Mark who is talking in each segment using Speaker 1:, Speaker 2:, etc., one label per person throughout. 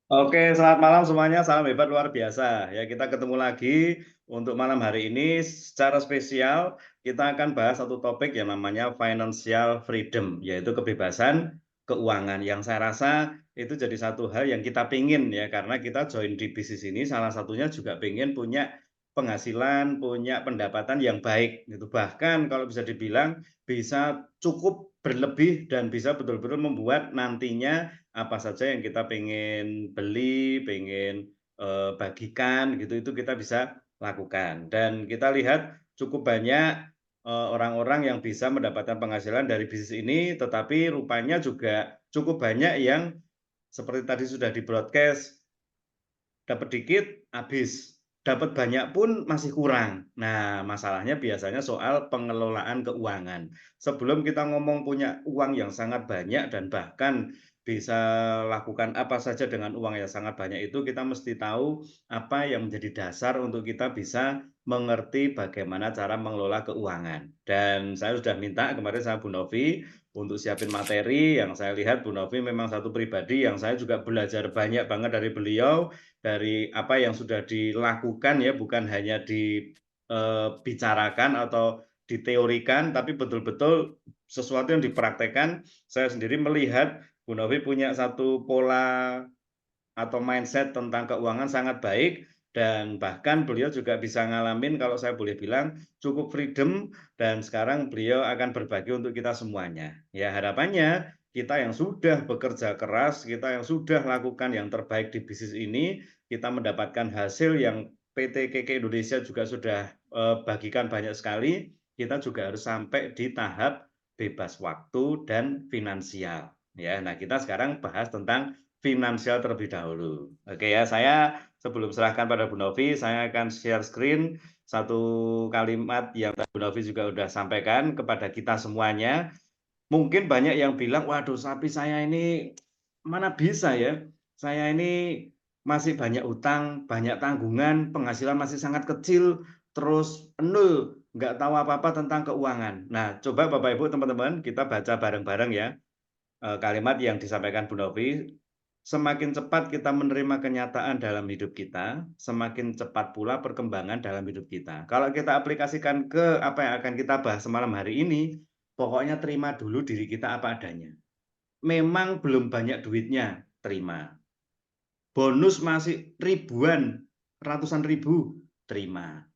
Speaker 1: Oke, selamat malam semuanya. Salam hebat luar biasa. Ya, kita ketemu lagi untuk malam hari ini secara spesial kita akan bahas satu topik yang namanya financial freedom, yaitu kebebasan keuangan. Yang saya rasa itu jadi satu hal yang kita pingin ya, karena kita join di bisnis ini salah satunya juga pengen punya penghasilan, punya pendapatan yang baik gitu. Bahkan kalau bisa dibilang bisa cukup berlebih dan bisa betul-betul membuat nantinya apa saja yang kita pengen beli, pengen bagikan gitu, itu kita bisa lakukan. Dan kita lihat cukup banyak orang-orang yang bisa mendapatkan penghasilan dari bisnis ini, tetapi rupanya juga cukup banyak yang seperti tadi sudah di-broadcast, dapat dikit habis, dapat banyak pun masih kurang. Nah, masalahnya biasanya soal pengelolaan keuangan. Sebelum kita ngomong punya uang yang sangat banyak dan bahkan bisa lakukan apa saja dengan uang yang sangat banyak itu, kita mesti tahu apa yang menjadi dasar untuk kita bisa mengerti bagaimana cara mengelola keuangan. Dan saya sudah minta kemarin sama Bu Novi untuk siapin materi yang saya lihat Bu Novi memang satu pribadi yang saya juga belajar banyak banget dari beliau, dari apa yang sudah dilakukan ya, bukan hanya dibicarakan atau diteorikan, tapi betul-betul sesuatu yang dipraktekkan. Saya sendiri melihat Bu Novi punya satu pola atau mindset tentang keuangan sangat baik, dan bahkan beliau juga bisa ngalamin kalau saya boleh bilang cukup freedom, dan sekarang beliau akan berbagi untuk kita semuanya. Ya harapannya kita yang sudah bekerja keras, kita yang sudah lakukan yang terbaik di bisnis ini, kita mendapatkan hasil yang PT KK Indonesia juga sudah bagikan banyak sekali, kita juga harus sampai di tahap bebas waktu dan finansial. Ya, nah kita sekarang bahas tentang finansial terlebih dahulu. Oke ya, saya sebelum serahkan pada Bu Novi, saya akan share screen satu kalimat yang Bu Novi juga sudah sampaikan kepada kita semuanya. Mungkin banyak yang bilang, waduh sapi saya ini mana bisa ya, saya ini masih banyak utang, banyak tanggungan, penghasilan masih sangat kecil, terus nol, nggak tahu apa-apa tentang keuangan. Nah, coba Bapak Ibu teman-teman kita baca bareng-bareng ya kalimat yang disampaikan Bu Novi. Semakin cepat kita menerima kenyataan dalam hidup kita, semakin cepat pula perkembangan dalam hidup kita. Kalau kita aplikasikan ke apa yang akan kita bahas malam hari ini, pokoknya terima dulu diri kita apa adanya. Memang belum banyak duitnya, terima. Bonus masih ribuan, ratusan ribu, terima.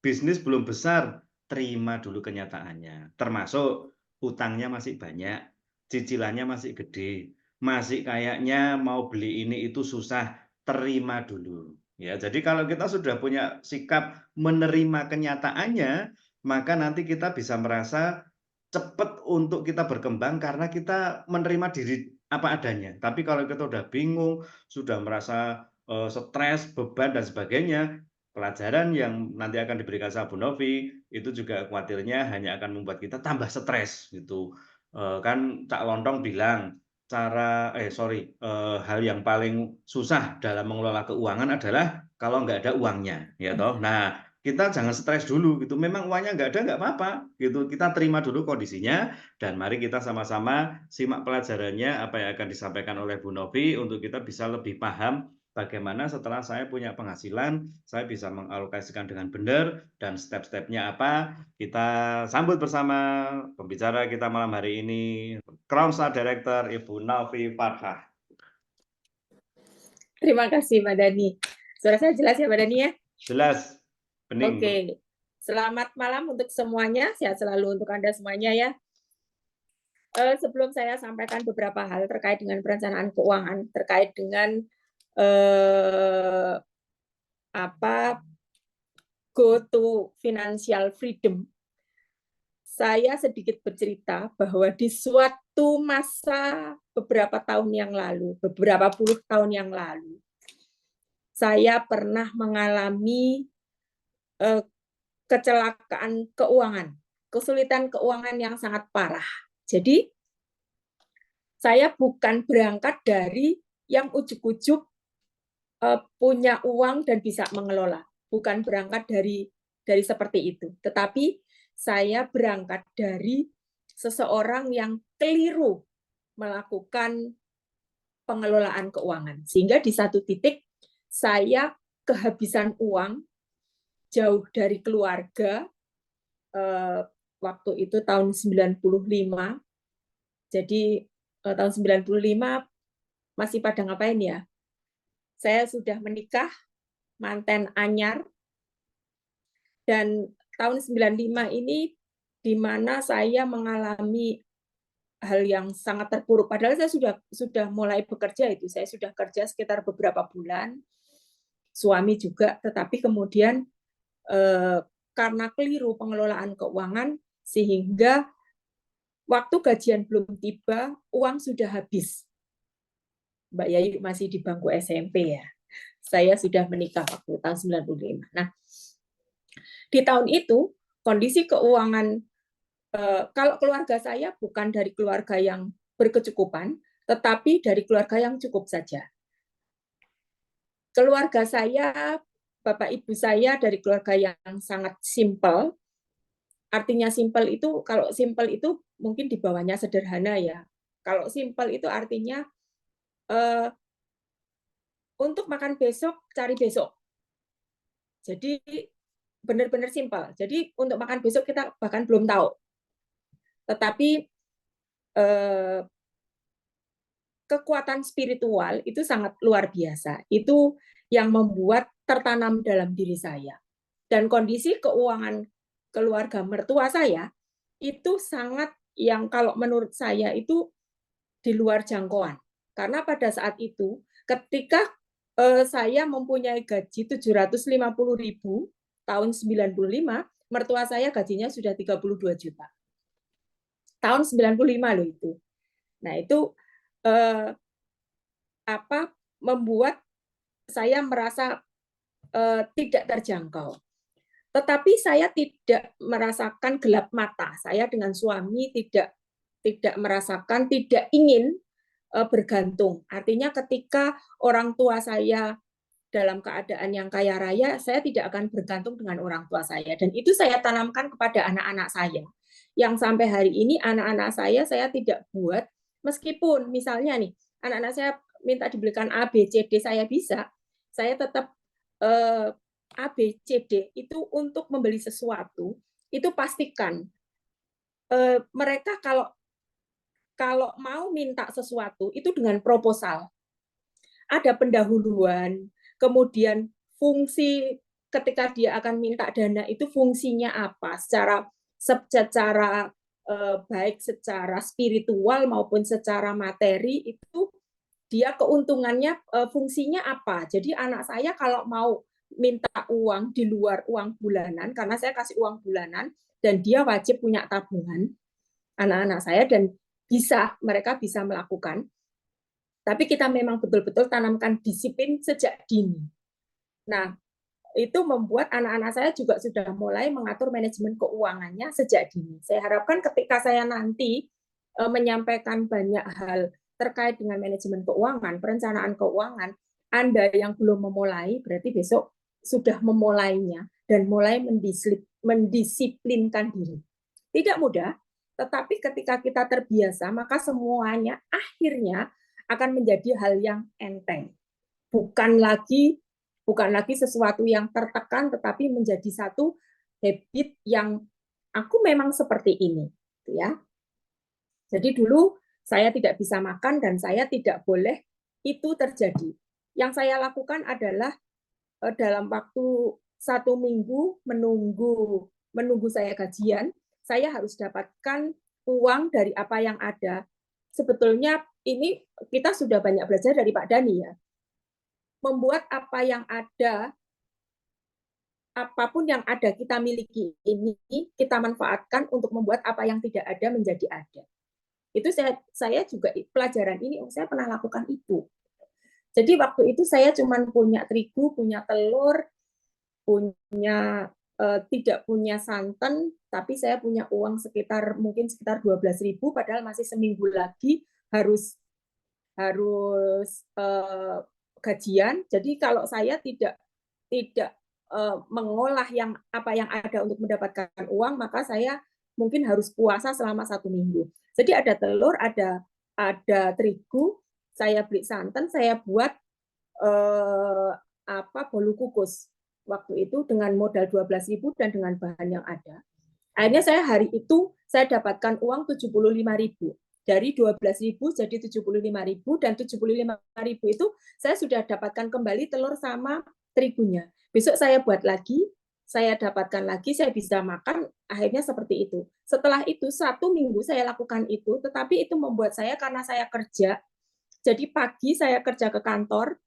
Speaker 1: Bisnis belum besar, terima dulu kenyataannya. Termasuk utangnya masih banyak, cicilannya masih gede, masih kayaknya mau beli ini itu susah, terima dulu. Ya, jadi kalau kita sudah punya sikap menerima kenyataannya, maka nanti kita bisa merasa cepat untuk kita berkembang karena kita menerima diri apa adanya. Tapi kalau kita udah bingung, sudah merasa stres, beban dan sebagainya, pelajaran yang nanti akan diberikan sama Bu Novi itu juga khawatirnya hanya akan membuat kita tambah stres gitu. Kan Cak Lontong bilang hal yang paling susah dalam mengelola keuangan adalah kalau nggak ada uangnya, ya toh. Nah, kita jangan stres dulu gitu. Memang uangnya nggak ada nggak apa-apa gitu. Kita terima dulu kondisinya dan mari kita sama-sama simak pelajarannya apa yang akan disampaikan oleh Bu Novi untuk kita bisa lebih paham bagaimana setelah saya punya penghasilan, saya bisa mengalokasikan dengan benar dan step-stepnya apa. Kita sambut bersama pembicara kita malam hari ini, Crown Star Director Ibu Novi Farhah.
Speaker 2: Terima kasih Mbak Dani. Suara saya jelas ya Mbak Dani ya?
Speaker 1: Jelas, bening.
Speaker 2: Oke. Selamat malam untuk semuanya, sehat selalu untuk Anda semuanya ya. Sebelum saya sampaikan beberapa hal terkait dengan perencanaan keuangan, terkait dengan go to financial freedom, saya sedikit bercerita bahwa di suatu masa beberapa tahun yang lalu, beberapa puluh tahun yang lalu, saya pernah mengalami kecelakaan keuangan, kesulitan keuangan yang sangat parah. Jadi, saya bukan berangkat dari yang ujuk-ujuk punya uang dan bisa mengelola. Bukan berangkat dari seperti itu. Tetapi saya berangkat dari seseorang yang keliru melakukan pengelolaan keuangan. Sehingga di satu titik saya kehabisan uang jauh dari keluarga, waktu itu tahun 95. Jadi tahun 95 masih pada ngapain ya? Saya sudah menikah, manten anyar, dan tahun 95 ini di mana saya mengalami hal yang sangat terpuruk. Padahal saya sudah mulai bekerja itu, saya sudah kerja sekitar beberapa bulan, suami juga, tetapi kemudian karena keliru pengelolaan keuangan sehingga waktu gajian belum tiba, uang sudah habis. Mbak Yayu masih di bangku SMP ya. Saya sudah menikah waktu tahun 95. Nah, di tahun itu kondisi keuangan, kalau keluarga saya bukan dari keluarga yang berkecukupan, tetapi dari keluarga yang cukup saja. Keluarga saya, Bapak Ibu saya dari keluarga yang sangat simpel. Artinya simpel itu, kalau simpel itu mungkin di bawahnya sederhana ya. Kalau simpel itu artinya untuk makan besok, cari besok. Jadi benar-benar simpel. Jadi untuk makan besok kita bahkan belum tahu. Tetapi kekuatan spiritual itu sangat luar biasa. Itu yang membuat tertanam dalam diri saya. Dan kondisi keuangan keluarga mertua saya itu sangat yang kalau menurut saya itu di luar jangkauan. Karena pada saat itu ketika saya mempunyai gaji 750.000 tahun 95, mertua saya gajinya sudah 32 juta. Tahun 95 loh itu. Nah, itu membuat saya merasa tidak terjangkau. Tetapi saya tidak merasakan gelap mata. Saya dengan suami tidak merasakan, tidak ingin bergantung. Artinya ketika orang tua saya dalam keadaan yang kaya raya, saya tidak akan bergantung dengan orang tua saya. Dan itu saya tanamkan kepada anak-anak saya. Yang sampai hari ini anak-anak saya tidak buat, meskipun misalnya nih, anak-anak saya minta dibelikan A, B, C, D, saya bisa, saya tetap A, B, C, D itu untuk membeli sesuatu, itu pastikan mereka kalau mau minta sesuatu itu dengan proposal. Ada pendahuluan, kemudian fungsi ketika dia akan minta dana itu fungsinya apa, secara baik secara spiritual maupun secara materi itu dia keuntungannya fungsinya apa. Jadi anak saya kalau mau minta uang di luar uang bulanan, karena saya kasih uang bulanan dan dia wajib punya tabungan, anak-anak saya, dan mereka bisa melakukan. Tapi kita memang betul-betul tanamkan disiplin sejak dini. Nah, itu membuat anak-anak saya juga sudah mulai mengatur manajemen keuangannya sejak dini. Saya harapkan ketika saya nanti menyampaikan banyak hal terkait dengan manajemen keuangan, perencanaan keuangan, Anda yang belum memulai, berarti besok sudah memulainya dan mulai mendisiplinkan diri. Tidak mudah, tetapi ketika kita terbiasa, maka semuanya akhirnya akan menjadi hal yang enteng. Bukan lagi sesuatu yang tertekan, tetapi menjadi satu habit yang aku memang seperti ini, ya. Jadi dulu saya tidak bisa makan dan saya tidak boleh itu terjadi. Yang saya lakukan adalah dalam waktu 1 minggu menunggu saya gajian, saya harus dapatkan uang dari apa yang ada. Sebetulnya ini kita sudah banyak belajar dari Pak Dhani ya. Membuat apa yang ada, apapun yang ada kita miliki ini, kita manfaatkan untuk membuat apa yang tidak ada menjadi ada. Itu saya juga pelajaran ini, saya pernah lakukan itu. Jadi waktu itu saya cuma punya terigu, punya telur, tidak punya santan, tapi saya punya uang mungkin sekitar 12.000, padahal masih seminggu lagi harus gajian. Jadi kalau saya tidak mengolah apa yang ada untuk mendapatkan uang, maka saya mungkin harus puasa selama 1 minggu. Jadi ada telur, ada terigu, saya beli santan, saya buat bolu kukus waktu itu dengan modal 12.000 dan dengan bahan yang ada. Akhirnya saya hari itu saya dapatkan uang 75.000. Dari 12.000 jadi 75.000, dan 75.000 itu saya sudah dapatkan kembali telur sama terigunya. Besok saya buat lagi, saya dapatkan lagi, saya bisa makan, akhirnya seperti itu. Setelah itu 1 minggu saya lakukan itu, tetapi itu membuat saya, karena saya kerja, jadi pagi saya kerja ke kantor,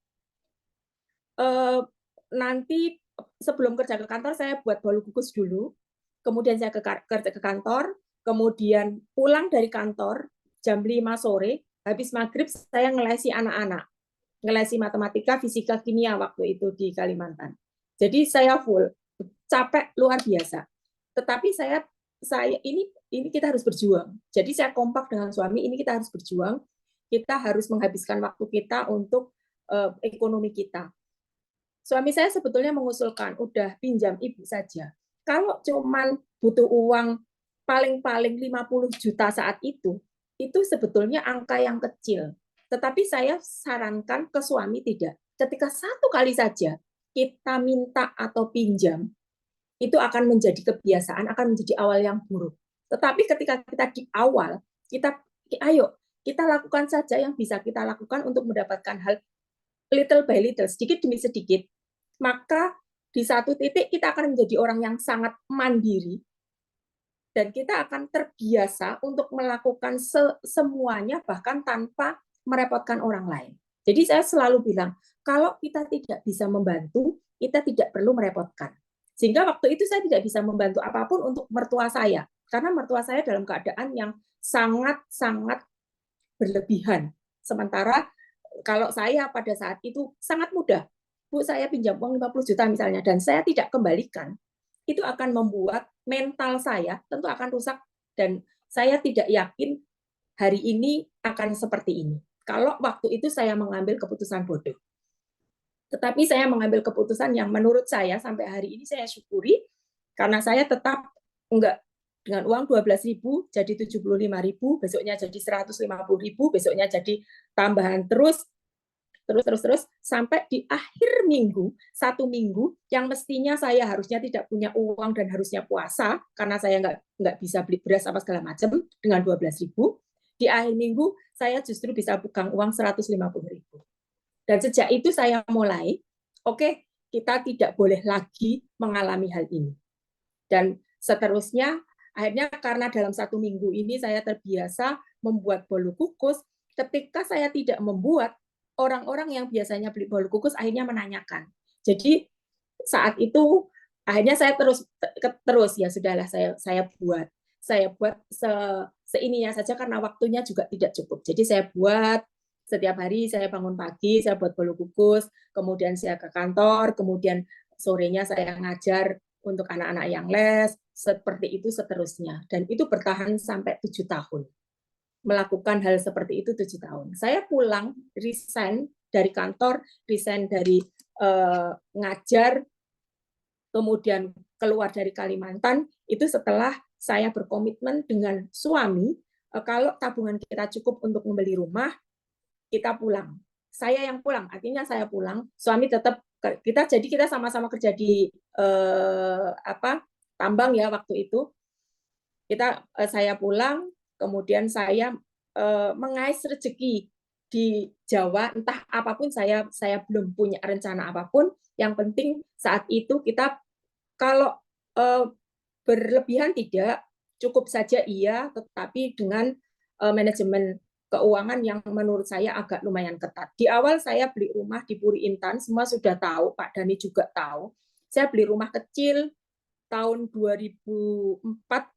Speaker 2: nanti sebelum kerja ke kantor saya buat bolu kukus dulu, kemudian saya kerja ke kantor, kemudian pulang dari kantor jam 5 sore, habis maghrib saya ngelesi anak-anak, ngelesi matematika, fisika, kimia waktu itu di Kalimantan. Jadi saya full, capek luar biasa. Tetapi saya ini kita harus berjuang. Jadi saya kompak dengan suami, ini kita harus berjuang, kita harus menghabiskan waktu kita untuk ekonomi kita. Suami saya sebetulnya mengusulkan, udah pinjam ibu saja. Kalau cuman butuh uang paling-paling 50 juta saat itu sebetulnya angka yang kecil. Tetapi saya sarankan ke suami tidak. Ketika 1 kali saja kita minta atau pinjam, itu akan menjadi kebiasaan, akan menjadi awal yang buruk. Tetapi ketika kita di awal, ayo, kita lakukan saja yang bisa kita lakukan untuk mendapatkan hal little by little, sedikit demi sedikit, maka di satu titik kita akan menjadi orang yang sangat mandiri, dan kita akan terbiasa untuk melakukan semuanya bahkan tanpa merepotkan orang lain. Jadi saya selalu bilang, kalau kita tidak bisa membantu, kita tidak perlu merepotkan. Sehingga waktu itu saya tidak bisa membantu apapun untuk mertua saya, karena mertua saya dalam keadaan yang sangat-sangat berlebihan. Sementara kalau saya pada saat itu sangat mudah, Bu, saya pinjam uang 50 juta misalnya, dan saya tidak kembalikan, itu akan membuat mental saya tentu akan rusak, dan saya tidak yakin hari ini akan seperti ini. Kalau waktu itu saya mengambil keputusan bodoh. Tetapi saya mengambil keputusan yang menurut saya sampai hari ini saya syukuri, karena saya tetap enggak, dengan uang 12.000 jadi 75.000, besoknya jadi 150.000, besoknya jadi tambahan terus sampai di akhir minggu, 1 minggu yang mestinya saya harusnya tidak punya uang dan harusnya puasa karena saya nggak bisa beli beras apa segala macam dengan 12.000, di akhir minggu saya justru bisa pegang uang 150.000. Dan sejak itu saya mulai, oke, kita tidak boleh lagi mengalami hal ini. Dan seterusnya, akhirnya karena dalam 1 minggu ini saya terbiasa membuat bolu kukus, ketika saya tidak membuat, orang-orang yang biasanya beli bolu kukus akhirnya menanyakan. Jadi saat itu akhirnya saya terus ya sudahlah, saya buat seininya saja karena waktunya juga tidak cukup. Jadi saya buat setiap hari, saya bangun pagi, saya buat bolu kukus, kemudian saya ke kantor, kemudian sorenya saya ngajar untuk anak-anak yang les, seperti itu seterusnya. Dan itu bertahan sampai 7 tahun. Melakukan hal seperti itu 7 tahun. Saya pulang, resign dari kantor, resign dari ngajar, kemudian keluar dari Kalimantan, itu setelah saya berkomitmen dengan suami, kalau tabungan kita cukup untuk membeli rumah, kita pulang. Saya yang pulang, artinya saya pulang, suami tetap kita sama-sama kerja di tambang ya waktu itu. Saya pulang, kemudian saya mengais rezeki di Jawa, entah apapun, saya belum punya rencana apapun. Yang penting saat itu kita kalau berlebihan tidak, cukup saja iya, tetapi dengan manajemen keuangan yang menurut saya agak lumayan ketat. Di awal saya beli rumah di Puri Intan, semua sudah tahu, Pak Dhani juga tahu. Saya beli rumah kecil, tahun 2004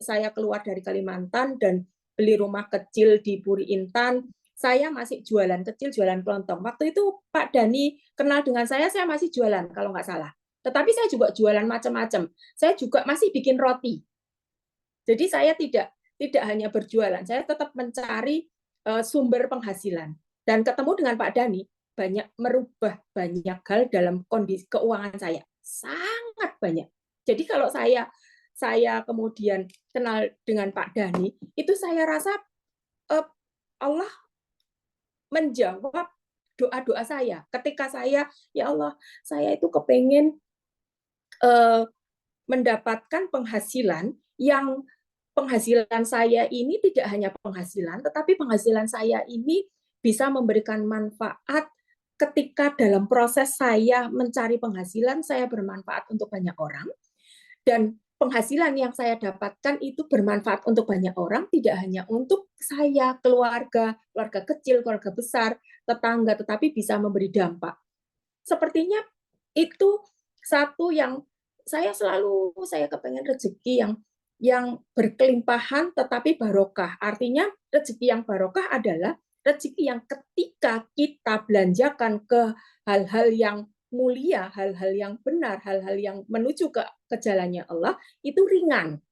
Speaker 2: saya keluar dari Kalimantan dan beli rumah kecil di Puri Intan. Saya masih jualan kecil, jualan kelontong. Waktu itu Pak Dhani kenal dengan saya masih jualan kalau nggak salah. Tetapi saya juga jualan macam-macam. Saya juga masih bikin roti. Jadi saya tidak hanya berjualan, saya tetap mencari sumber penghasilan. Dan ketemu dengan Pak Dhani, merubah banyak hal dalam kondisi keuangan saya. Sangat banyak. Jadi kalau saya kemudian kenal dengan Pak Dhani, itu saya rasa Allah menjawab doa-doa saya. Ketika saya, ya Allah, saya itu kepengen mendapatkan penghasilan yang penghasilan saya ini tidak hanya penghasilan, tetapi penghasilan saya ini bisa memberikan manfaat ketika dalam proses saya mencari penghasilan, saya bermanfaat untuk banyak orang, dan penghasilan yang saya dapatkan itu bermanfaat untuk banyak orang, tidak hanya untuk saya, keluarga, keluarga kecil, keluarga besar, tetangga, tetapi bisa memberi dampak. Sepertinya itu satu yang saya kepengen rezeki yang berkelimpahan tetapi barokah. Artinya rezeki yang barokah adalah rezeki yang ketika kita belanjakan ke hal-hal yang mulia, hal-hal yang benar, hal-hal yang menuju ke jalannya Allah, itu ringan.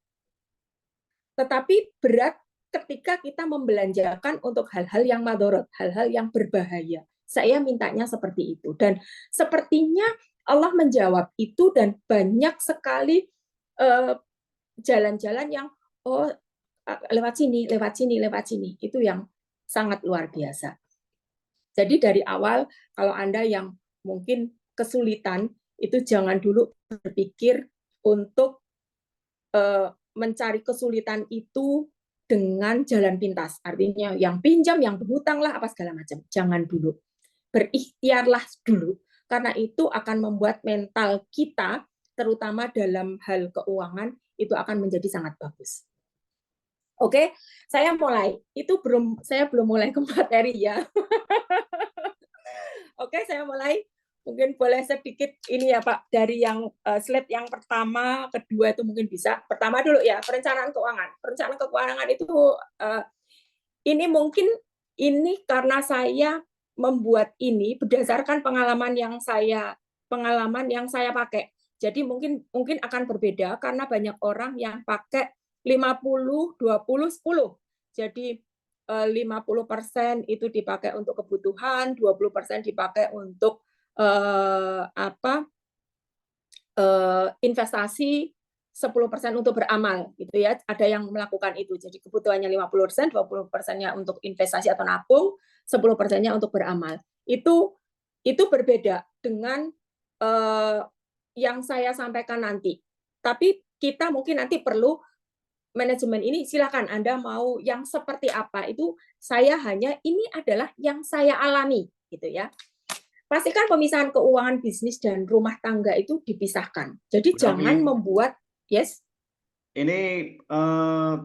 Speaker 2: Tetapi berat ketika kita membelanjakan untuk hal-hal yang madorot, hal-hal yang berbahaya. Saya mintanya seperti itu. Dan sepertinya Allah menjawab itu, dan banyak sekali jalan-jalan yang lewat sini, lewat sini, lewat sini. Itu yang sangat luar biasa. Jadi dari awal, kalau Anda yang mungkin kesulitan, itu jangan dulu berpikir untuk mencari kesulitan itu dengan jalan pintas. Artinya yang pinjam, yang berhutang lah, apa segala macam. Jangan dulu. Berikhtiarlah dulu. Karena itu akan membuat mental kita, terutama dalam hal keuangan, itu akan menjadi sangat bagus. Oke, saya mulai. Saya belum mulai ke materi ya. Oke, saya mulai. Mungkin boleh sedikit ini ya Pak, dari yang slide yang pertama, kedua itu mungkin bisa. Pertama dulu ya, perencanaan keuangan. Perencanaan keuangan itu ini mungkin ini karena saya membuat ini berdasarkan pengalaman yang saya pakai. Jadi mungkin akan berbeda karena banyak orang yang pakai 50 20 10. Jadi 50% itu dipakai untuk kebutuhan, 20% dipakai untuk investasi, 10% untuk beramal gitu ya. Ada yang melakukan itu. Jadi kebutuhannya 50%, 20%-nya untuk investasi atau nabung, 10%-nya untuk beramal. Itu berbeda dengan yang saya sampaikan nanti. Tapi kita mungkin nanti perlu manajemen ini, silakan Anda mau yang seperti apa, itu saya hanya ini adalah yang saya alami gitu ya. Pastikan pemisahan keuangan bisnis dan rumah tangga itu dipisahkan. Jadi jangan membuat
Speaker 1: Ini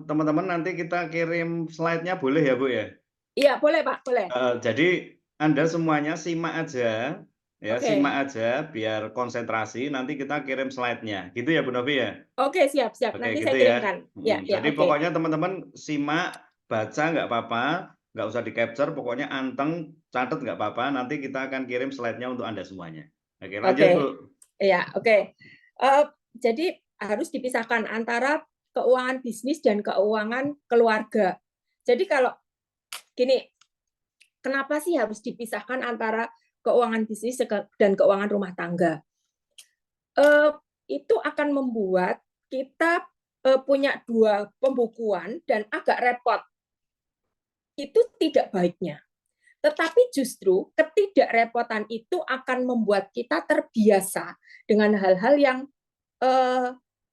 Speaker 1: teman-teman nanti kita kirim slide-nya boleh ya Bu ya?
Speaker 2: Iya boleh Pak, boleh.
Speaker 1: Jadi Anda semuanya simak aja, ya simak aja biar konsentrasi. Nanti kita kirim slide-nya, gitu ya Bu Novi ya?
Speaker 2: Oke siap.
Speaker 1: Oke,
Speaker 2: Nanti
Speaker 1: gitu
Speaker 2: saya kirimkan.
Speaker 1: ya. Jadi pokoknya teman-teman simak, baca nggak apa-apa, nggak usah di capture, pokoknya anteng, catat nggak apa-apa. Nanti kita akan kirim slide-nya untuk Anda semuanya. Oke, lanjut Bu.
Speaker 2: Iya, oke. Jadi harus dipisahkan antara keuangan bisnis dan keuangan keluarga. Jadi kalau gini, kenapa sih harus dipisahkan antara keuangan bisnis dan keuangan rumah tangga? Itu akan membuat kita punya dua pembukuan dan agak repot. Itu tidak baiknya. Tetapi justru ketidakrepotan itu akan membuat kita terbiasa dengan hal-hal yang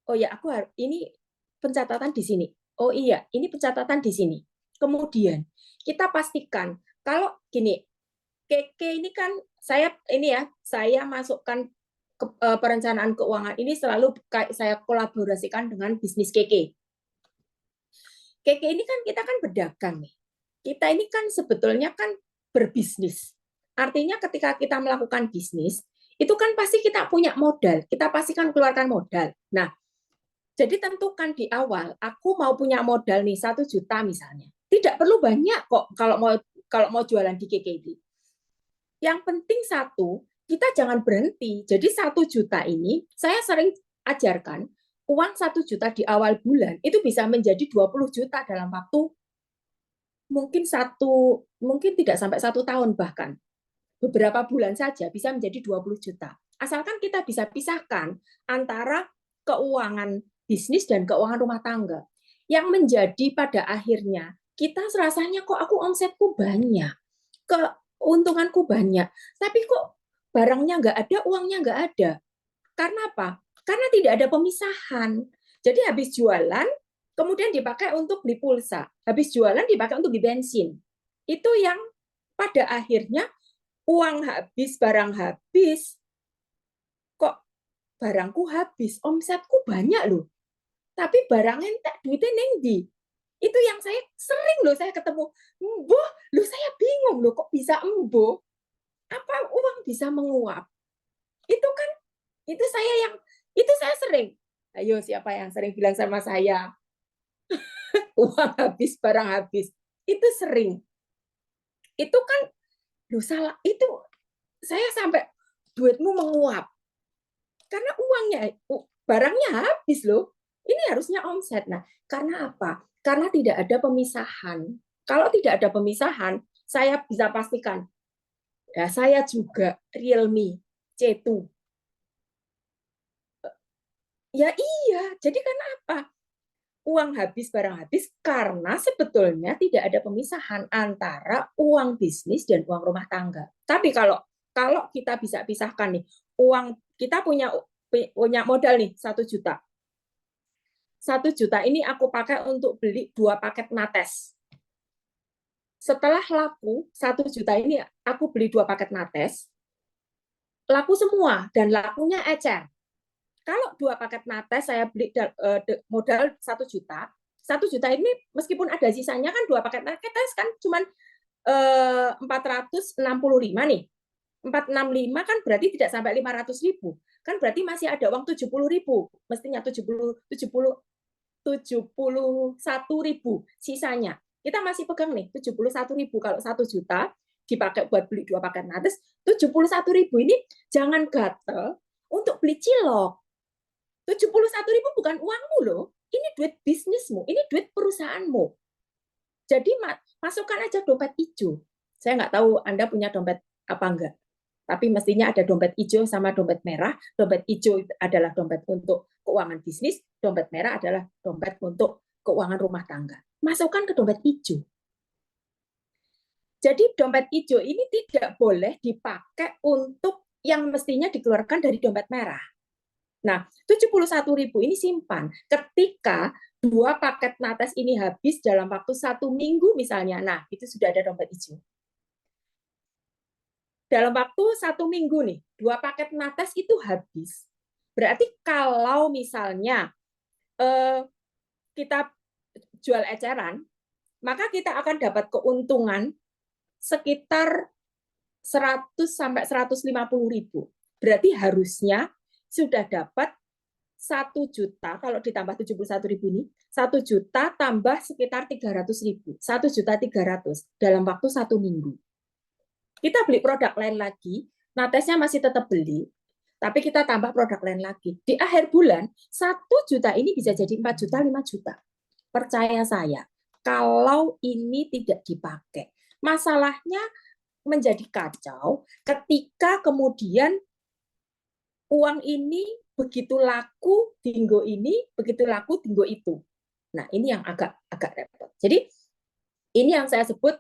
Speaker 2: oh ya ini pencatatan di sini. Oh iya, ini pencatatan di sini. Kemudian kita pastikan kalau gini, KK ini kan saya masukkan perencanaan keuangan ini selalu saya kolaborasikan dengan bisnis KK. KK ini kan kita kan berdagang nih. Kita ini kan sebetulnya kan berbisnis. Artinya ketika kita melakukan bisnis, itu kan pasti kita punya modal, kita pasti kan keluarkan modal. Nah, jadi tentukan di awal, aku mau punya modal nih 1 juta misalnya. Tidak perlu banyak kok kalau mau jualan di KKD. Yang penting satu, kita jangan berhenti. Jadi 1 juta ini, saya sering ajarkan, uang 1 juta di awal bulan itu bisa menjadi 20 juta dalam waktu mungkin tidak sampai 1 tahun, bahkan beberapa bulan saja bisa menjadi 20 juta. Asalkan kita bisa pisahkan antara keuangan bisnis dan keuangan rumah tangga. Yang menjadi pada akhirnya, kita rasanya kok aku omsetku banyak, keuntunganku banyak. Tapi kok barangnya nggak ada, uangnya nggak ada. Karena apa? Karena tidak ada pemisahan. Jadi habis jualan, kemudian dipakai untuk beli pulsa. Habis jualan dipakai untuk beli bensin. Itu yang pada akhirnya uang habis, barang habis. Kok barangku habis, omsetku banyak loh. Tapi barang entek, duitnya nengdi. Itu yang saya sering loh saya ketemu. Mbah, loh saya bingung loh kok bisa embo. Apa uang bisa menguap? Itu kan, itu saya sering. Ayo siapa yang sering bilang sama saya, uang habis, barang habis. Itu sering. Itu kan, loh salah, itu saya sampai duitmu menguap. Karena uangnya, barangnya habis loh. Ini harusnya omset. Nah, karena apa? Karena tidak ada pemisahan. Kalau tidak ada pemisahan, saya bisa pastikan, ya saya juga Realme C2. Ya iya, jadi karena apa? Uang habis, barang habis, karena sebetulnya tidak ada pemisahan antara uang bisnis dan uang rumah tangga. Tapi kalau kita bisa pisahkan nih, uang kita punya modal nih 1 juta. 1 juta ini aku pakai untuk beli 2 paket nates. Setelah laku 1 juta ini aku beli 2 paket nates, laku semua dan lakunya ecer. Kalau 2 paket nates saya beli modal 1 juta, 1 juta ini meskipun ada sisanya kan 2 paket nates kan cuma 465 nih. 465 kan berarti tidak sampai 500.000. Kan berarti masih ada uang 70.000. Mestinya 71.000 sisanya. Kita masih pegang nih 71.000. Kalau 1 juta dipakai buat beli 2 paket nates, 71.000 ini jangan gatel untuk beli cilok. 71.000 bukan uangmu loh. Ini duit bisnismu, ini duit perusahaanmu. Jadi masukkan aja dompet hijau. Saya nggak tahu Anda punya dompet apa enggak. Tapi mestinya ada dompet hijau sama dompet merah. Dompet hijau adalah dompet untuk keuangan bisnis, dompet merah adalah dompet untuk keuangan rumah tangga. Masukkan ke dompet hijau. Jadi dompet hijau ini tidak boleh dipakai untuk yang mestinya dikeluarkan dari dompet merah. Nah, 71.000 ini simpan. Ketika 2 paket nates ini habis dalam waktu 1 minggu misalnya, nah itu sudah ada dompet hijau. Dalam waktu 1 minggu nih, 2 paket nates itu habis. Berarti kalau misalnya kita jual eceran, maka kita akan dapat keuntungan sekitar 100 sampai 150.000. Berarti harusnya sudah dapat 1 juta, kalau ditambah 71.000 ini, 1 juta tambah sekitar 300.000. 1.300.000 dalam waktu 1 minggu. Kita beli produk lain lagi, natesnya masih tetap beli, tapi kita tambah produk lain lagi. Di akhir bulan, 1 juta ini bisa jadi 4 juta, 5 juta. Percaya saya, kalau ini tidak dipakai, masalahnya menjadi kacau ketika kemudian uang ini begitu laku dinggo ini, begitu laku dinggo itu. Nah, ini yang agak repot. Jadi ini yang saya sebut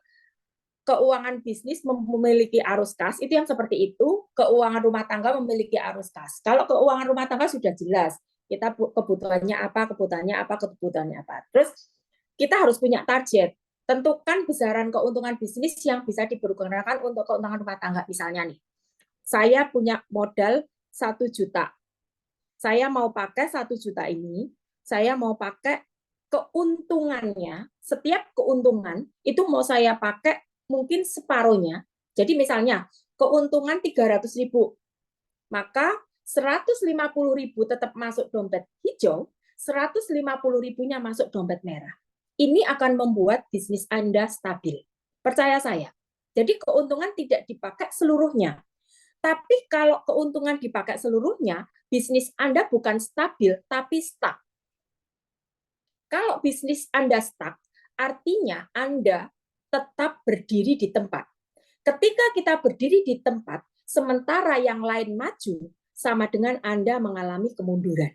Speaker 2: keuangan bisnis memiliki arus kas, itu yang seperti itu. Keuangan rumah tangga memiliki arus kas. Kalau keuangan rumah tangga sudah jelas, kita kebutuhannya apa, kebutuhannya apa. Terus kita harus punya target. Tentukan besaran keuntungan bisnis yang bisa dipergunakan untuk keuntungan rumah tangga. Misalnya nih, saya punya modal 1 juta. Saya mau pakai 1 juta ini, saya mau pakai keuntungannya, setiap keuntungan itu mau saya pakai mungkin separuhnya. Jadi misalnya keuntungan 300.000, maka 150.000 tetap masuk dompet hijau, 150.000-nya masuk dompet merah. Ini akan membuat bisnis Anda stabil. Percaya saya. Jadi keuntungan tidak dipakai seluruhnya. Tapi kalau keuntungan dipakai seluruhnya, bisnis Anda bukan stabil, tapi stuck. Kalau bisnis Anda stuck, artinya Anda tetap berdiri di tempat. Ketika kita berdiri di tempat, sementara yang lain maju, sama dengan Anda mengalami kemunduran.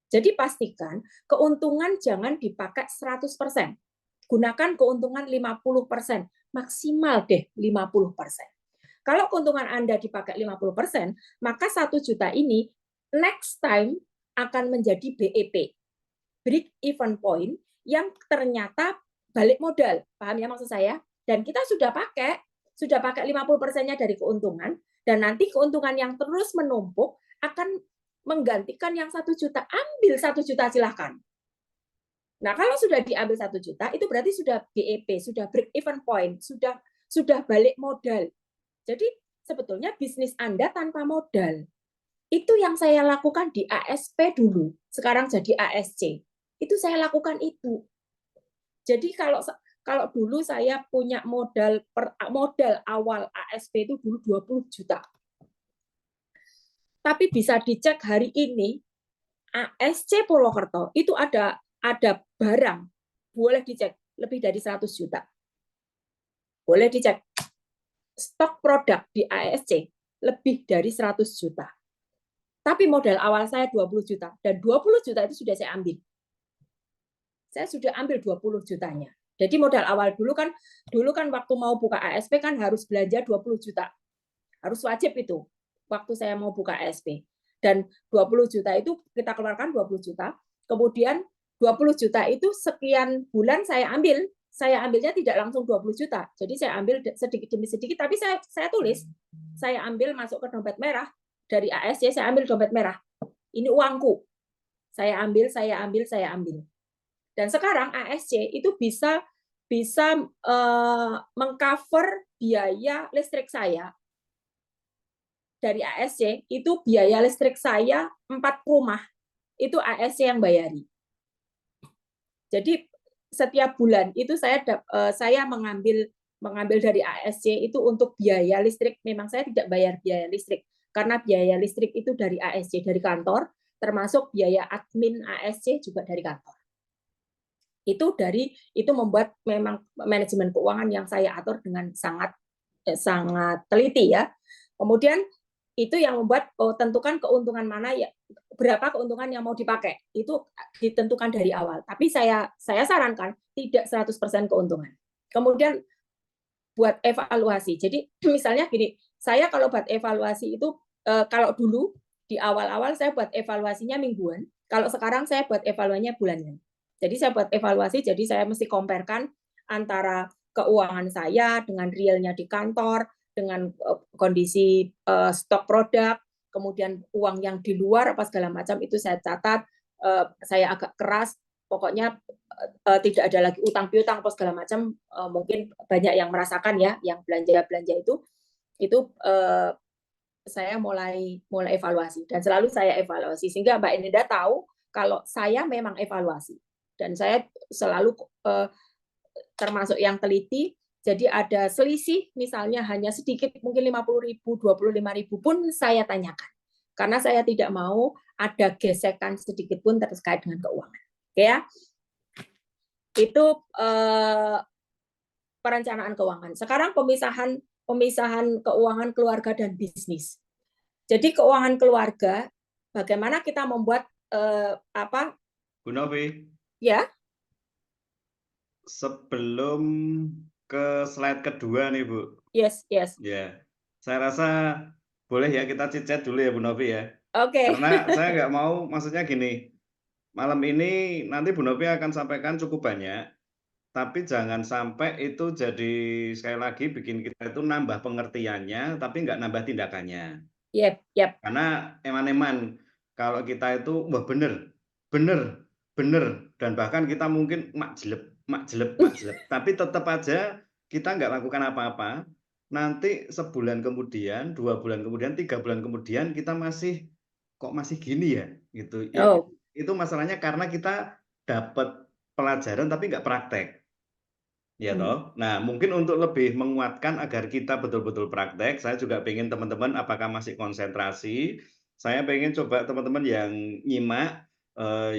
Speaker 2: Jadi pastikan keuntungan jangan dipakai 100%. Gunakan keuntungan 50%. maksimal deh 50%. Kalau keuntungan Anda dipakai 50%, maka 1 juta ini next time akan menjadi BEP, break even point, yang ternyata balik modal. Paham ya maksud saya? Dan kita sudah pakai 50%-nya dari keuntungan, dan nanti keuntungan yang terus menumpuk akan menggantikan yang 1 juta. Ambil 1 juta silahkan. Nah, kalau sudah diambil 1 juta, itu berarti sudah BEP, sudah break even point, sudah balik modal. Jadi sebetulnya bisnis Anda tanpa modal. Itu yang saya lakukan di ASP dulu, sekarang jadi ASC. Itu saya lakukan itu. Jadi kalau dulu saya punya modal awal ASP itu dulu 20 juta. Tapi bisa dicek hari ini ASC Purwokerto itu ada barang, boleh dicek lebih dari 100 juta. Boleh dicek. Stok produk di ASC lebih dari 100 juta. Tapi modal awal saya 20 juta, dan 20 juta itu sudah saya ambil. Saya sudah ambil 20 jutanya. Jadi modal awal dulu kan waktu mau buka ASP kan harus belanja 20 juta. Harus wajib itu waktu saya mau buka ASP. Dan 20 juta itu kita keluarkan 20 juta, kemudian 20 juta itu sekian bulan saya ambil. Saya ambilnya tidak langsung 20 juta. Jadi saya ambil sedikit demi sedikit, tapi saya tulis. Saya ambil masuk ke dompet merah. Dari ASC saya ambil dompet merah. Ini uangku. Saya ambil. Dan sekarang ASC itu bisa mengcover biaya listrik saya. Dari ASC itu biaya listrik saya 4 rumah. Itu ASC yang bayari. Jadi setiap bulan itu saya mengambil dari ASC itu untuk biaya listrik. Memang saya tidak bayar biaya listrik karena biaya listrik itu dari ASC, dari kantor, termasuk biaya admin ASC juga dari kantor. Itu membuat memang manajemen keuangan yang saya atur dengan sangat teliti ya. Kemudian itu yang membuat tentukan keuntungan mana ya, berapa keuntungan yang mau dipakai, itu ditentukan dari awal. Tapi saya sarankan tidak 100% keuntungan. Kemudian buat evaluasi. Jadi misalnya gini, saya kalau buat evaluasi itu kalau dulu di awal-awal saya buat evaluasinya mingguan, kalau sekarang saya buat evaluasinya bulanan. Jadi saya buat evaluasi, jadi saya mesti comparekan antara keuangan saya dengan realnya di kantor, dengan kondisi stok produk, kemudian uang yang di luar apa segala macam itu saya catat. Saya agak keras, pokoknya tidak ada lagi utang piutang apa segala macam. Mungkin banyak yang merasakan ya, yang belanja itu saya mulai evaluasi, dan selalu saya evaluasi sehingga Mbak Eneda tahu kalau saya memang evaluasi, dan saya selalu termasuk yang teliti. Jadi ada selisih misalnya hanya sedikit, mungkin 50.000, 25.000 pun saya tanyakan. Karena saya tidak mau ada gesekan sedikit pun terkait dengan keuangan. Oke ya. Itu perencanaan keuangan. Sekarang pemisahan keuangan keluarga dan bisnis. Jadi keuangan keluarga, bagaimana kita membuat
Speaker 1: Bu Novi,
Speaker 2: ya?
Speaker 1: sebelum ke slide kedua nih Bu.
Speaker 2: Yes.
Speaker 1: Ya, saya rasa boleh ya kita chat dulu ya Bu Novi ya.
Speaker 2: Oke.
Speaker 1: Karena saya nggak mau, maksudnya gini, malam ini nanti Bu Novi akan sampaikan cukup banyak, tapi jangan sampai itu jadi sekali lagi bikin kita itu nambah pengertiannya, tapi nggak nambah tindakannya.
Speaker 2: Yep.
Speaker 1: Karena eman-eman kalau kita itu wah bener, dan bahkan kita mungkin mak jelep, tapi tetap aja kita nggak lakukan apa-apa. Nanti sebulan kemudian, 2 bulan kemudian, 3 bulan kemudian kita kok masih gini ya, gitu. Ya,
Speaker 2: Oh.
Speaker 1: itu masalahnya karena kita dapat pelajaran tapi nggak praktek. Ya toh. Nah, mungkin untuk lebih menguatkan agar kita betul-betul praktek, saya juga pengen teman-teman apakah masih konsentrasi. Saya pengen coba teman-teman yang nyimak,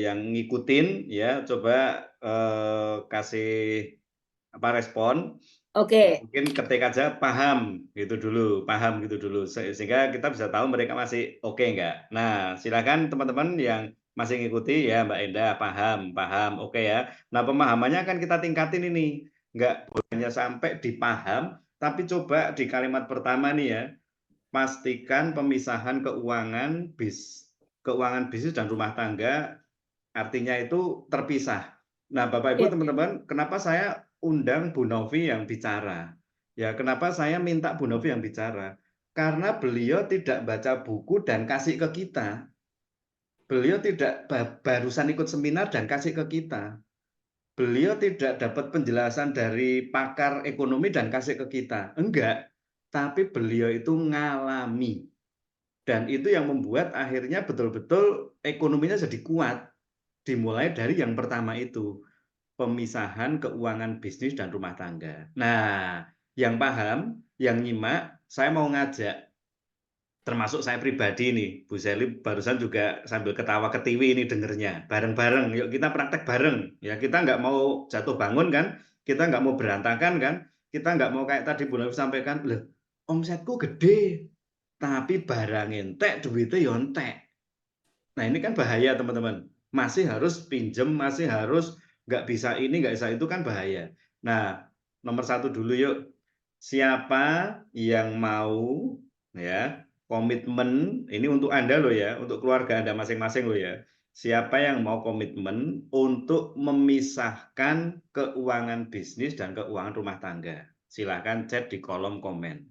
Speaker 1: yang ngikutin, ya coba kasih respon.
Speaker 2: Oke.
Speaker 1: Mungkin ketik aja paham gitu dulu, sehingga kita bisa tahu mereka masih oke nggak. Nah, silakan teman-teman yang masih ngikuti ya Mbak Enda, paham, oke ya. Nah, pemahamannya akan kita tingkatin ini. nggak hanya sampai dipaham, tapi coba di kalimat pertama nih ya, pastikan pemisahan keuangan bisnis dan rumah tangga, artinya itu terpisah. Nah, Bapak Ibu
Speaker 2: Ya.
Speaker 1: teman-teman, kenapa saya undang Bu Novi yang bicara? Ya, kenapa saya minta Bu Novi yang bicara? Karena beliau tidak baca buku dan kasih ke kita. Beliau tidak barusan ikut seminar dan kasih ke kita. Beliau tidak dapat penjelasan dari pakar ekonomi dan kasih ke kita. Enggak. Tapi beliau itu ngalami. Dan itu yang membuat akhirnya betul-betul ekonominya jadi kuat. Dimulai dari yang pertama itu, pemisahan keuangan bisnis dan rumah tangga. Nah, yang paham, yang nyimak, saya mau ngajak, termasuk saya pribadi nih, Bu Seli barusan juga sambil ketawa ketiwi ini dengernya, bareng-bareng, yuk kita praktek bareng. Ya kita nggak mau jatuh bangun kan, kita nggak mau berantakan kan, kita nggak mau kayak tadi Bu Nafi sampaikan, loh omsetku gede, tapi barang entek, duitnya yontek. Nah ini kan bahaya teman-teman, masih harus pinjem, masih harus nggak bisa ini, nggak bisa itu kan bahaya. Nah nomor satu dulu yuk, siapa yang mau ya komitmen ini untuk Anda loh ya, untuk keluarga Anda masing-masing loh ya. Siapa yang mau komitmen untuk memisahkan keuangan bisnis dan keuangan rumah tangga? Silahkan chat di kolom komen.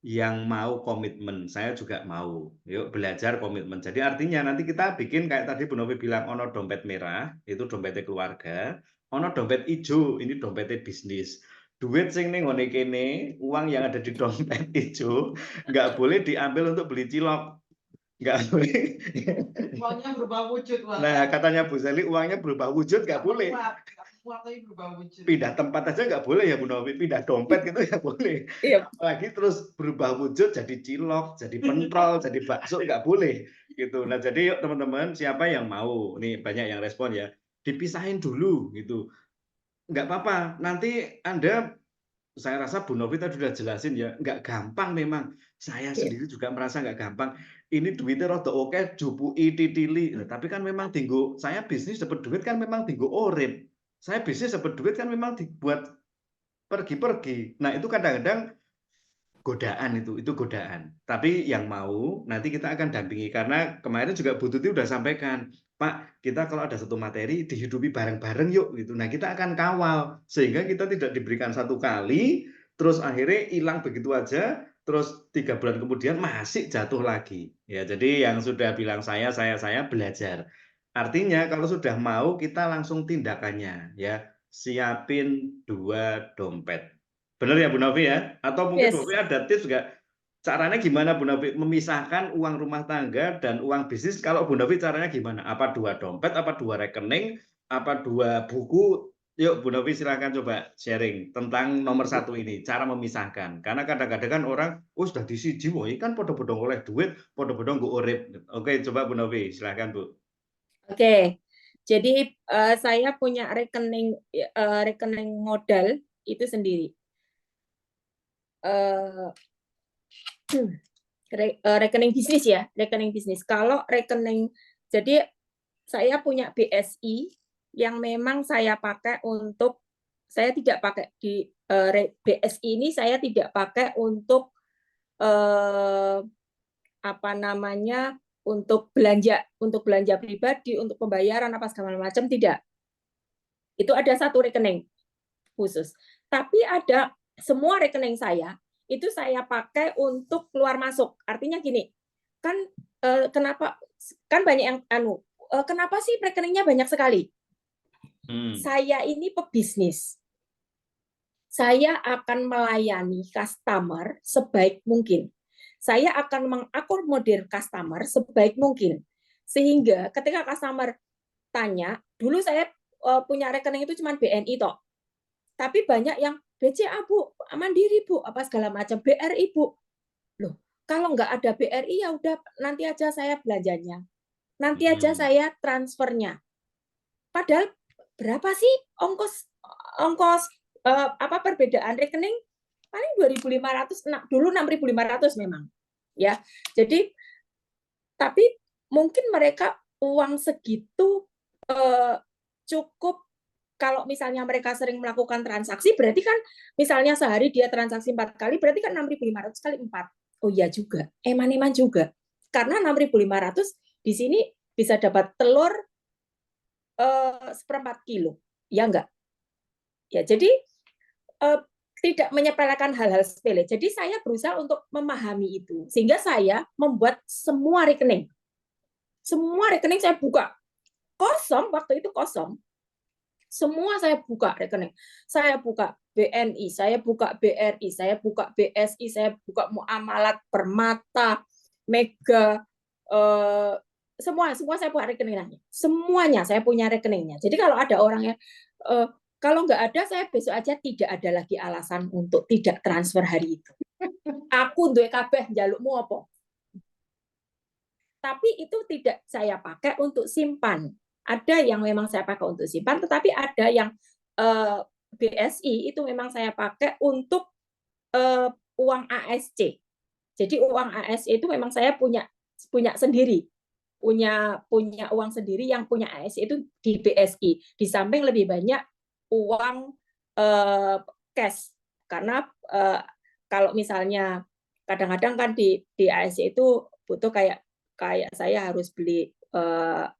Speaker 1: Yang mau komitmen, saya juga mau. Yuk belajar komitmen. Jadi artinya nanti kita bikin kayak tadi Bu Novi bilang, ono dompet merah, itu dompetnya keluarga, ono dompet hijau, ini dompetnya bisnis. Duit sing ning ngene kene, uang yang ada di dompet hijau nggak boleh diambil untuk beli cilok, nggak boleh.
Speaker 3: Uangnya berubah wujud, Wak.
Speaker 1: Nah katanya Bu Seli uangnya berubah wujud nggak boleh.
Speaker 3: Uang tapi berubah wujud.
Speaker 1: Pindah tempat aja nggak boleh ya Bu Novi, pindah dompet gitu ya boleh.
Speaker 2: Iya.
Speaker 1: Apalagi terus berubah wujud jadi cilok, jadi pentol, jadi bakso nggak boleh gitu. Nah jadi yuk teman-teman siapa yang mau, nih banyak yang respon ya, dipisahin dulu gitu. Nggak apa-apa, nanti Anda, saya rasa Bu Novi tadi sudah jelasin ya, nggak gampang memang. Saya
Speaker 2: Iya.
Speaker 1: sendiri juga merasa nggak gampang. Ini duitnya rada oke, jupui titili. Nah, tapi kan memang tinggu, saya bisnis dapat duit kan memang tinggu orip. Saya bisnis dapat duit kan memang dibuat pergi-pergi. Nah itu kadang-kadang godaan itu godaan. Tapi yang mau nanti kita akan dampingi karena kemarin juga Bu Tuti udah sampaikan, Pak, kita kalau ada satu materi dihidupi bareng-bareng yuk gitu. Nah, kita akan kawal sehingga kita tidak diberikan satu kali terus akhirnya hilang begitu aja, terus 3 bulan kemudian masih jatuh lagi. Ya, jadi yang sudah bilang saya belajar. Artinya kalau sudah mau kita langsung tindakannya ya, siapin 2 dompet. Benar ya Bu Novi ya? Atau mungkin Bu
Speaker 2: Yes.
Speaker 1: Novi ada tips nggak? Caranya gimana Bu Novi memisahkan uang rumah tangga dan uang bisnis? Kalau Bu Novi caranya gimana? Apa 2 dompet, apa 2 rekening, apa 2 buku? Yuk Bu Novi silahkan coba sharing tentang nomor 1 ini, cara memisahkan. Karena kadang-kadang kan orang, oh sudah disiji, wah kan podo-podo oleh duit, podo-podo nggo urip. Oke, coba Bu Novi, silahkan Bu.
Speaker 2: Oke. Jadi saya punya rekening modal itu sendiri. Rekening bisnis ya, rekening bisnis. Kalau rekening, jadi saya punya BSI yang memang saya pakai untuk, saya tidak pakai di BSI ini saya tidak pakai untuk apa namanya, untuk belanja pribadi, untuk pembayaran apa segala macam, tidak. Itu ada satu rekening khusus. Tapi ada semua rekening saya itu saya pakai untuk keluar masuk. Artinya gini, kan kenapa kan banyak yang kenapa sih rekeningnya banyak sekali? Saya ini pebisnis. Saya akan melayani customer sebaik mungkin. Saya akan mengakomodir customer sebaik mungkin. Sehingga ketika customer tanya, dulu saya punya rekening itu cuma BNI toh. Tapi banyak yang BCA Bu, Mandiri Bu, apa segala macam, BRI Bu. Loh, kalau nggak ada BRI ya udah nanti aja saya belanjanya. Nanti aja saya transfernya. Padahal berapa sih ongkos apa perbedaan rekening? Paling 2.500, dulu 6.500 memang. Ya. Jadi tapi mungkin mereka uang segitu cukup kalau misalnya mereka sering melakukan transaksi, berarti kan misalnya sehari dia transaksi 4 kali, berarti kan 6.500 kali 4. Oh iya juga, eman-eman juga. Karena 6.500 di sini bisa dapat telur 1/4 kilo. Ya enggak? Ya, jadi tidak menyepelekan hal-hal sepele. Jadi saya berusaha untuk memahami itu. Sehingga saya membuat semua rekening. Semua rekening saya buka. Kosong, waktu itu kosong. Semua saya buka rekening. Saya buka BNI, saya buka BRI, saya buka BSI, saya buka Muamalat, Permata, Mega, semua saya buka rekeningnya. Semuanya saya punya rekeningnya. Jadi kalau ada orang yang kalau nggak ada, saya besok aja tidak ada lagi alasan untuk tidak transfer hari itu. Aku duwe kabeh njalukmu apa? Tapi itu tidak saya pakai untuk simpan. Ada yang memang saya pakai untuk simpan, tetapi ada yang BSI itu memang saya pakai untuk uang ASC. Jadi uang ASC itu memang saya punya sendiri, punya uang sendiri yang punya ASC itu di BSI. Di samping lebih banyak uang cash, karena kalau misalnya kadang-kadang kan di ASC itu butuh kayak saya harus beli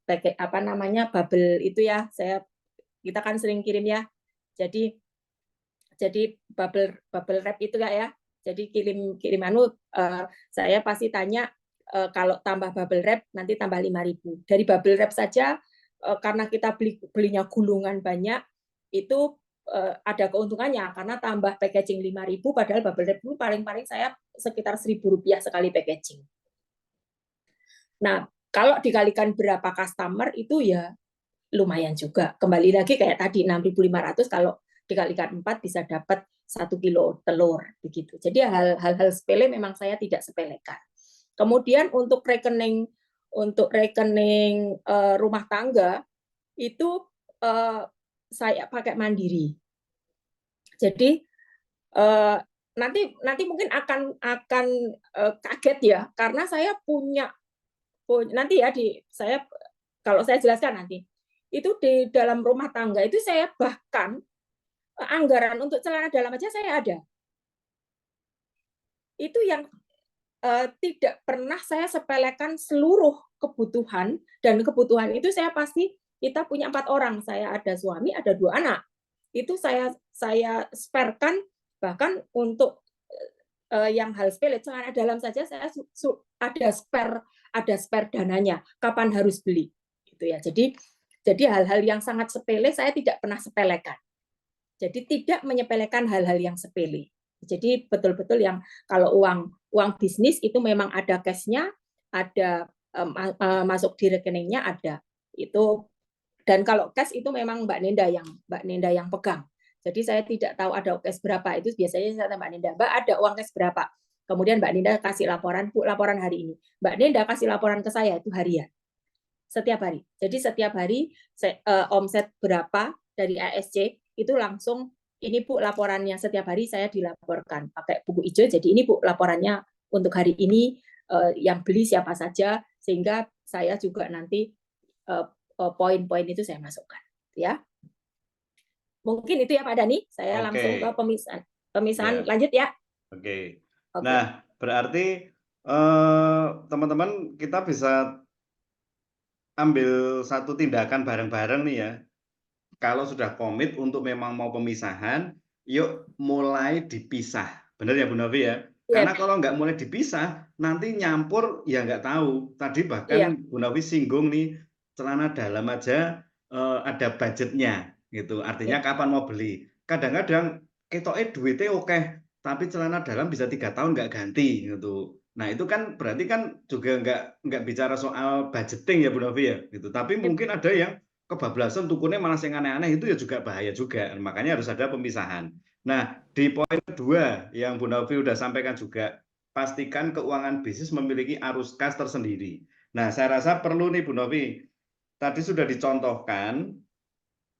Speaker 2: pakai apa namanya bubble itu ya, kita kan sering kirim ya, jadi bubble wrap itu ya, jadi kirim saya pasti tanya kalau tambah bubble wrap nanti tambah 5.000 dari bubble wrap saja, karena kita belinya gulungan banyak itu ada keuntungannya karena tambah packaging 5.000, padahal bubble wrap itu paling saya sekitar Rp1.000 sekali packaging. Nah, kalau dikalikan berapa customer itu ya lumayan juga. Kembali lagi kayak tadi 6.500 kalau dikalikan 4 bisa dapat 1 kilo telur begitu. Jadi hal-hal sepele memang saya tidak sepelekan. Kemudian untuk rekening rumah tangga itu saya pakai Mandiri. Jadi nanti mungkin akan kaget ya, karena saya punya nanti ya kalau saya jelaskan nanti itu di dalam rumah tangga itu saya bahkan anggaran untuk celana dalam aja saya ada. Itu yang tidak pernah saya sepelekan seluruh kebutuhan, dan kebutuhan itu saya pasti kita punya 4 orang, saya ada suami, ada 2 anak. Itu saya sparekan bahkan untuk yang hal sepele celana dalam saja saya ada spare dananya kapan harus beli gitu ya. Jadi hal-hal yang sangat sepele saya tidak pernah sepelekan. Jadi tidak menyepelekan hal-hal yang sepele. Jadi betul-betul yang kalau uang bisnis itu memang ada cash-nya, ada masuk di rekeningnya ada. Itu, dan kalau cash itu memang Mbak Nenda yang pegang. Jadi saya tidak tahu ada cash berapa, itu biasanya saya tanya Mbak Nenda, Mbak ada uang cash berapa? Kemudian Mbak Nenda kasih laporan, Bu, laporan hari ini. Mbak Nenda kasih laporan ke saya itu harian. Setiap hari. Jadi setiap hari omset berapa dari ASC itu langsung ini Bu laporannya, setiap hari saya dilaporkan pakai buku hijau. Jadi ini Bu laporannya untuk hari ini, yang beli siapa saja, sehingga saya juga nanti poin-poin itu saya masukkan ya. Mungkin itu ya Pak Dani, saya langsung ke pemisahan lanjut ya.
Speaker 1: Oke. Nah, berarti teman-teman kita bisa ambil satu tindakan bareng-bareng nih ya. Kalau sudah komit untuk memang mau pemisahan, yuk mulai dipisah. Benar ya Bu Novi ya? Karena kalau nggak mulai dipisah, nanti nyampur ya nggak tahu. Tadi bahkan Bu Novi singgung nih, celana dalam aja ada budgetnya gitu. Artinya kapan mau beli. Kadang-kadang ketoknya duitnya oke, tapi celana dalam bisa 3 tahun nggak ganti gitu. Nah itu kan berarti kan juga nggak bicara soal budgeting ya Bu Novi ya gitu. Tapi mungkin ada yang kebablasan tukunnya malah yang aneh-aneh, itu ya juga bahaya juga. Makanya harus ada pemisahan. Nah, di poin kedua yang Bu Novi udah sampaikan juga, pastikan keuangan bisnis memiliki arus kas tersendiri. Nah, saya rasa perlu nih Bu Novi, tadi sudah dicontohkan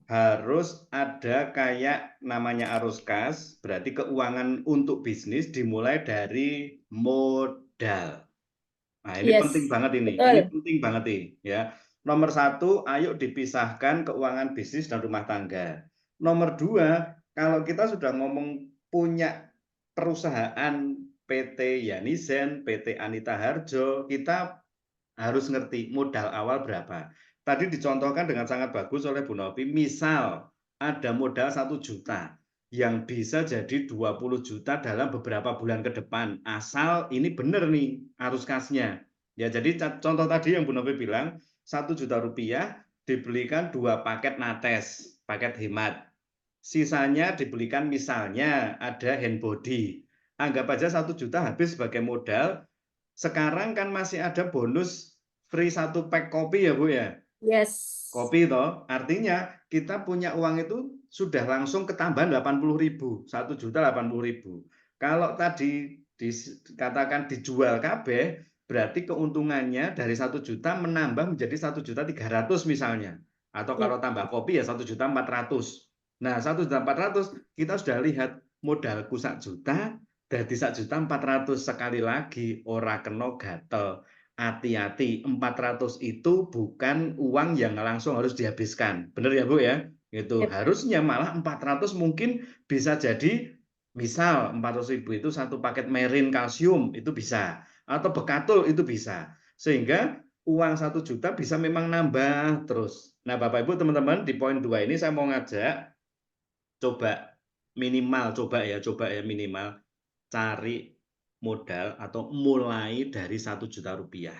Speaker 1: harus ada kayak namanya arus kas, berarti keuangan untuk bisnis dimulai dari modal. Nah, ini penting banget ini. Ini penting banget nih, ya. Nomor 1, ayo dipisahkan keuangan bisnis dan rumah tangga. Nomor 2, kalau kita sudah ngomong punya perusahaan PT Yanizen, PT Anita Harjo, kita harus ngerti modal awal berapa. Tadi dicontohkan dengan sangat bagus oleh Bu Novi, misal ada modal 1 juta yang bisa jadi 20 juta dalam beberapa bulan ke depan, asal ini benar nih arus kasnya. Ya, jadi contoh tadi yang Bu Novi bilang, 1 juta rupiah dibelikan 2 paket nates, paket hemat. Sisanya dibelikan misalnya ada hand body. Anggap aja 1 juta habis sebagai modal. Sekarang kan masih ada bonus free 1 pack kopi ya Bu ya?
Speaker 2: Yes.
Speaker 1: Kopi toh, artinya kita punya uang itu sudah langsung ketambahan 80.000, 1.080.000. Kalau tadi dikatakan dijual KB, berarti keuntungannya dari 1 juta menambah menjadi 1.300.000 misalnya. Atau kalau tambah kopi ya 1.400.000. Nah, 1.400.000 kita sudah lihat modalku 1 juta, dari 1.400.000 sekali lagi ora kena gatel. Hati-hati, 400 itu bukan uang yang langsung harus dihabiskan. Benar ya Bu ya? Gitu.
Speaker 2: Yep.
Speaker 1: Harusnya malah 400 mungkin bisa jadi, misal 400.000 itu 1 paket Merin kalsium, itu bisa. Atau Bekatul, itu bisa. Sehingga uang 1 juta bisa memang nambah terus. Nah Bapak Ibu teman-teman, di poin 2 ini saya mau ngajak, coba ya minimal, cari modal atau mulai dari 1 juta rupiah.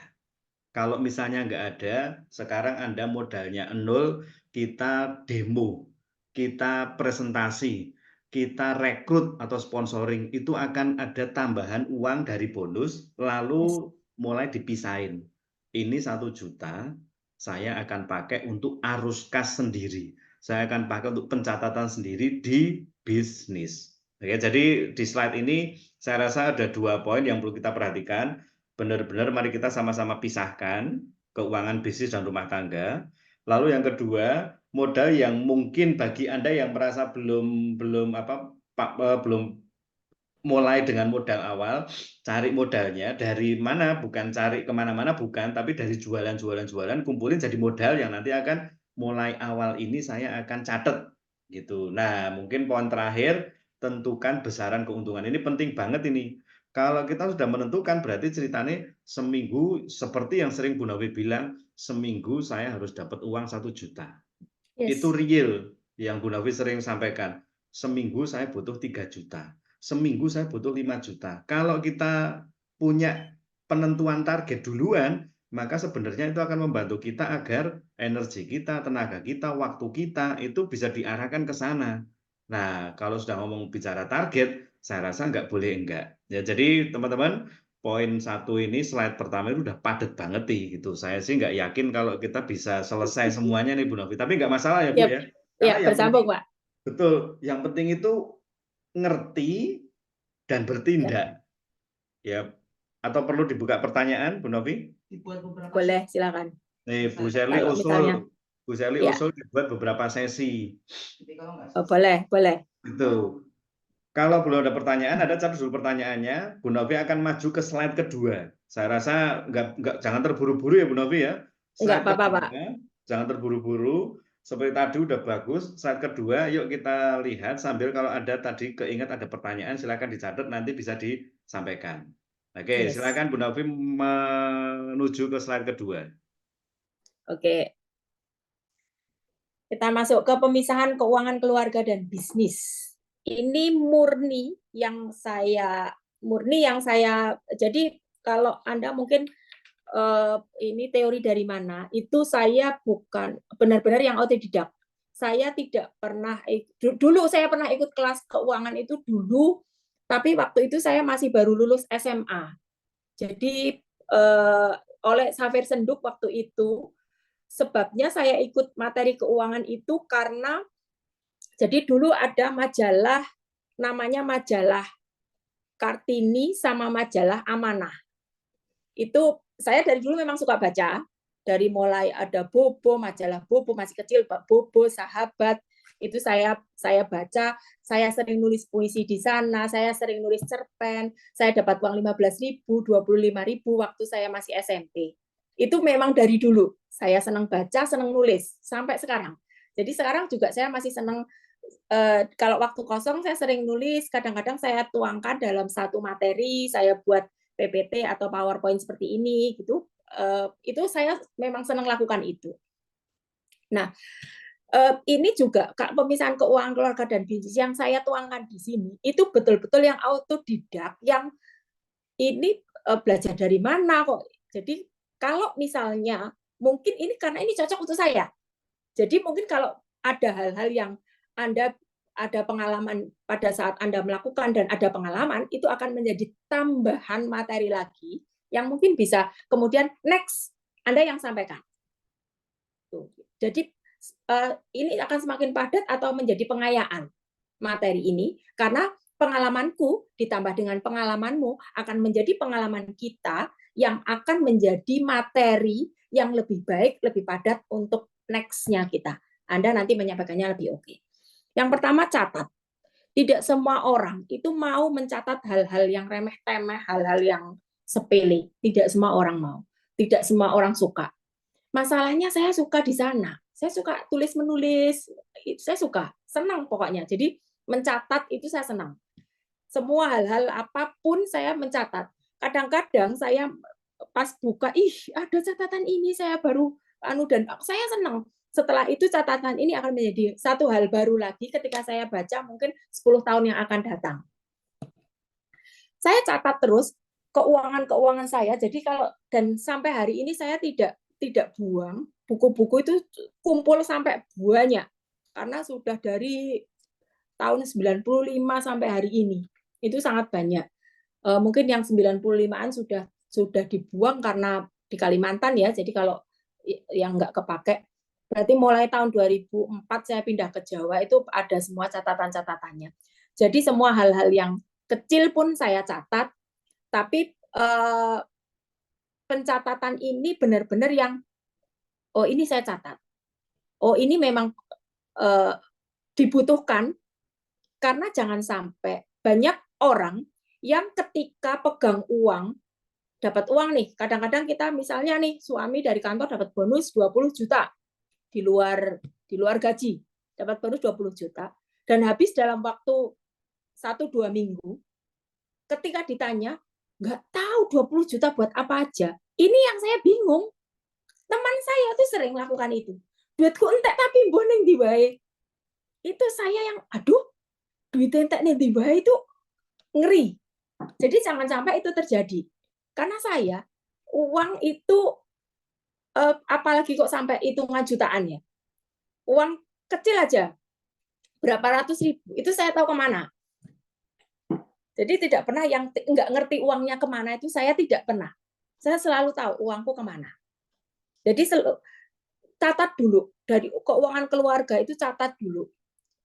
Speaker 1: Kalau misalnya nggak ada, sekarang Anda modalnya 0, kita demo, kita presentasi, kita rekrut atau sponsoring, itu akan ada tambahan uang dari bonus, lalu mulai dipisahin. Ini 1 juta, saya akan pakai untuk arus kas sendiri. Saya akan pakai untuk pencatatan sendiri di bisnis. Oke, jadi di slide ini saya rasa ada 2 poin yang perlu kita perhatikan. Benar-benar mari kita sama-sama pisahkan keuangan bisnis dan rumah tangga. Lalu yang kedua, modal yang mungkin bagi Anda yang merasa belum mulai dengan modal awal, cari modalnya dari mana, bukan cari kemana-mana, bukan, tapi dari jualan, kumpulin jadi modal yang nanti akan mulai awal ini saya akan catat gitu. Nah, mungkin poin terakhir, tentukan besaran keuntungan. Ini penting banget ini. Kalau kita sudah menentukan, berarti ceritanya seminggu, seperti yang sering Bu Nawi bilang, seminggu saya harus dapat uang 1 juta.
Speaker 2: Yes.
Speaker 1: Itu real yang Bu Nawi sering sampaikan. Seminggu saya butuh 3 juta. Seminggu saya butuh 5 juta. Kalau kita punya penentuan target duluan, maka sebenarnya itu akan membantu kita agar energi kita, tenaga kita, waktu kita itu bisa diarahkan ke sana. Nah, kalau sudah ngomong bicara target, saya rasa nggak boleh enggak. Ya, jadi teman-teman, poin 1 ini slide pertama itu udah padat banget nih gitu. Saya sih nggak yakin kalau kita bisa selesai semuanya nih Bu Novi. Tapi nggak masalah ya Bu
Speaker 2: Yep.
Speaker 1: ya.
Speaker 2: Ya,
Speaker 1: Karena yang
Speaker 2: bersambung
Speaker 1: penting,
Speaker 2: Pak.
Speaker 1: betul, yang penting itu ngerti dan bertindak. Ya. Atau perlu dibuka pertanyaan Bu Novi?
Speaker 3: Dibuat beberapa
Speaker 2: Boleh, silakan.
Speaker 1: Nih Bu Sherly
Speaker 2: Kalau misalnya, ya.
Speaker 1: usul dibuat beberapa sesi.
Speaker 2: Oh, boleh.
Speaker 1: Gitu. Kalau belum ada pertanyaan, ada catat dulu pertanyaannya. Bu Novi akan maju ke slide kedua. Saya rasa jangan terburu-buru ya Bu Novi ya.
Speaker 2: Enggak
Speaker 1: Slide
Speaker 2: apa-apa Pak.
Speaker 1: kedua, jangan terburu-buru. Seperti tadi udah bagus. Slide kedua, yuk kita lihat sambil kalau ada tadi keinget ada pertanyaan, silakan dicatat nanti bisa disampaikan. Oke,
Speaker 2: Yes.
Speaker 1: silakan Bu Novi menuju ke slide kedua.
Speaker 2: Oke. Kita masuk ke pemisahan keuangan keluarga dan bisnis. Ini murni yang saya jadi kalau Anda mungkin ini teori dari mana, itu saya bukan benar-benar yang otodidak. Saya tidak pernah, dulu saya pernah ikut kelas keuangan itu dulu, tapi waktu itu saya masih baru lulus SMA. Jadi oleh Xavier Senduk waktu itu, sebabnya saya ikut materi keuangan itu karena jadi dulu ada majalah, namanya majalah Kartini sama majalah Amanah. Itu saya dari dulu memang suka baca, dari mulai ada Bobo, majalah Bobo masih kecil, Bobo, Sahabat, itu saya baca, saya sering nulis puisi di sana, saya sering nulis cerpen, saya dapat uang 15.000, 25.000 waktu saya masih SMP. Itu memang dari dulu. Saya senang baca, senang nulis sampai sekarang. Jadi sekarang juga saya masih senang kalau waktu kosong saya sering nulis, kadang-kadang saya tuangkan dalam satu materi, saya buat PPT atau PowerPoint seperti ini gitu. Itu saya memang senang lakukan itu. Nah, ini juga pemisahan keuangan keluarga dan bisnis yang saya tuangkan di sini itu betul-betul yang autodidak, yang ini belajar dari mana kok. Jadi kalau misalnya mungkin ini karena ini cocok untuk saya. Jadi mungkin kalau ada hal-hal yang Anda ada pengalaman pada saat Anda melakukan dan ada pengalaman, itu akan menjadi tambahan materi lagi yang mungkin bisa kemudian next Anda yang sampaikan. Jadi ini akan semakin padat atau menjadi pengayaan materi ini karena pengalamanku ditambah dengan pengalamanmu akan menjadi pengalaman kita yang akan menjadi materi yang lebih baik, lebih padat untuk next-nya kita. Anda nanti menyampaikannya lebih oke. Yang pertama, catat. Tidak semua orang itu mau mencatat hal-hal yang remeh-temeh, hal-hal yang sepele. Tidak semua orang mau. Tidak semua orang suka. Masalahnya saya suka di sana. Saya suka tulis-menulis. Saya suka, senang pokoknya. Jadi mencatat itu saya senang. Semua hal-hal apapun saya mencatat. Kadang-kadang saya pas buka, ada catatan ini, saya baru dan saya senang. Setelah itu catatan ini akan menjadi satu hal baru lagi ketika saya baca mungkin 10 tahun yang akan datang. Saya catat terus keuangan saya. Jadi kalau dan sampai hari ini saya tidak buang buku-buku itu, kumpul sampai banyak karena sudah dari tahun 95 sampai hari ini. Itu sangat banyak. Mungkin yang 95-an sudah dibuang karena di Kalimantan ya. Jadi kalau yang nggak kepake, berarti mulai tahun 2004 saya pindah ke Jawa itu ada semua catatan-catatannya. Jadi semua hal-hal yang kecil pun saya catat, tapi pencatatan ini benar-benar yang ini saya catat. Ini memang dibutuhkan karena jangan sampai banyak orang yang ketika pegang uang, dapat uang nih, kadang-kadang kita misalnya nih suami dari kantor dapat bonus 20 juta di luar gaji, dapat bonus 20 juta dan habis dalam waktu 1-2 minggu, ketika ditanya nggak tahu 20 juta buat apa aja. Ini yang saya bingung. Teman saya tuh sering lakukan itu. Duitku entek tapi boneng di bae. Itu saya yang aduh, duit entek nih di bae itu ngeri. Jadi jangan sampai itu terjadi. Karena saya uang itu apalagi kok sampai hitungan jutaan ya. Uang kecil aja berapa ratus ribu itu saya tahu kemana. Jadi tidak pernah yang nggak ngerti uangnya kemana itu saya tidak pernah. Saya selalu tahu uangku kemana. Jadi catat dulu dari keuangan keluarga itu catat dulu.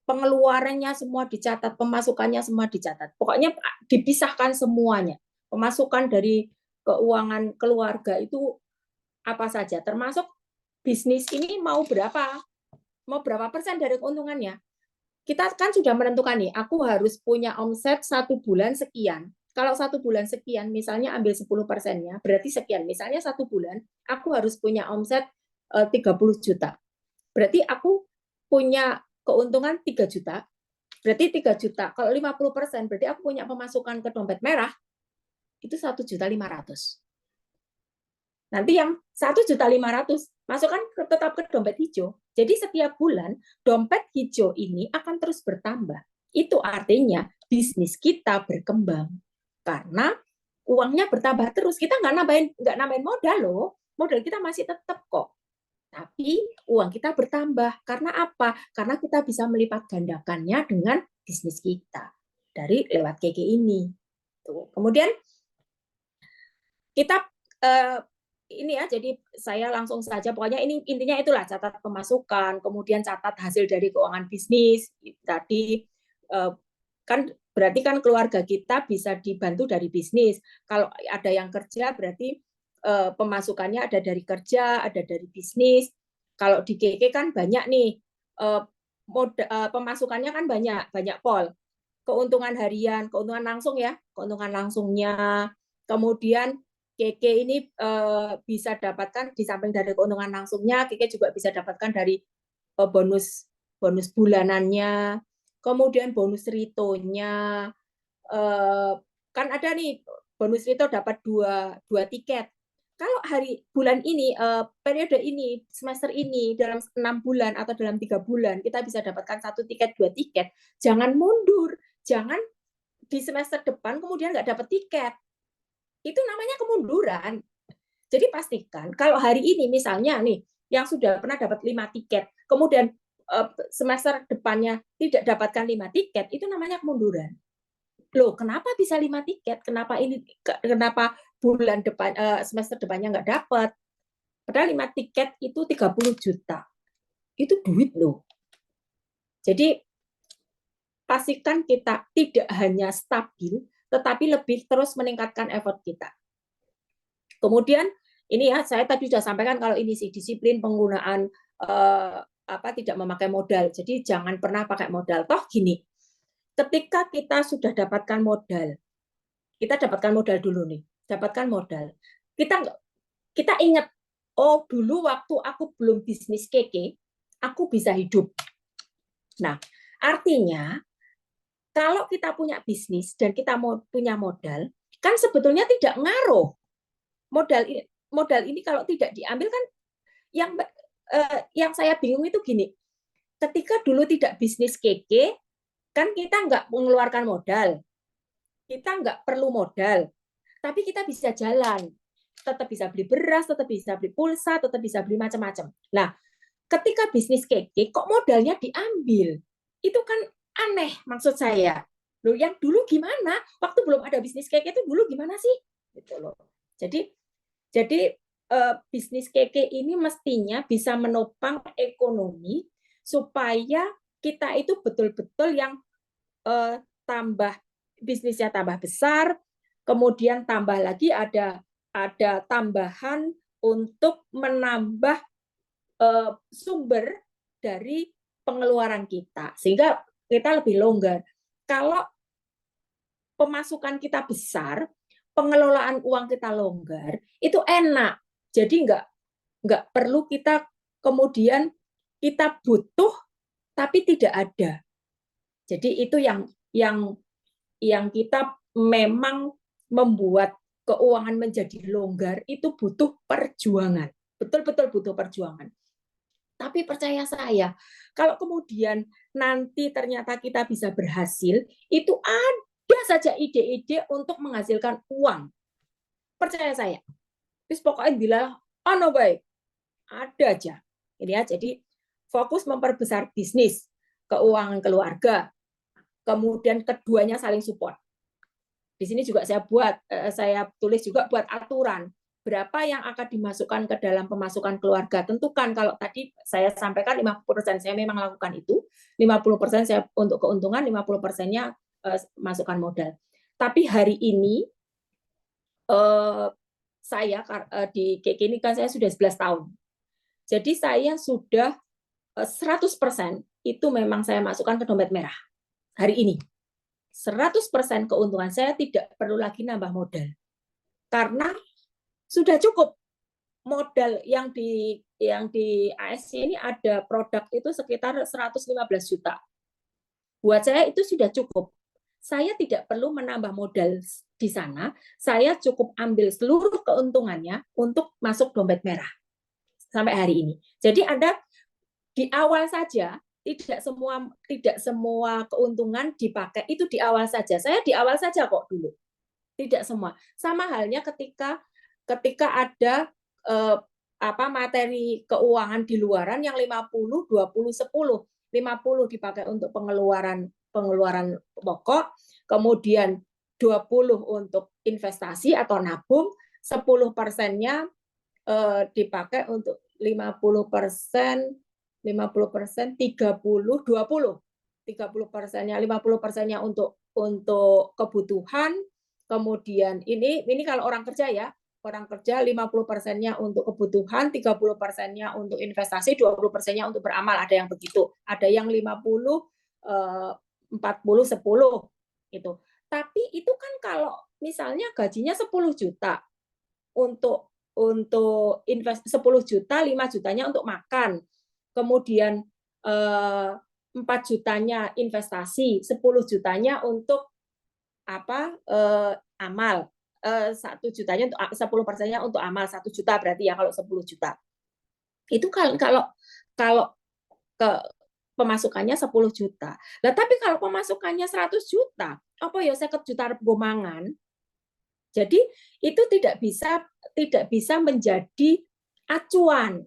Speaker 2: Pengeluarannya semua dicatat, pemasukannya semua dicatat. Pokoknya dipisahkan semuanya. Pemasukan dari keuangan keluarga itu apa saja, termasuk bisnis ini mau berapa persen dari keuntungannya. Kita kan sudah menentukan nih, aku harus punya omset 1 bulan sekian. Kalau 1 bulan sekian, misalnya ambil 10%-nya, berarti sekian. Misalnya 1 bulan, aku harus punya omset 30 juta. Berarti aku punya keuntungan 3 juta. Berarti 3 juta. Kalau 50%, berarti aku punya pemasukan ke dompet merah, itu 1.500.000. Nanti yang 1.500.000 masukkan tetap ke dompet hijau. Jadi setiap bulan dompet hijau ini akan terus bertambah. Itu artinya bisnis kita berkembang karena uangnya bertambah terus. Kita nggak nambahin modal loh. Modal kita masih tetap kok. Tapi uang kita bertambah. Karena apa? Karena kita bisa melipat gandakannya dengan bisnis kita dari lewat KK ini. Tuh. Kemudian kita ini ya, jadi saya langsung saja, pokoknya ini intinya itulah, catat pemasukan, kemudian catat hasil dari keuangan bisnis. Tadi kan berarti kan keluarga kita bisa dibantu dari bisnis. Kalau ada yang kerja berarti pemasukannya ada dari kerja, ada dari bisnis. Kalau di KK kan banyak nih, pemasukannya kan banyak pol. Keuntungan harian, keuntungan langsung ya, keuntungan langsungnya, kemudian Keke ini bisa dapatkan di samping dari keuntungan langsungnya, Keke juga bisa dapatkan dari bonus bulanannya, kemudian bonus ritonya. Kan ada nih bonus rito dapat dua tiket. Kalau bulan ini, periode ini, semester ini, dalam 6 bulan atau dalam 3 bulan, kita bisa dapatkan 1 tiket, 2 tiket, jangan mundur. Jangan di semester depan kemudian nggak dapat tiket. Itu namanya kemunduran. Jadi pastikan kalau hari ini misalnya nih yang sudah pernah dapat 5 tiket, kemudian semester depannya tidak dapatkan 5 tiket, itu namanya kemunduran. Loh, kenapa bisa 5 tiket? Kenapa bulan depan semester depannya nggak dapat? Padahal 5 tiket itu 30 juta. Itu duit loh. Jadi pastikan kita tidak hanya stabil, tetapi lebih terus meningkatkan effort kita. Kemudian ini ya, saya tadi sudah sampaikan kalau ini sih disiplin penggunaan tidak memakai modal. Jadi jangan pernah pakai modal. Toh gini, ketika kita sudah dapatkan modal, kita dapatkan modal dulu nih, dapatkan modal. Kita ingat, oh dulu waktu aku belum bisnis Keke, aku bisa hidup. Nah, artinya kalau kita punya bisnis dan kita mau punya modal, kan sebetulnya tidak ngaruh. Modal ini kalau tidak diambil kan yang saya bingung itu gini. Ketika dulu tidak bisnis Keke, kan kita nggak mengeluarkan modal. Kita nggak perlu modal. Tapi kita bisa jalan. Tetap bisa beli beras, tetap bisa beli pulsa, tetap bisa beli macam-macam. Nah, ketika bisnis Keke, kok modalnya diambil? Itu kan aneh maksud saya. Loh, yang dulu gimana? Waktu belum ada bisnis Keke itu dulu gimana sih? Gitu loh. Jadi bisnis Keke ini mestinya bisa menopang ekonomi supaya kita itu betul-betul yang tambah bisnisnya tambah besar, kemudian tambah lagi ada tambahan untuk menambah sumber dari pengeluaran kita sehingga kita lebih longgar. Kalau pemasukan kita besar, pengelolaan uang kita longgar, itu enak. Jadi nggak perlu kita kemudian kita butuh tapi tidak ada. Jadi itu yang kita memang membuat keuangan menjadi longgar itu butuh perjuangan. Betul-betul butuh perjuangan. Tapi percaya saya, kalau kemudian nanti ternyata kita bisa berhasil, itu ada saja ide-ide untuk menghasilkan uang. Percaya saya. Terus pokoknya bilang, oh no baik, ada aja. Ini ya, jadi fokus memperbesar bisnis, keuangan keluarga, kemudian keduanya saling support. Di sini juga saya tulis juga buat aturan berapa yang akan dimasukkan ke dalam pemasukan keluarga. Tentukan kalau tadi saya sampaikan 50% saya memang lakukan itu, 50% saya untuk keuntungan, 50%-nya masukkan modal. Tapi hari ini saya di Keke ini kan saya sudah 11 tahun. Jadi saya sudah 100% itu memang saya masukkan ke dompet merah. Hari ini 100% keuntungan saya tidak perlu lagi nambah modal. Karena sudah cukup modal yang di ASC ini ada produk itu sekitar 115 juta. Buat saya itu sudah cukup. Saya tidak perlu menambah modal di sana, saya cukup ambil seluruh keuntungannya untuk masuk dompet merah sampai hari ini. Jadi Anda di awal saja tidak semua keuntungan dipakai itu di awal saja. Saya di awal saja kok dulu. Tidak semua. Sama halnya ketika ada materi keuangan di luaran yang 50 20 10. 50 dipakai untuk pengeluaran pokok, kemudian 20 untuk investasi atau nabung, 10%-nya dipakai untuk 50%, 30%-nya 50%-nya untuk kebutuhan, kemudian ini kalau orang kerja ya, orang kerja 50%-nya untuk kebutuhan, 30%-nya untuk investasi, 20%-nya untuk beramal, ada yang begitu. Ada yang 50 40 10 gitu. Tapi itu kan kalau misalnya gajinya 10 juta. invest 10 juta, 5 jutanya untuk makan. Kemudian 4 jutanya investasi, 10 jutanya untuk amal. 1 jutanya untuk 10%-nya untuk amal, 1 juta berarti ya kalau 10 juta. Itu kalau ke pemasukannya 10 juta. Nah, tapi kalau pemasukannya 100 juta, apa ya 50 juta gomangan. Jadi itu tidak bisa menjadi acuan.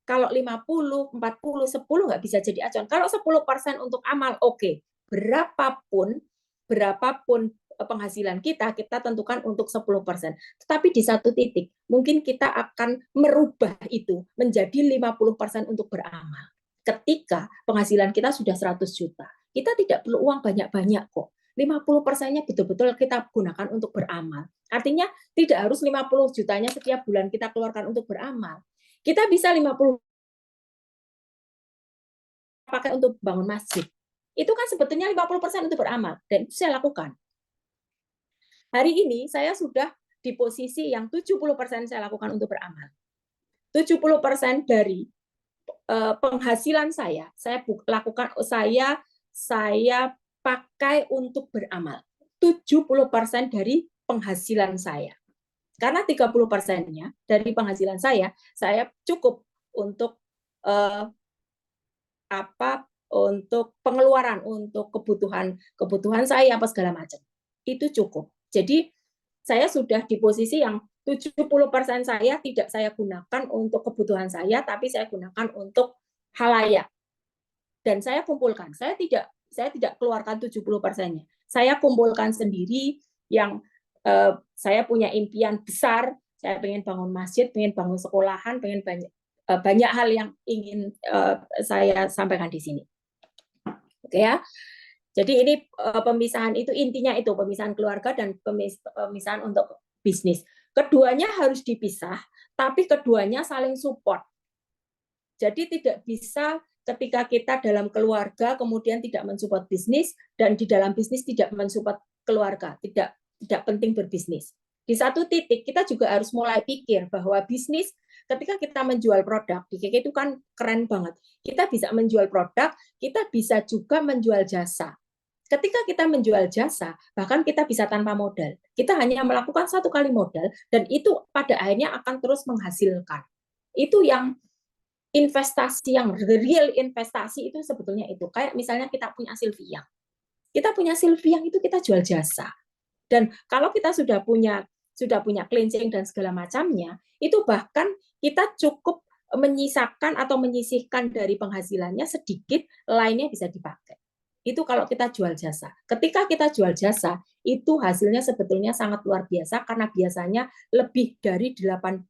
Speaker 2: Kalau 50, 40, 10 nggak bisa jadi acuan. Kalau 10% untuk amal, oke. Berapapun penghasilan kita tentukan untuk 10%. Tetapi di satu titik, mungkin kita akan merubah itu menjadi 50% untuk beramal. Ketika penghasilan kita sudah 100 juta, kita tidak perlu uang banyak-banyak kok. 50%-nya betul-betul kita gunakan untuk beramal. Artinya tidak harus 50 jutanya setiap bulan kita keluarkan untuk beramal. Kita bisa 50 pakai untuk bangun masjid. Itu kan sebetulnya 50% untuk beramal. Dan itu saya lakukan. Hari ini saya sudah di posisi yang 70% saya lakukan untuk beramal. 70% dari penghasilan saya lakukan, saya pakai untuk beramal. 70% dari penghasilan saya. Karena 30%-nya dari penghasilan saya cukup untuk untuk pengeluaran, untuk kebutuhan saya apa segala macam. Itu cukup. Jadi saya sudah di posisi yang 70% saya tidak saya gunakan untuk kebutuhan saya, tapi saya gunakan untuk halayak. Dan saya kumpulkan. Saya tidak keluarkan 70%-nya. Saya kumpulkan sendiri yang saya punya impian besar. Saya pengen bangun masjid, pengen bangun sekolahan, pengen banyak hal yang ingin saya sampaikan di sini. Oke ya. Jadi ini pemisahan itu intinya itu, pemisahan keluarga dan pemisahan untuk bisnis. Keduanya harus dipisah, tapi keduanya saling support. Jadi tidak bisa ketika kita dalam keluarga kemudian tidak mensupport bisnis dan di dalam bisnis tidak mensupport keluarga, tidak penting berbisnis. Di satu titik kita juga harus mulai pikir bahwa bisnis ketika kita menjual produk, di KK itu kan keren banget. Kita bisa menjual produk, kita bisa juga menjual jasa. Ketika kita menjual jasa, bahkan kita bisa tanpa modal. Kita hanya melakukan 1 kali modal, dan itu pada akhirnya akan terus menghasilkan. Itu yang investasi, yang real investasi itu sebetulnya itu. Kayak misalnya kita punya Silviang. Kita punya Silviang itu kita jual jasa. Dan kalau kita sudah punya cleansing dan segala macamnya, itu bahkan kita cukup menyisakan atau menyisihkan dari penghasilannya sedikit, lainnya bisa dipakai. Itu kalau kita jual jasa. Ketika kita jual jasa, itu hasilnya sebetulnya sangat luar biasa karena biasanya lebih dari 80%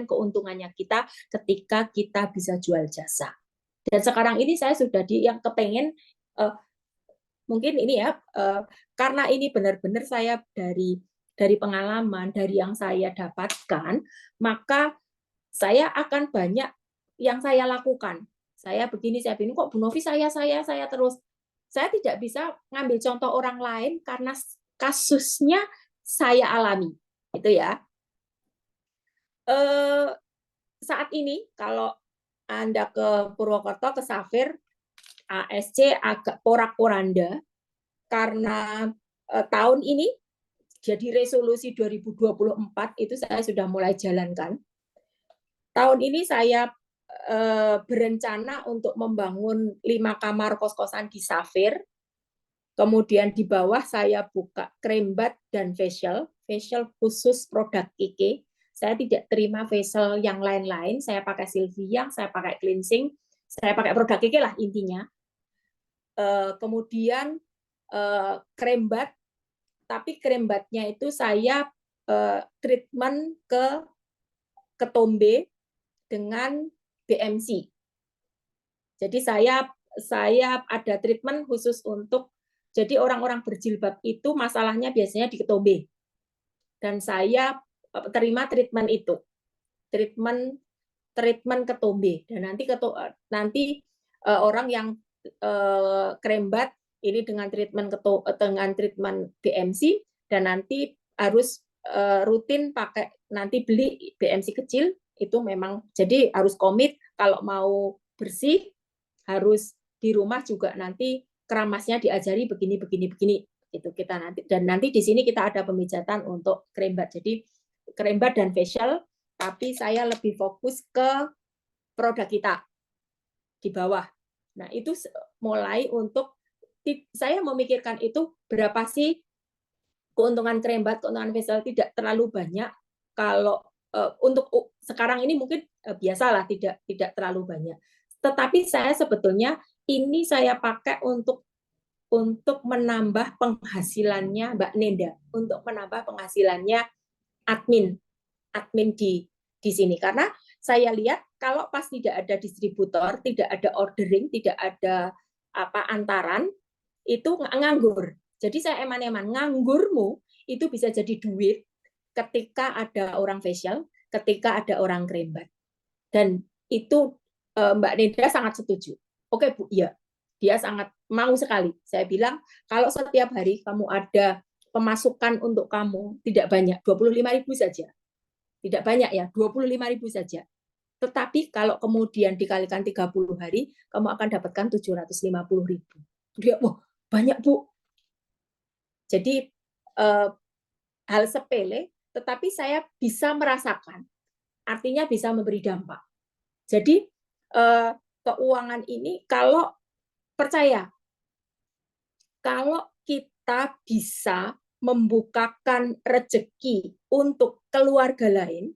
Speaker 2: keuntungannya kita ketika kita bisa jual jasa. Dan sekarang ini saya sudah yang kepengen mungkin ini ya, karena ini benar-benar saya dari pengalaman, dari yang saya dapatkan, maka saya akan banyak yang saya lakukan. Saya begini kok Bu Novi saya terus. Saya tidak bisa ngambil contoh orang lain karena kasusnya saya alami, gitu ya. Saat ini kalau Anda ke Purwokerto, ke Safir, ASC agak porak-poranda karena tahun ini jadi resolusi 2024 itu saya sudah mulai jalankan. Tahun ini saya berencana untuk membangun 5 kamar kos-kosan di Safir. Kemudian di bawah saya buka krembat dan facial khusus produk KK. Saya tidak terima facial yang lain-lain. Saya pakai Silviang, saya pakai cleansing, saya pakai produk KK lah intinya. Kemudian krembat, tapi krembatnya itu saya treatment ke ketombe dengan BMC. Jadi saya ada treatment khusus untuk, jadi orang-orang berjilbab itu masalahnya biasanya di ketombe. Dan saya terima treatment itu. Treatment ketombe. Dan nanti orang yang krembat ini dengan treatment BMC, dan nanti harus rutin pakai, nanti beli BMC kecil itu memang, jadi harus komit kalau mau bersih harus di rumah juga nanti keramasnya diajari begini itu kita nanti, dan nanti di sini kita ada pemijatan untuk kerembat, jadi kerembat dan facial, tapi saya lebih fokus ke produk kita di bawah. Nah, itu mulai untuk saya memikirkan itu berapa sih keuntungan kerembat, keuntungan facial tidak terlalu banyak. Kalau untuk sekarang ini mungkin biasalah, tidak terlalu banyak. Tetapi saya sebetulnya ini saya pakai untuk menambah penghasilannya Mbak Nenda, untuk menambah penghasilannya admin di sini, karena saya lihat kalau pas tidak ada distributor, tidak ada ordering, tidak ada antaran, itu nganggur. Jadi saya eman-eman, nganggurmu itu bisa jadi duit ketika ada orang facial, ketika ada orang kerembat. Dan itu Mbak Neda sangat setuju. Oke Bu, iya. Dia sangat mau sekali. Saya bilang, kalau setiap hari kamu ada pemasukan untuk kamu, tidak banyak, 25.000 saja. Tidak banyak ya, 25.000 saja. Tetapi kalau kemudian dikalikan 30 hari, kamu akan dapatkan 750.000. Dia, wah, banyak Bu. Jadi hal sepele, tetapi saya bisa merasakan, artinya bisa memberi dampak. Jadi keuangan ini, kalau percaya, kalau kita bisa membukakan rezeki untuk keluarga lain,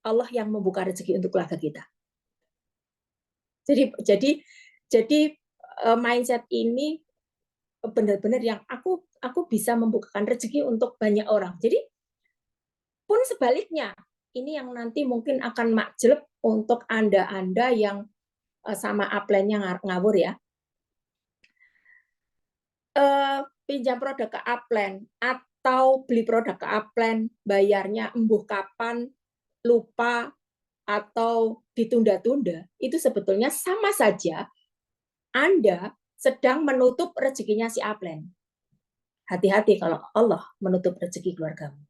Speaker 2: Allah yang membuka rezeki untuk keluarga kita. Jadi mindset ini benar-benar yang aku bisa membukakan rezeki untuk banyak orang. Jadi pun sebaliknya, ini yang nanti mungkin akan makjleb untuk Anda yang sama upline-nya ngawur ya. Pinjam produk ke upline atau beli produk ke upline, bayarnya embuh kapan, lupa, atau ditunda-tunda, itu sebetulnya sama saja Anda sedang menutup rezekinya si upline. Hati-hati kalau Allah menutup rezeki keluargamu.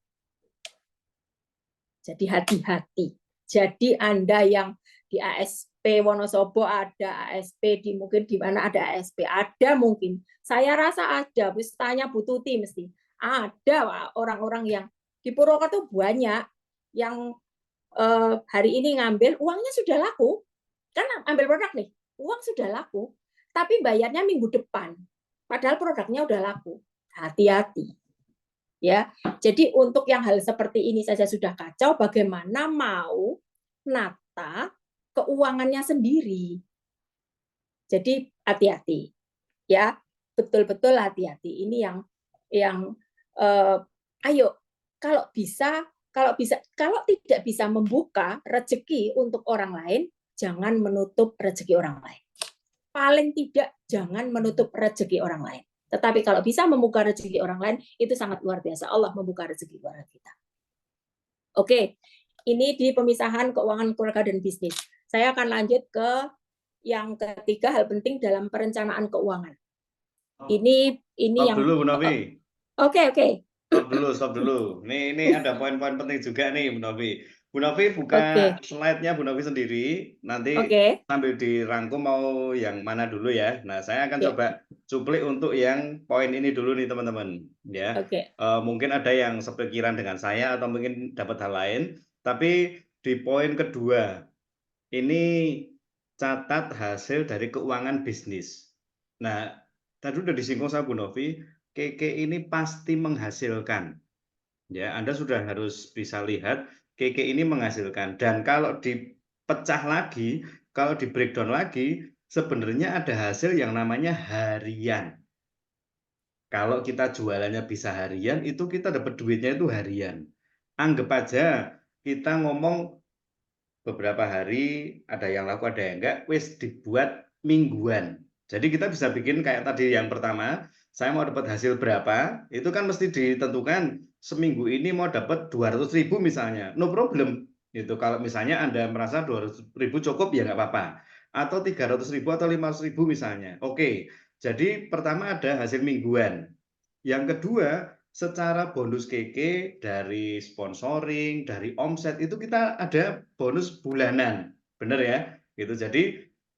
Speaker 2: Jadi hati-hati. Jadi Anda yang di ASP Wonosobo ada, ASP di mungkin di mana ada ASP, ada mungkin. Saya rasa ada, wis tanya Bu Tuti mesti. Ada orang-orang yang di Purwokerto banyak yang hari ini ngambil, uangnya sudah laku. Kan ambil produk nih, uang sudah laku, tapi bayarnya minggu depan. Padahal produknya udah laku. Hati-hati. Ya, jadi untuk yang hal seperti ini saja sudah kacau, bagaimana mau nata keuangannya sendiri. Jadi hati-hati, ya, betul-betul hati-hati. Ini yang ayo, kalau tidak bisa membuka rezeki untuk orang lain, jangan menutup rezeki orang lain. Paling tidak jangan menutup rezeki orang lain. Tetapi kalau bisa membuka rezeki orang lain, itu sangat luar biasa. Allah membuka rezeki keluarga kita. Oke, ini di pemisahan keuangan keluarga dan bisnis. Saya akan lanjut ke yang ketiga, hal penting dalam perencanaan keuangan. Ini
Speaker 1: Stop
Speaker 2: yang
Speaker 1: dulu, Bu Novi.
Speaker 2: Oke.
Speaker 1: Stop dulu. Ini ada poin-poin penting juga nih, Bu Novi. Bu Novi buka slide-nya Bu Novi sendiri, nanti sambil dirangkum mau yang mana dulu ya. Nah, saya akan coba cuplik untuk yang poin ini dulu nih teman-teman. Ya, mungkin ada yang sepikiran dengan saya atau mungkin dapat hal lain. Tapi di poin kedua, ini catat hasil dari keuangan bisnis. Nah, tadi udah disinggung sama Bu Novi, KK ini pasti menghasilkan. Ya, Anda sudah harus bisa lihat KK ini menghasilkan, dan kalau dipecah lagi, kalau di breakdown lagi, sebenarnya ada hasil yang namanya harian. Kalau kita jualannya bisa harian, itu kita dapat duitnya itu harian. Anggap aja kita ngomong beberapa hari, ada yang laku, ada yang enggak, wis dibuat mingguan. Jadi kita bisa bikin kayak tadi yang pertama, saya mau dapat hasil berapa, itu kan mesti ditentukan seminggu ini mau dapat 200.000 misalnya, no problem. Itu kalau misalnya Anda merasa 200.000 cukup ya nggak apa-apa. Atau 300.000 atau 500.000 misalnya. Oke, jadi pertama ada hasil mingguan. Yang kedua, secara bonus KK dari sponsoring, dari omset itu kita ada bonus bulanan, bener ya? Gitu. Jadi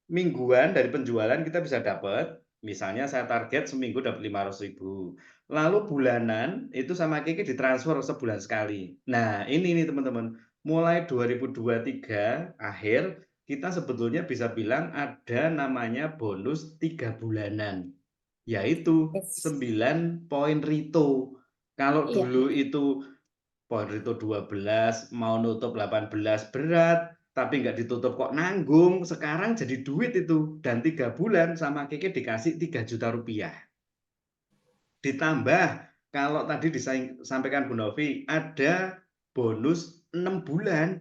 Speaker 1: mingguan dari penjualan kita bisa dapat, misalnya saya target seminggu dapat 500.000. Lalu bulanan itu sama KK ditransfer sebulan sekali. Nah, ini nih teman-teman, mulai 2023 akhir kita sebetulnya bisa bilang ada namanya bonus 3 bulanan, yaitu
Speaker 2: Yes.
Speaker 1: 9 poin Rito. Kalau
Speaker 2: Iya.
Speaker 1: dulu itu poin Rito 12, mau nutup 18 berat, tapi nggak ditutup kok nanggung, sekarang jadi duit itu. Dan 3 bulan sama Keke dikasih 3 juta rupiah. Ditambah, kalau tadi disampaikan Bu Novi, ada bonus 6 bulan,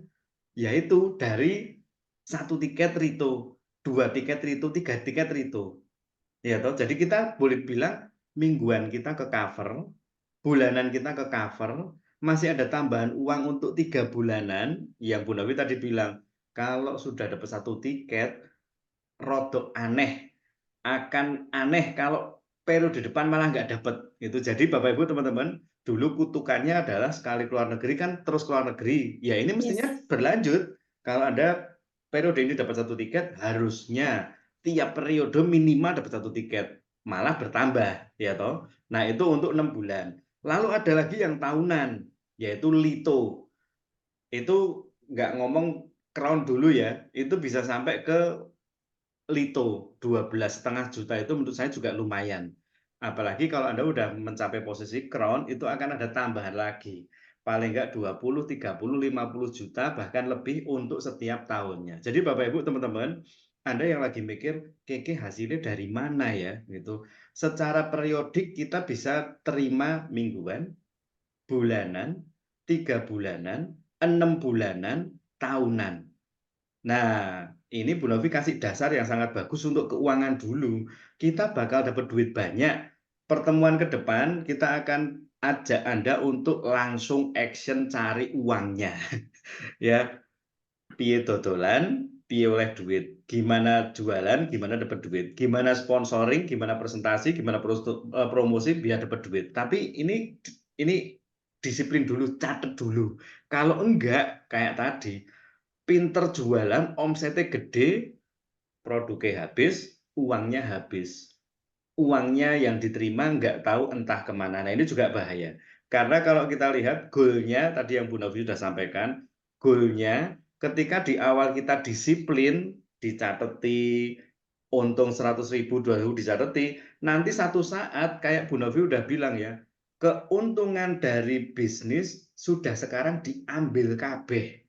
Speaker 1: yaitu dari 1 tiket Rito, 2 tiket Rito, 3 tiket Rito. Ya toh, jadi kita boleh bilang mingguan kita ke cover, bulanan kita ke cover, masih ada tambahan uang untuk 3 bulanan, yang Bu Nawi tadi bilang, kalau sudah dapat 1 tiket, rodok aneh, akan aneh kalau periode depan malah nggak dapat. Gitu. Jadi Bapak Ibu teman-teman, dulu kutukannya adalah sekali keluar negeri kan terus keluar negeri. Ya ini mestinya
Speaker 2: Yes.
Speaker 1: berlanjut. Kalau Anda periode ini dapat 1 tiket, harusnya tiap periode minimal dapat 1 tiket. Malah bertambah, ya toh. Nah itu untuk 6 bulan. Lalu ada lagi yang tahunan, yaitu Lito. Itu nggak ngomong crown dulu ya, itu bisa sampai ke Lito 12,5 juta itu menurut saya juga lumayan. Apalagi kalau Anda udah mencapai posisi crown, itu akan ada tambahan lagi. Paling nggak 20, 30, 50 juta, bahkan lebih untuk setiap tahunnya. Jadi Bapak Ibu teman-teman, Anda yang lagi mikir, Keke hasilnya dari mana ya? Gitu. Secara periodik kita bisa terima mingguan, bulanan, 3 bulanan, 6 bulanan, tahunan. Nah, ini Bu Novi kasih dasar yang sangat bagus untuk keuangan dulu. Kita bakal dapat duit banyak. Pertemuan ke depan kita akan ajak Anda untuk langsung action cari uangnya. Ya, piye dodolan, piye oleh duit. Gimana jualan, gimana dapat duit. Gimana sponsoring, gimana presentasi, gimana promosi biar dapat duit. Tapi ini disiplin dulu, catat dulu. Kalau enggak kayak tadi, pinter jualan, omsetnya gede, produknya habis, uangnya habis. Uangnya yang diterima nggak tahu entah kemana. Nah ini juga bahaya. Karena kalau kita lihat goalnya, tadi yang Bu Novi sudah sampaikan, goalnya ketika di awal kita disiplin, dicateti, untung 100.000, 2.000 dicateti, nanti satu saat kayak Bu Novi udah bilang ya, keuntungan dari bisnis sudah sekarang diambil kabeh.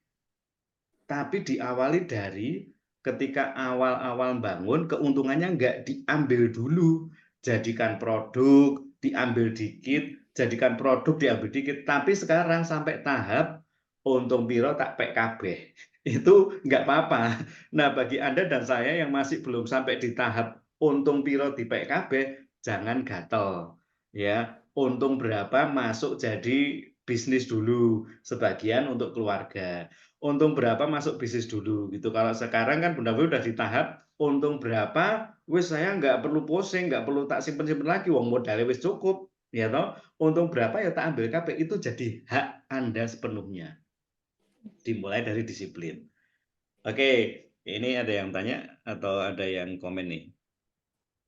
Speaker 1: Tapi diawali dari ketika awal-awal bangun, keuntungannya nggak diambil dulu. Jadikan produk, diambil dikit, jadikan produk, diambil dikit. Tapi sekarang sampai tahap untung piro tak pek kabeh. Itu nggak apa-apa. Nah, bagi Anda dan saya yang masih belum sampai di tahap untung piro di pek kabeh, jangan gatel. Ya, untung berapa masuk jadi bisnis dulu, sebagian untuk keluarga. Untung berapa masuk bisnis dulu gitu. Kalau sekarang kan Bunda udah di tahap untung berapa, wis saya nggak perlu posing, nggak perlu tak simpen-simpen lagi, wong modalnya wis cukup, ya toh. Untung berapa ya tak ambil KP, itu jadi hak Anda sepenuhnya. Dimulai dari disiplin. Oke, ini ada yang tanya atau ada yang komen nih?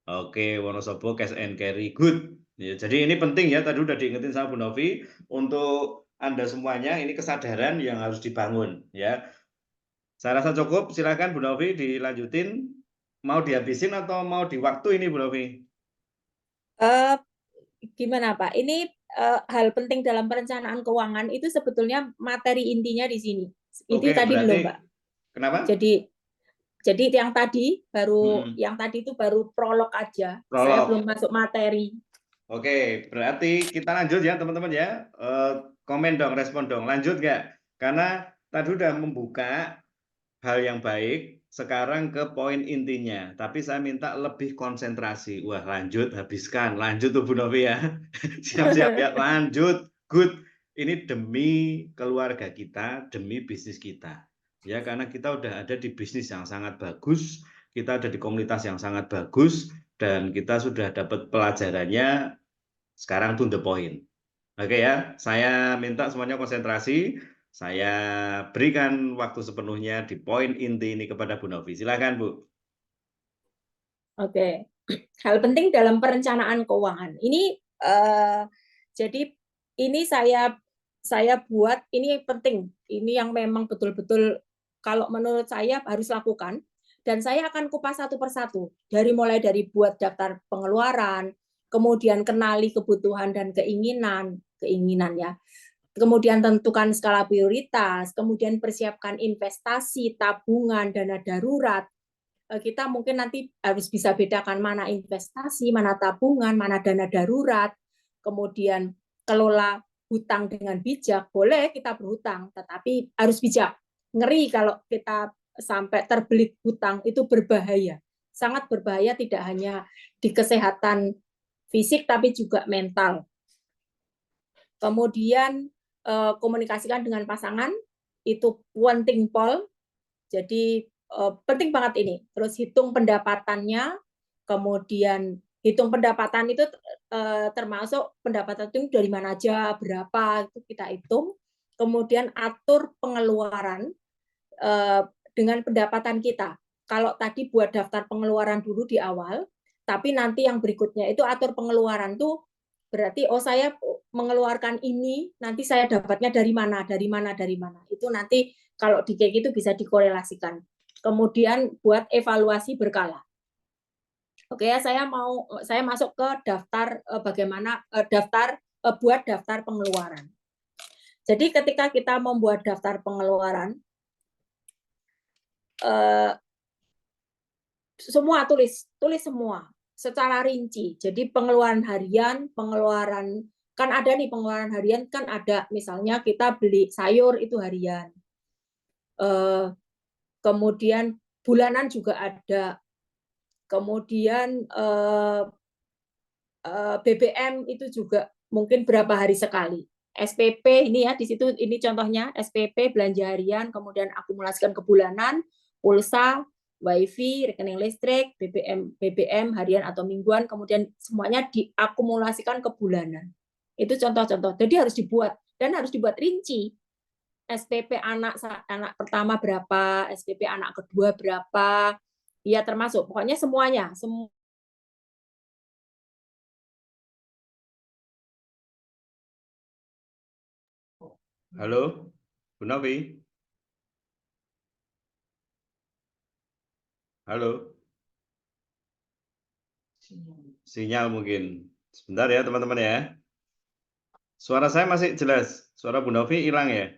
Speaker 1: Oke, Wonosobo cash and carry good. Ya, jadi ini penting ya, tadi udah diingetin sama Bu Novi, untuk Anda semuanya ini kesadaran yang harus dibangun ya. Saya rasa cukup, silakan Bu Novi dilanjutin. Mau dihabisin atau mau di waktu ini Bu Novi?
Speaker 2: Gimana Pak? Ini hal penting dalam perencanaan keuangan itu sebetulnya materi intinya di sini. Itu
Speaker 1: Oke,
Speaker 2: tadi
Speaker 1: berarti
Speaker 2: belum Pak.
Speaker 1: kenapa?
Speaker 2: Jadi yang tadi itu baru prolog aja. Saya
Speaker 1: Prolog.
Speaker 2: belum masuk materi.
Speaker 1: Oke, berarti kita lanjut ya teman-teman ya. Komen dong, respon dong. Lanjut nggak? Karena tadi udah membuka hal yang baik, sekarang ke poin intinya. Tapi saya minta lebih konsentrasi. Wah, lanjut, habiskan. Lanjut tuh Bu Novi ya. Siap-siap ya, lanjut. Good. Ini demi keluarga kita, demi bisnis kita. Ya, karena kita udah ada di bisnis yang sangat bagus, kita ada di komunitas yang sangat bagus, dan kita sudah dapat pelajarannya, sekarang to the point. Oke ya, saya minta semuanya konsentrasi. Saya berikan waktu sepenuhnya di poin inti ini kepada Bu Novi. Silakan, Bu.
Speaker 2: Oke, hal penting dalam perencanaan keuangan. Ini jadi ini saya buat ini penting. Ini yang memang betul-betul kalau menurut saya harus lakukan. Dan saya akan kupas satu persatu. Mulai dari buat daftar pengeluaran, kemudian kenali kebutuhan dan keinginan ya. Kemudian tentukan skala prioritas, kemudian persiapkan investasi, tabungan, dana darurat. Kita mungkin nanti harus bisa bedakan mana investasi, mana tabungan, mana dana darurat. Kemudian kelola hutang dengan bijak. Boleh kita berhutang, tetapi harus bijak. Ngeri kalau kita sampai terbelit hutang, itu berbahaya. Sangat berbahaya, tidak hanya di kesehatan fisik, tapi juga mental. Kemudian komunikasikan dengan pasangan, itu penting, Paul. Jadi penting banget ini. Terus hitung pendapatannya, kemudian hitung pendapatan itu termasuk pendapatan itu dari mana aja, berapa, itu kita hitung. Kemudian atur pengeluaran dengan pendapatan kita. Kalau tadi buat daftar pengeluaran dulu di awal, tapi nanti yang berikutnya itu atur pengeluaran tuh berarti saya mengeluarkan ini, nanti saya dapatnya dari mana. Itu nanti kalau di kayak gitu bisa dikorelasikan. Kemudian buat evaluasi berkala. Oke ya, saya masuk ke daftar bagaimana buat daftar pengeluaran. Jadi ketika kita membuat daftar pengeluaran, semua tulis semua secara rinci. Jadi pengeluaran harian, pengeluaran kan ada nih pengeluaran harian kan ada, misalnya kita beli sayur itu harian. Kemudian bulanan juga ada. Kemudian BBM itu juga mungkin berapa hari sekali. SPP ini ya, di situ ini contohnya SPP belanja harian, kemudian akumulasikan ke bulanan, pulsa, WiFi, rekening listrik, BBM harian atau mingguan, kemudian semuanya diakumulasikan ke bulanan. Itu contoh-contoh. Jadi harus dibuat dan harus dibuat rinci. SPP anak pertama berapa, SPP anak kedua berapa, ya termasuk pokoknya semuanya.
Speaker 1: Halo, Bu Novi. Halo. Sinyal mungkin. Sebentar ya teman-teman ya. Suara saya masih jelas. Suara Bu Novi hilang ya.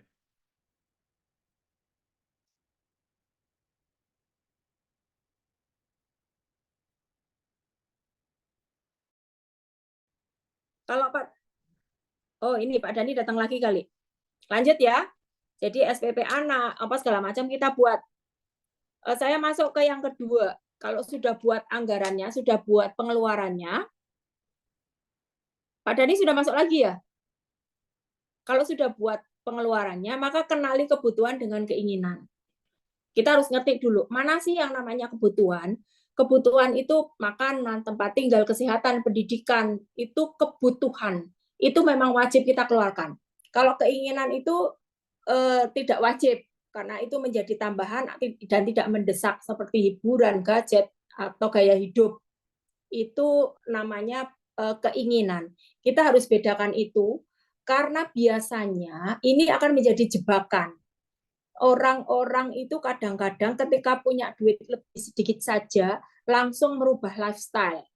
Speaker 2: Kalau Pak, oh ini Pak Dani datang lagi kali. Lanjut ya. Jadi SPP anak apa segala macam kita buat. Saya masuk ke yang kedua. Kalau sudah buat anggarannya, sudah buat pengeluarannya, Pak Dani sudah masuk lagi ya? Kalau sudah buat pengeluarannya, maka kenali kebutuhan dengan keinginan. Kita harus ngetik dulu, mana sih yang namanya kebutuhan? Kebutuhan itu makanan, tempat tinggal, kesehatan, pendidikan, itu kebutuhan. Itu memang wajib kita keluarkan. Kalau keinginan itu tidak wajib, karena itu menjadi tambahan dan tidak mendesak seperti hiburan, gadget, atau gaya hidup. Itu namanya keinginan. Kita harus bedakan itu, karena biasanya ini akan menjadi jebakan. Orang-orang itu kadang-kadang ketika punya duit lebih sedikit saja, langsung merubah lifestyle.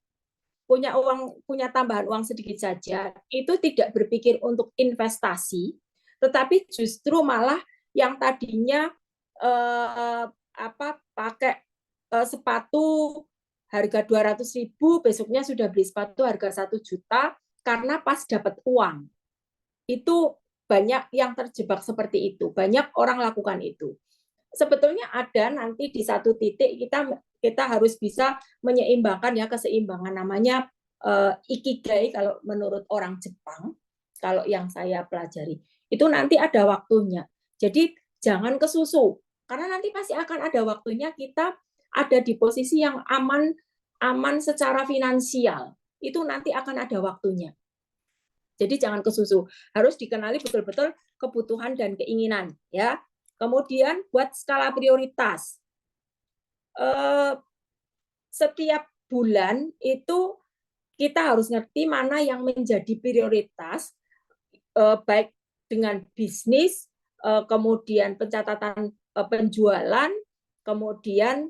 Speaker 2: Punya tambahan uang sedikit saja, itu tidak berpikir untuk investasi, tetapi justru malah yang tadinya pakai sepatu harga 200.000, besoknya sudah beli sepatu harga 1 juta karena pas dapat uang. Itu banyak yang terjebak seperti itu. Banyak orang lakukan itu. Sebetulnya ada nanti di satu titik kita harus bisa menyeimbangkan ya, keseimbangan namanya ikigai kalau menurut orang Jepang, kalau yang saya pelajari. Itu nanti ada waktunya. Jadi jangan kesusu, karena nanti pasti akan ada waktunya kita ada di posisi yang aman secara finansial. Itu nanti akan ada waktunya. Jadi jangan ke susu. Harus dikenali betul-betul kebutuhan dan keinginan, ya. Kemudian buat skala prioritas. Setiap bulan itu kita harus ngerti mana yang menjadi prioritas, baik dengan bisnis, kemudian pencatatan penjualan, kemudian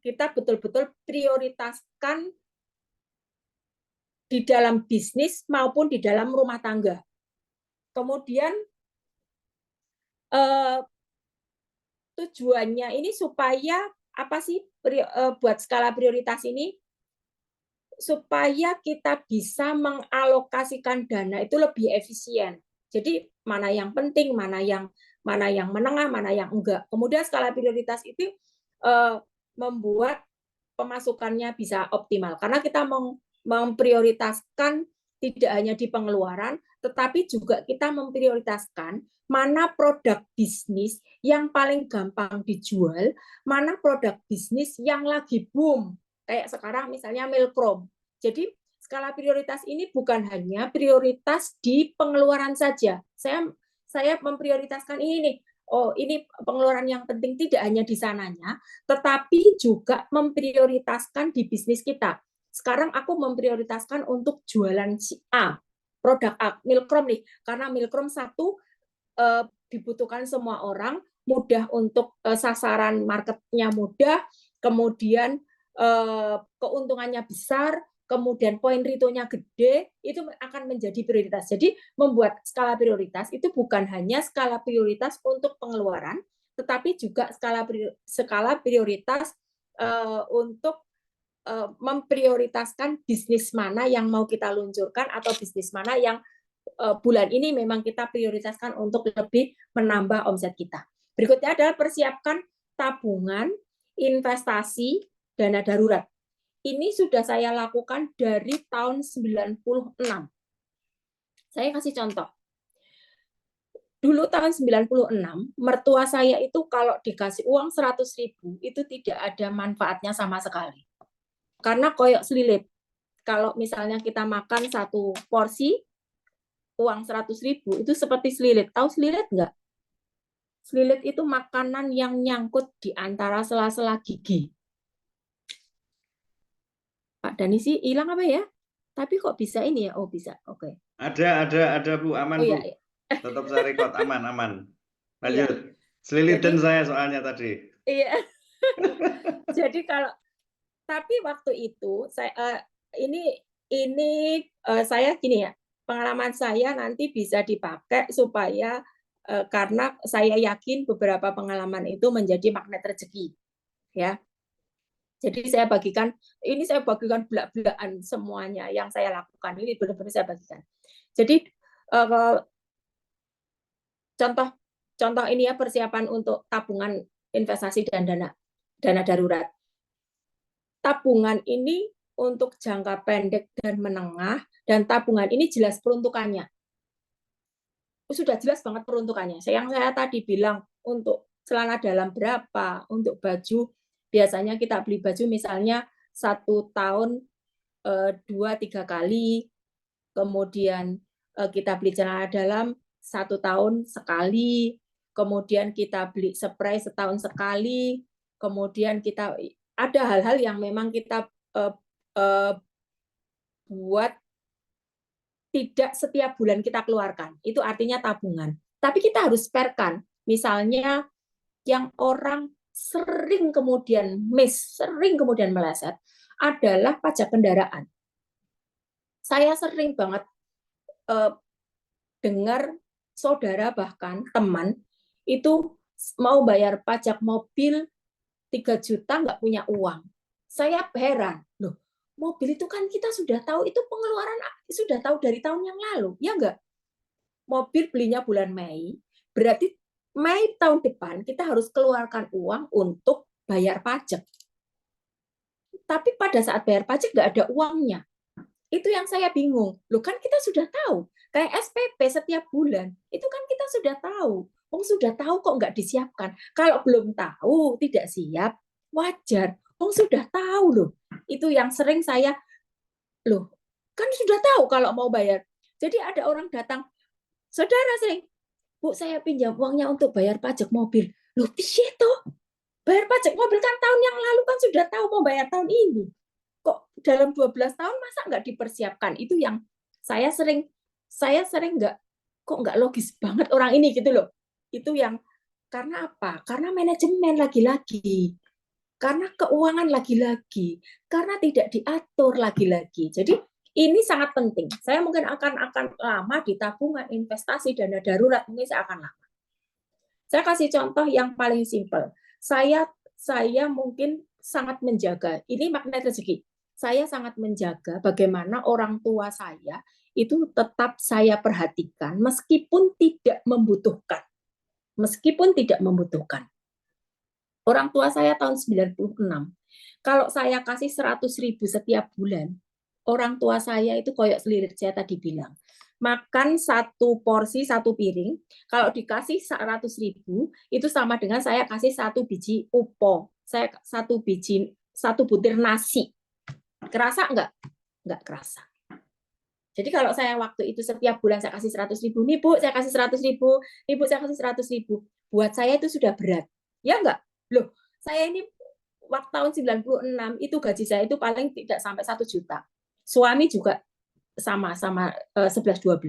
Speaker 2: kita betul-betul prioritaskan di dalam bisnis maupun di dalam rumah tangga. Kemudian tujuannya ini supaya apa sih buat skala prioritas ini? Supaya kita bisa mengalokasikan dana itu lebih efisien. Jadi mana yang penting, mana yang menengah, mana yang enggak. Kemudian skala prioritas itu membuat pemasukannya bisa optimal karena kita memprioritaskan tidak hanya di pengeluaran, tetapi juga kita memprioritaskan mana produk bisnis yang paling gampang dijual, mana produk bisnis yang lagi boom. Kayak sekarang misalnya Milkrom. Jadi skala prioritas ini bukan hanya prioritas di pengeluaran saja. Saya memprioritaskan ini nih. Oh, ini pengeluaran yang penting tidak hanya di sananya, tetapi juga memprioritaskan di bisnis kita. Sekarang aku memprioritaskan untuk jualan si A, produk A, Milkrom nih, karena Milkrom satu dibutuhkan semua orang, mudah untuk sasaran marketnya mudah, kemudian keuntungannya besar, kemudian poin retonya gede, itu akan menjadi prioritas. Jadi membuat skala prioritas itu bukan hanya skala prioritas untuk pengeluaran, tetapi juga skala prioritas untuk memprioritaskan bisnis mana yang mau kita luncurkan atau bisnis mana yang bulan ini memang kita prioritaskan untuk lebih menambah omset kita. Berikutnya adalah persiapkan tabungan, investasi, dana darurat. Ini sudah saya lakukan dari tahun 96. Saya kasih contoh. Dulu tahun 96, mertua saya itu kalau dikasih uang 100.000 itu tidak ada manfaatnya sama sekali. Karena koyok selilit. Kalau misalnya kita makan satu porsi, uang 100.000 itu seperti selilit. Tahu selilit nggak? Selilit itu makanan yang nyangkut di antara sela-sela gigi. Pak Dani sih hilang apa ya? Tapi kok bisa ini ya? Oh bisa, oke.
Speaker 1: Ada Bu, aman Bu.
Speaker 2: Iya.
Speaker 1: Tetap saya record, aman. Lanjut.
Speaker 2: Iya.
Speaker 1: Selilitan saya soalnya tadi.
Speaker 2: Iya. Jadi tapi waktu itu saya saya gini ya, pengalaman saya nanti bisa dipakai supaya karena saya yakin beberapa pengalaman itu menjadi magnet rezeki, ya. Jadi saya bagikan belak-belakan semuanya yang saya lakukan ini benar-benar saya bagikan. Jadi contoh ini ya persiapan untuk tabungan investasi dan dana darurat. Tabungan ini untuk jangka pendek dan menengah, dan tabungan ini jelas peruntukannya. Sudah jelas banget peruntukannya. Yang saya tadi bilang untuk celana dalam berapa, untuk baju, biasanya kita beli baju misalnya 1 tahun 2-3 kali, kemudian kita beli celana dalam 1 tahun sekali, kemudian kita beli spray setahun sekali, kemudian kita ada hal-hal yang memang kita buat tidak setiap bulan kita keluarkan. Itu artinya tabungan. Tapi kita harus sparekan. Misalnya yang orang sering kemudian meleset adalah pajak kendaraan. Saya sering banget dengar saudara bahkan teman itu mau bayar pajak mobil 3 juta nggak punya uang. Saya heran, loh, mobil itu kan kita sudah tahu itu pengeluaran sudah tahu dari tahun yang lalu, ya enggak? Mobil belinya bulan Mei, berarti Mei tahun depan kita harus keluarkan uang untuk bayar pajak. Tapi pada saat bayar pajak nggak ada uangnya. Itu yang saya bingung. Loh kan kita sudah tahu, kayak SPP setiap bulan, itu kan kita sudah tahu. Sudah tahu kok nggak disiapkan. Kalau belum tahu, tidak siap, wajar. Sudah tahu loh. Itu yang sering saya, loh, kan sudah tahu kalau mau bayar Jadi ada orang datang, saudara sering, Bu, saya pinjam uangnya untuk bayar pajak mobil. Loh, piye toh? Bayar pajak mobil kan tahun yang lalu kan sudah tahu mau bayar tahun ini. Kok dalam 12 tahun masa nggak dipersiapkan? Itu yang saya sering nggak, kok nggak logis banget orang ini gitu loh. Itu yang karena apa? Karena manajemen lagi-lagi. Karena keuangan lagi-lagi. Karena tidak diatur lagi-lagi. Jadi ini sangat penting. Saya mungkin akan lama di tabungan, investasi, dana darurat, mungkin saya akan lama. Saya kasih contoh yang paling simpel. Saya mungkin sangat menjaga, ini magnet rezeki. Saya sangat menjaga bagaimana orang tua saya itu tetap saya perhatikan meskipun tidak membutuhkan. Meskipun tidak membutuhkan. Orang tua saya tahun 96. Kalau saya kasih 100.000 setiap bulan, orang tua saya itu koyok selirit, saya tadi bilang. Makan satu porsi, satu piring, kalau dikasih 100.000, itu sama dengan saya kasih satu biji upo. Saya satu butir nasi. Kerasa enggak? Enggak kerasa. Jadi kalau saya waktu itu setiap bulan saya kasih 100.000, nih Bu, saya kasih 100.000, nih Bu, saya kasih 100.000. Buat saya itu sudah berat. Ya enggak? Loh, saya ini waktu tahun 96 itu gaji saya itu paling tidak sampai 1 juta. Suami juga sama 11-12.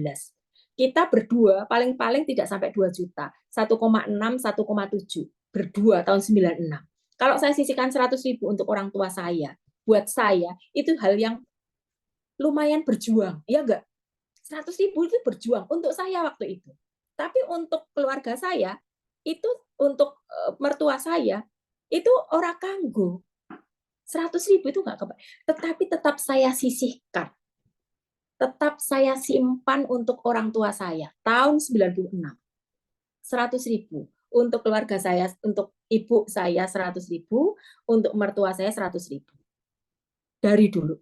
Speaker 2: Kita berdua paling-paling tidak sampai 2 juta. 1,6, 1,7. Berdua tahun 96. Kalau saya sisihkan 100.000 untuk orang tua saya, buat saya itu hal yang lumayan berjuang. Ya enggak? 100.000 itu berjuang untuk saya waktu itu. Tapi untuk keluarga saya, itu untuk mertua saya, itu orang kanggo. 100.000 itu nggak kebayang. Tetapi tetap saya sisihkan. Tetap saya simpan untuk orang tua saya. Tahun 96. 100.000. Untuk keluarga saya, untuk ibu saya 100.000. Untuk mertua saya 100.000. Dari dulu.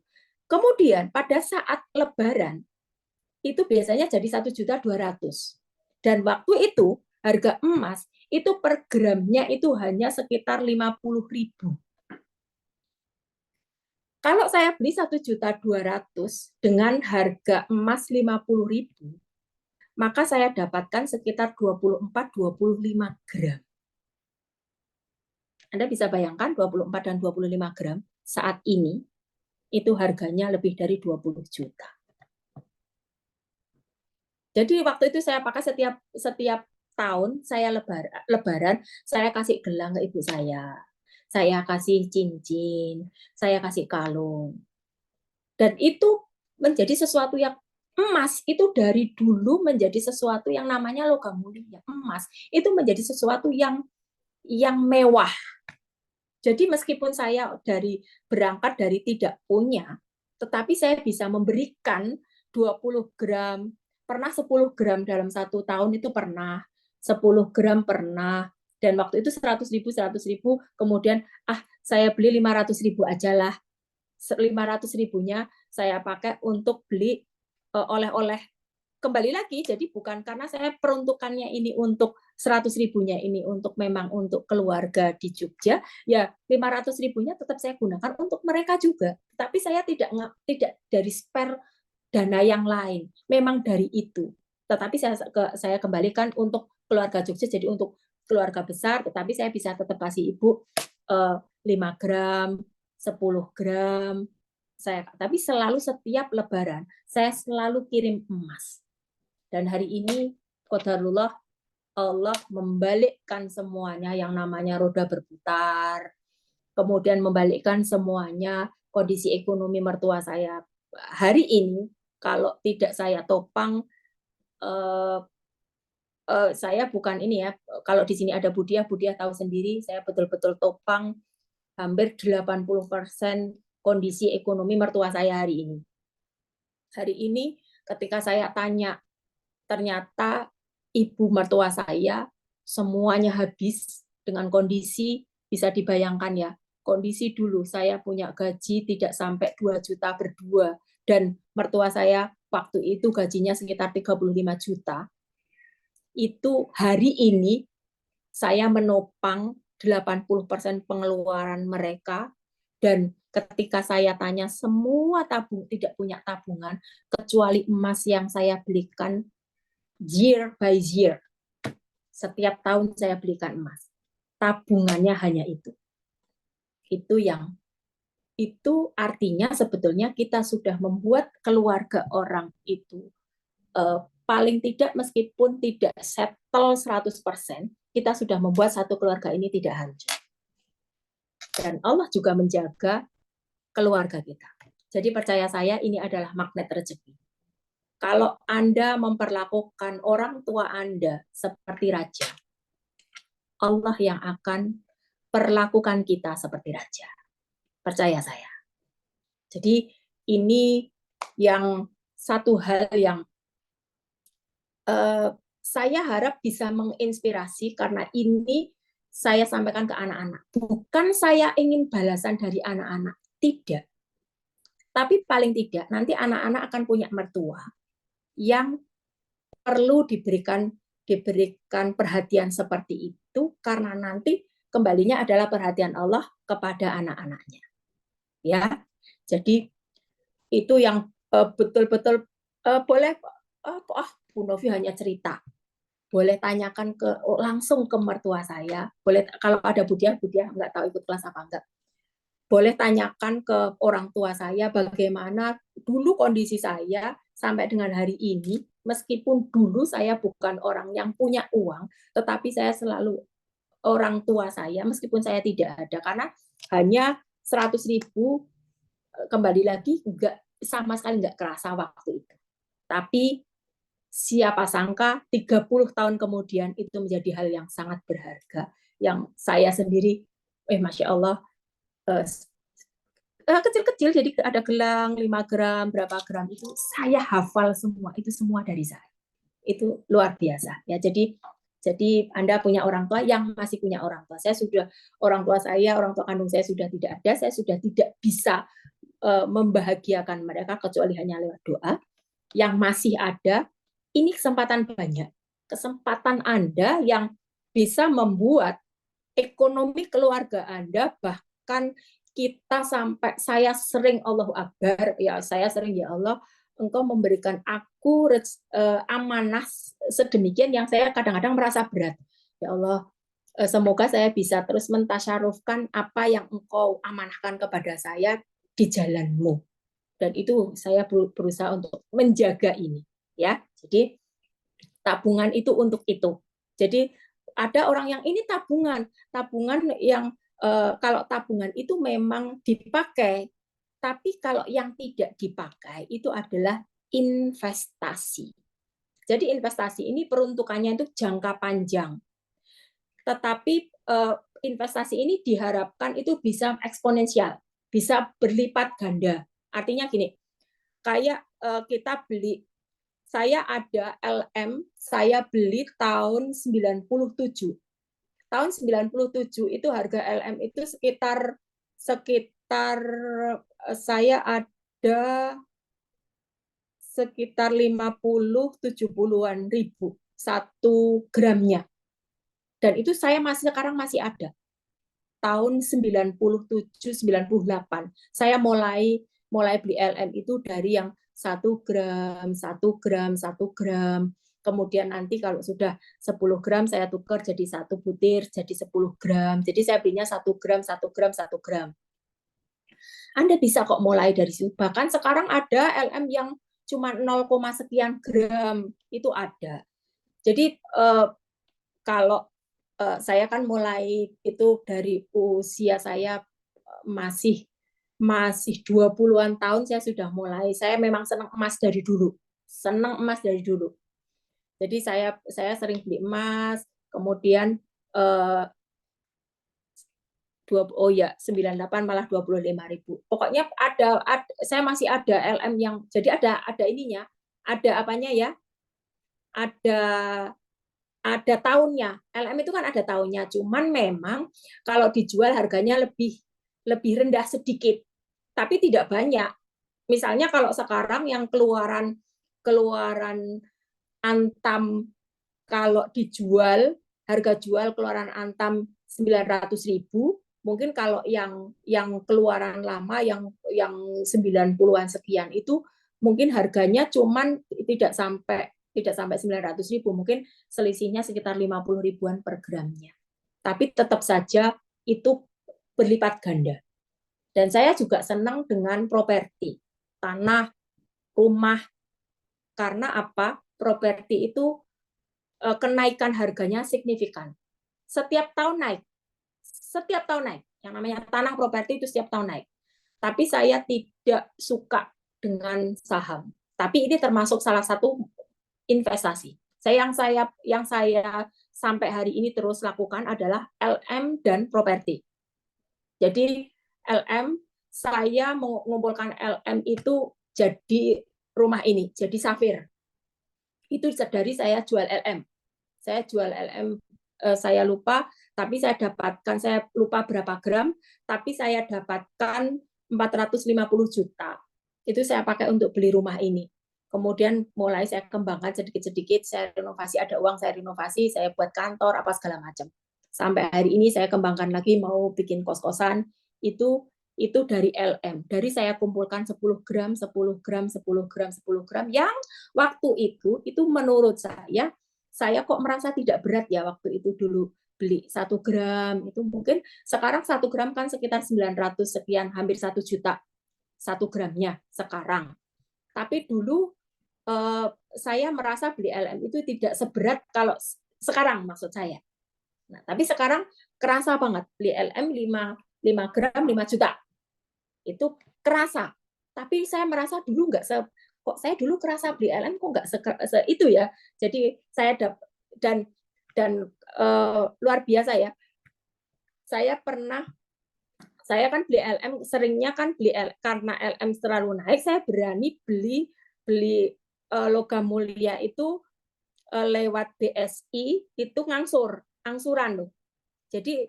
Speaker 2: Kemudian pada saat Lebaran, itu biasanya jadi 1.200.000. Dan waktu itu harga emas itu per gramnya itu hanya sekitar 50.000. Kalau saya beli 1.200.000 dengan harga emas 50.000, maka saya dapatkan sekitar 24-25 gram. Anda bisa bayangkan 24 dan 25 gram saat ini itu harganya lebih dari 20 juta. Jadi waktu itu saya pakai setiap tahun saya lebaran saya kasih gelang ke ibu saya kasih cincin, saya kasih kalung. Dan itu menjadi sesuatu yang emas itu dari dulu menjadi sesuatu yang namanya logam mulia. Emas itu menjadi sesuatu yang mewah. Jadi meskipun saya berangkat dari tidak punya, tetapi saya bisa memberikan 20 gram, pernah 10 gram dalam 1 tahun itu pernah, 10 gram pernah, dan waktu itu 100.000, kemudian saya beli 500.000 aja lah. 500.000-nya saya pakai untuk beli oleh-oleh. Kembali lagi, jadi bukan karena saya peruntukannya ini untuk 100.000-nya ini untuk memang untuk keluarga di Jogja, ya 500.000-nya tetap saya gunakan untuk mereka juga. Tapi saya tidak dari spare dana yang lain, memang dari itu. Tetapi saya kembalikan untuk keluarga Jogja, jadi untuk keluarga besar, tetapi saya bisa tetap kasih ibu 5 gram, 10 gram. Tapi selalu setiap lebaran, saya selalu kirim emas. Dan hari ini, qadarullah, Allah membalikkan semuanya yang namanya roda berputar, kemudian membalikkan semuanya kondisi ekonomi mertua saya. Hari ini, kalau tidak saya topang, saya bukan ini ya, kalau di sini ada Budiah tahu sendiri, saya betul-betul topang hampir 80% kondisi ekonomi mertua saya hari ini. Hari ini ketika saya tanya, ternyata ibu mertua saya semuanya habis dengan kondisi, bisa dibayangkan ya, kondisi dulu saya punya gaji tidak sampai 2 juta berdua, dan mertua saya waktu itu gajinya sekitar 35 juta. Itu hari ini saya menopang 80% pengeluaran mereka, dan Ketika saya tanya, semua tidak punya tabungan kecuali emas yang saya belikan year by year. Setiap tahun saya belikan emas. Tabungannya hanya itu. Itu artinya sebetulnya kita sudah membuat keluarga orang itu paling tidak meskipun tidak settle 100%, kita sudah membuat satu keluarga ini tidak hancur. Dan Allah juga menjaga keluarga kita. Jadi percaya saya ini adalah magnet rezeki. Kalau Anda memperlakukan orang tua Anda seperti raja, Allah yang akan perlakukan kita seperti raja. Percaya saya. Jadi ini yang satu hal yang saya harap bisa menginspirasi, karena ini saya sampaikan ke anak-anak. Bukan saya ingin balasan dari anak-anak, tidak. Tapi paling tidak nanti anak-anak akan punya mertua yang perlu diberikan perhatian seperti itu, karena nanti kembalinya adalah perhatian Allah kepada anak-anaknya. Ya, jadi itu yang betul-betul boleh. Bu Novi hanya cerita. Boleh tanyakan langsung ke mertua saya. Boleh, kalau ada Budia nggak tahu ikut kelas apa enggak. Boleh tanyakan ke orang tua saya bagaimana dulu kondisi saya sampai dengan hari ini, meskipun dulu saya bukan orang yang punya uang, tetapi saya selalu orang tua saya, meskipun saya tidak ada, karena hanya 100.000, kembali lagi sama sekali nggak kerasa waktu itu. Tapi siapa sangka 30 tahun kemudian itu menjadi hal yang sangat berharga, yang saya sendiri, Masya Allah, kecil-kecil, jadi ada gelang 5 gram, berapa gram, itu saya hafal semua, itu semua dari saya. Itu luar biasa. Ya, jadi Anda punya orang tua yang masih punya orang tua. Orang tua kandung saya sudah tidak ada, saya sudah tidak bisa membahagiakan mereka kecuali hanya lewat doa. Yang masih ada, ini kesempatan banyak. Kesempatan Anda yang bisa membuat ekonomi keluarga Anda, bahkan kita sampai, saya sering Allahu Akbar, ya saya sering, ya Allah, Engkau memberikan aku amanah sedemikian yang saya kadang-kadang merasa berat. Ya Allah, semoga saya bisa terus mentasyarufkan apa yang Engkau amanahkan kepada saya di jalan-Mu. Dan itu saya berusaha untuk menjaga ini, ya. Jadi tabungan itu untuk itu. Jadi ada orang yang ini tabungan yang kalau tabungan itu memang dipakai, tapi kalau yang tidak dipakai itu adalah investasi. Jadi investasi ini peruntukannya itu jangka panjang. Tetapi investasi ini diharapkan itu bisa eksponensial, bisa berlipat ganda. Artinya gini, kayak kita beli, saya ada LM, saya beli tahun 97. Tahun 97 itu harga LM itu sekitar saya ada sekitar 50-70-an ribu 1 gramnya. Dan itu saya sekarang masih ada. Tahun 97-98 saya mulai beli LM itu dari yang 1 gram, 1 gram, 1 gram. Kemudian nanti kalau sudah 10 gram saya tukar jadi 1 butir, jadi 10 gram. Jadi saya belinya 1 gram, 1 gram, 1 gram. Anda bisa kok mulai dari situ. Bahkan sekarang ada LM yang cuma 0, sekian gram, itu ada. Jadi kalau saya kan mulai itu dari usia saya masih 20-an tahun, saya sudah mulai. Saya memang senang emas dari dulu. Jadi saya sering beli emas, kemudian 98 malah 25.000. Pokoknya saya masih ada LM yang, jadi ada ininya, ada apanya ya? Ada tahunnya. LM itu kan ada tahunnya, cuman memang kalau dijual harganya lebih rendah sedikit, tapi tidak banyak. Misalnya kalau sekarang yang keluaran Antam, kalau dijual, harga jual keluaran Antam 900.000, Mungkin kalau yang keluaran lama yang 90-an sekian itu mungkin harganya cuman tidak sampai 900.000, mungkin selisihnya sekitar 50 ribuan per gramnya. Tapi tetap saja itu berlipat ganda. Dan saya juga senang dengan properti, tanah, rumah. Karena apa? Properti itu kenaikan harganya signifikan. Setiap tahun naik. Yang namanya tanah properti itu setiap tahun naik. Tapi saya tidak suka dengan saham. Tapi ini termasuk salah satu investasi. Yang saya sampai hari ini terus lakukan adalah LM dan properti. Jadi LM, saya mengumpulkan LM itu jadi rumah ini, jadi Safir. Itu dari saya jual LM. Saya jual LM, saya lupa, tapi saya lupa berapa gram, tapi saya dapatkan 450 juta. Itu saya pakai untuk beli rumah ini. Kemudian mulai saya kembangkan sedikit-sedikit, saya renovasi, ada uang saya renovasi, saya buat kantor, apa segala macam. Sampai hari ini saya kembangkan lagi, mau bikin kos-kosan, itu dari LM. Dari saya kumpulkan 10 gram, 10 gram, 10 gram, 10 gram, yang waktu itu menurut saya kok merasa tidak berat ya waktu itu dulu beli 1 gram, itu mungkin sekarang 1 gram kan sekitar 900 sekian, hampir 1 juta 1 gramnya sekarang. Tapi dulu saya merasa beli LM itu tidak seberat kalau sekarang, maksud saya. Nah, tapi sekarang kerasa banget beli LM 5 gram 5 juta. Itu kerasa. Tapi saya merasa dulu kok saya dulu kerasa beli LM kok nggak itu ya. Jadi saya dan luar biasa ya. Saya kan beli LM, seringnya kan beli karena LM terlalu naik, saya berani beli logam mulia itu lewat BSI itu angsuran loh. Jadi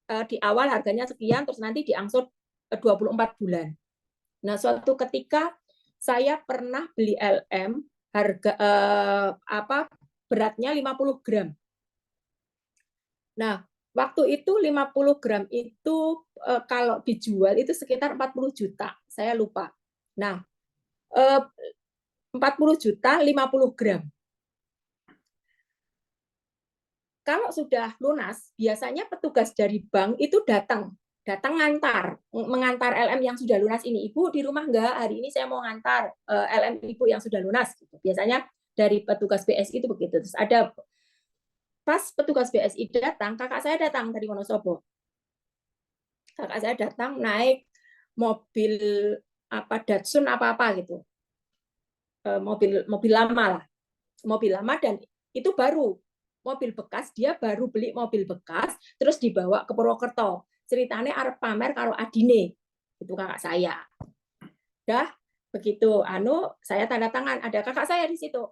Speaker 2: di awal harganya sekian, terus nanti diangsur 24 bulan. Nah, suatu ketika saya pernah beli LM harga beratnya 50 gram. Nah, waktu itu 50 gram itu kalau dijual itu sekitar 40 juta, saya lupa. Nah, 40 juta 50 gram. Kalau sudah lunas, biasanya petugas dari bank itu datang mengantar LM yang sudah lunas ini. Ibu di rumah enggak? Hari ini saya mau ngantar LM ibu yang sudah lunas. Biasanya dari petugas BSI itu begitu. Terus ada pas petugas BSI datang, kakak saya datang dari Wonosobo. Kakak saya datang naik mobil Datsun apa gitu. Mobil lama lah. Mobil lama dan itu baru. Mobil bekas, dia baru beli mobil bekas terus dibawa ke Purwokerto. Ceritanya arep pamer karo adine. Itu kakak saya. Dah begitu saya tanda tangan, ada kakak saya di situ.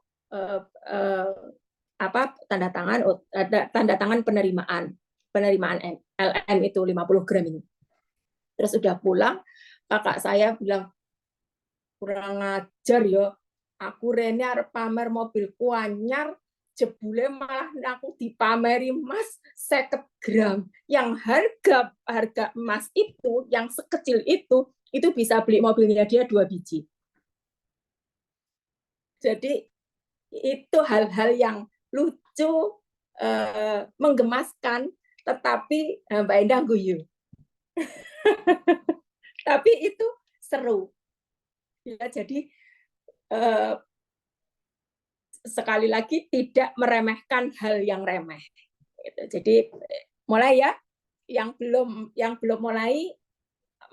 Speaker 2: Tanda tangan penerimaan LM itu 50 gram ini. Terus udah pulang, kakak saya bilang, kurang ajar ya, aku rene arep pamer mobilku anyar, jebule malah aku dipameri emas 50 gram. Yang harga emas itu, yang sekecil itu bisa beli mobilnya dia 2 biji. Jadi itu hal-hal yang lucu, menggemaskan, tetapi Mbak Endah guyu. Tapi itu seru. Ya, jadi sekali lagi tidak meremehkan hal yang remeh. Jadi mulai ya, yang belum mulai